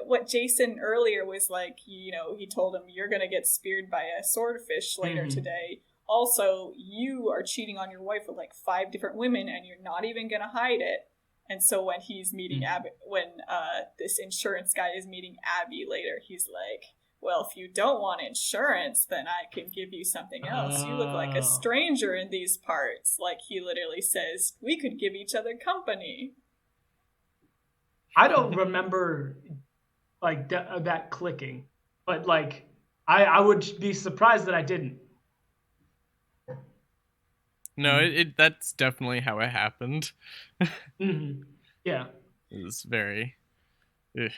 what Jason earlier was like, you know, he told him you're gonna get speared by a swordfish later today. Also, you are cheating on your wife with like 5 different women and you're not even gonna hide it. And so when he's meeting Abby, when this insurance guy is meeting Abby later, he's like, well, if you don't want insurance, then I can give you something else. You look like a stranger in these parts. Like he literally says, we could give each other company. I don't remember like that clicking, but like I would be surprised that I didn't. No, that's definitely how it happened. Yeah. It was very... Ugh.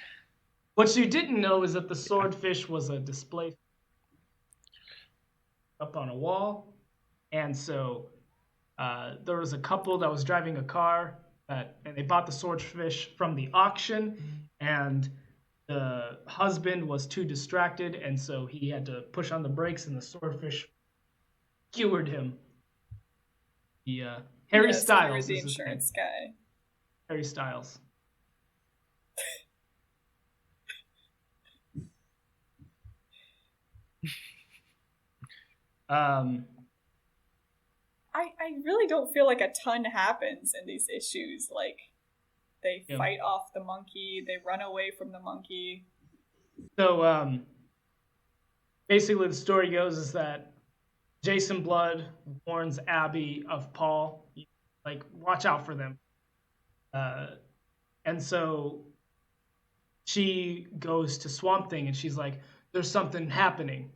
What you didn't know is that the swordfish was a display up on a wall. And so there was a couple that was driving a car, and they bought the swordfish from the auction, and the husband was too distracted, and so he had to push on the brakes, and the swordfish skewered him. Harry Styles the insurance guy. Harry Styles. I really don't feel like a ton happens in these issues. Like, they fight off the monkey, they run away from the monkey. So, basically the story goes is that Jason Blood warns Abby of Paul, like, watch out for them. And so she goes to Swamp Thing and she's like, there's something happening.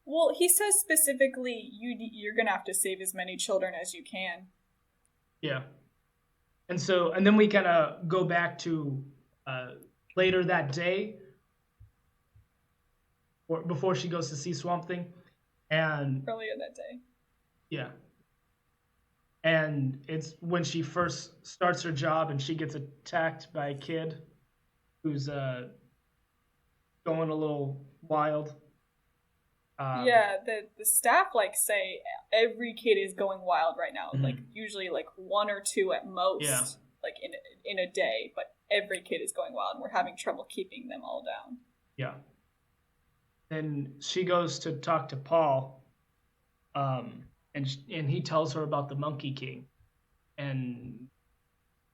Well, he says specifically, you're going to have to save as many children as you can. Yeah. And then we kind of go back to later that day, or before she goes to see Swamp Thing. And earlier that day. Yeah. And it's when she first starts her job and she gets attacked by a kid who's going a little wild. The staff like say every kid is going wild right now. Like usually like 1 or 2 at most, like in a day. But every kid is going wild, and we're having trouble keeping them all down. Yeah. then she goes to talk to Paul, and he tells her about the Monkey King, and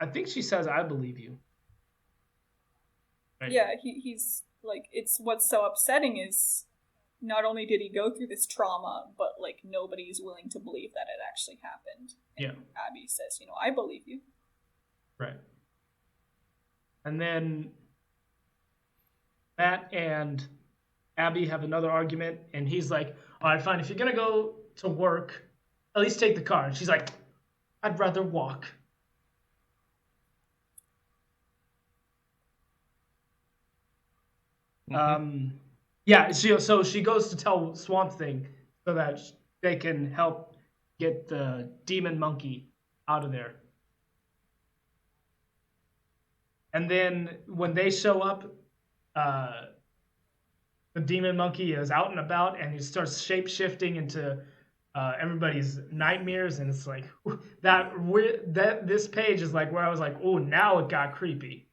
I think she says, "I believe you." Right? Yeah, he's like, it's what's so upsetting is not only did he go through this trauma, but like nobody's willing to believe that it actually happened. And Abby says, I believe you. Right. And then Matt and Abby have another argument, and he's like, all right, fine, if you're gonna go to work, at least take the car. And she's like, I'd rather walk. So she goes to tell Swamp Thing so that they can help get the demon monkey out of there. And then when they show up, the demon monkey is out and about, and he starts shape-shifting into everybody's nightmares, and it's like this page is like where I was like, oh, now it got creepy.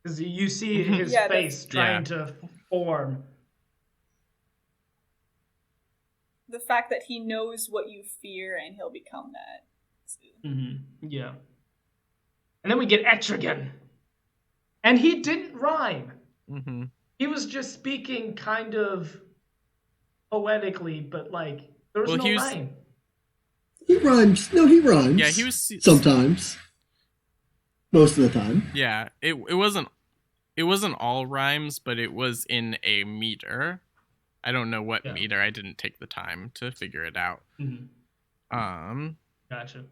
Because you see his face trying to form. The fact that he knows what you fear and he'll become that. Mm-hmm. Yeah. And then we get Etrigan. And he didn't rhyme. Mm-hmm. He was just speaking kind of poetically, but like, there was no rhyme. He rhymes. No, he rhymes. Yeah, he was... Sometimes. Most of the time. Yeah, it wasn't all rhymes, but it was in a meter. I don't know what meter. I didn't take the time to figure it out. Mm-hmm. Gotcha.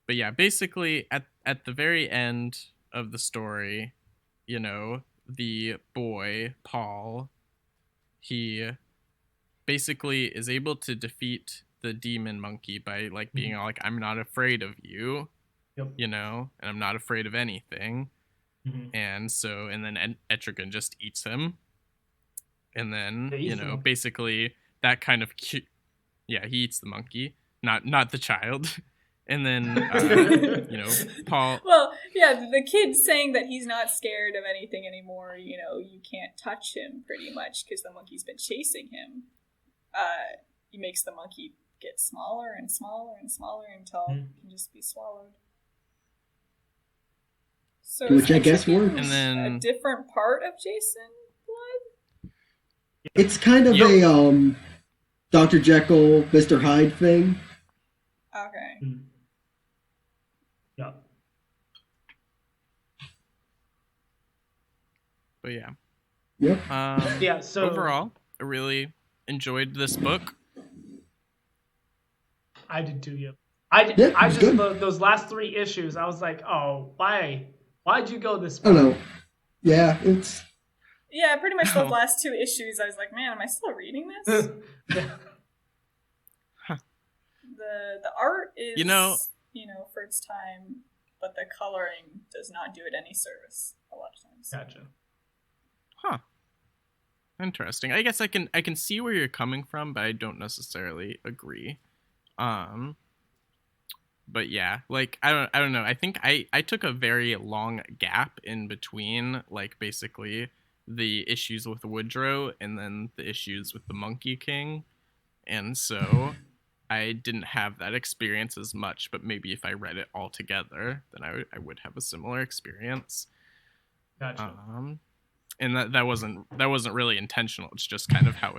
But yeah, basically at the very end of the story, the boy, Paul, he basically is able to defeat the demon monkey by like being all like, I'm not afraid of you. Yep. And I'm not afraid of anything. Mm-hmm. And then Etrigan just eats him. And then, basically that kind of he eats the monkey, not the child. And then, Paul... Well, yeah, the kid saying that he's not scared of anything anymore, you can't touch him pretty much because the monkey's been chasing him. He makes the monkey get smaller and smaller and smaller until it can just be swallowed. So which I guess works. And then a different part of Jason Blood? It's kind of a Dr. Jekyll, Mr. Hyde thing. Okay. Mm-hmm. Yeah. But yeah. Yep. So overall, I really enjoyed this book. I did too. Yep. I just those last 3 issues. I was like, oh, why'd you go this far? I don't know. Yeah, it's. Yeah, pretty much those last 2 issues. I was like, man, am I still reading this? The art is, for its time, but the coloring does not do it any service a lot of times. Gotcha. Huh. Interesting. I guess I can see where you're coming from, but I don't necessarily agree. But yeah, like I don't know. I think I took a very long gap in between, like basically the issues with Woodrow and then the issues with the Monkey King, and so I didn't have that experience as much. But maybe if I read it all together, then I would have a similar experience. Gotcha. And that wasn't really intentional. It's just kind of how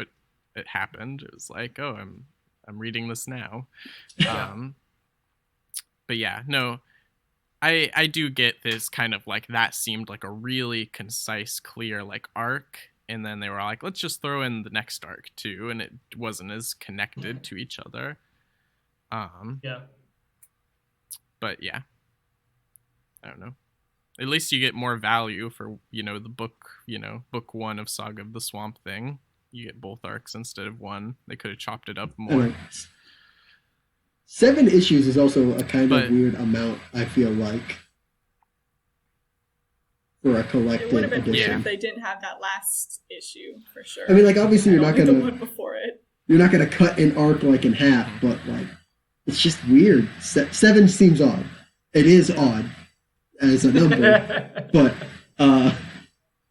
it happened. It was like, oh, I'm reading this now. But yeah, no, I do get this kind of like, that seemed like a really concise, clear like arc, and then they were like, let's just throw in the next arc too, and it wasn't as connected to each other. Yeah. But yeah, I don't know. At least you get more value for, the book, book 1 of Saga of the Swamp Thing. You get both arcs instead of one. They could have chopped it up more. 7 issues is also a kind of weird amount, I feel like, for a collected edition. It would have been weird if they didn't have that last issue, for sure. I mean, like, obviously you're not the one before it. You're not gonna cut an arc like in half, but like, it's just weird. 7 seems odd. It is odd as a number, but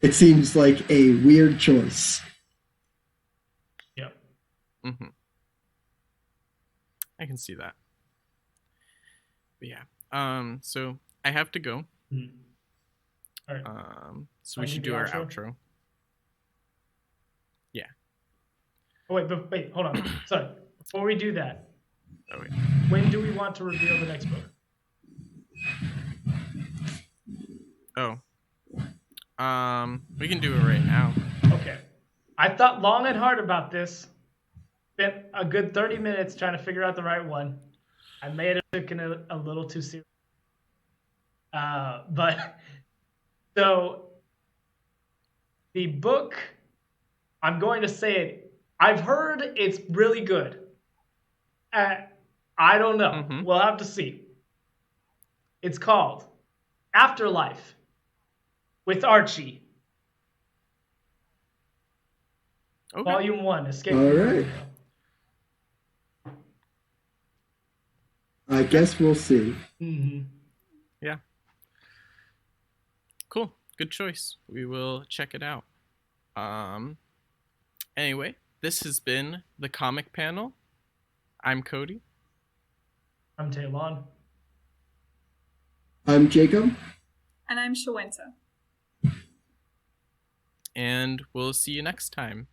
it seems like a weird choice. Mm-hmm. I can see that. But yeah. So I have to go. Mm-hmm. All right. So we should do our outro. Yeah. Oh wait, hold on. Sorry. Before we do that, wait. When do we want to reveal the next book? We can do it right now. Okay. I thought long and hard about this. Spent a good 30 minutes trying to figure out the right one. I may have taken it a little too serious. But so the book, I'm going to say it. I've heard it's really good. I don't know. Mm-hmm. We'll have to see. It's called Afterlife with Archie. Okay. Volume 1, Escape. All right. I guess we'll see. Mm-hmm. Yeah. Cool. Good choice. We will check it out. Anyway, this has been the Comic Panel. I'm Cody. I'm Taylon. I'm Jacob. And I'm Shawenta. And we'll see you next time.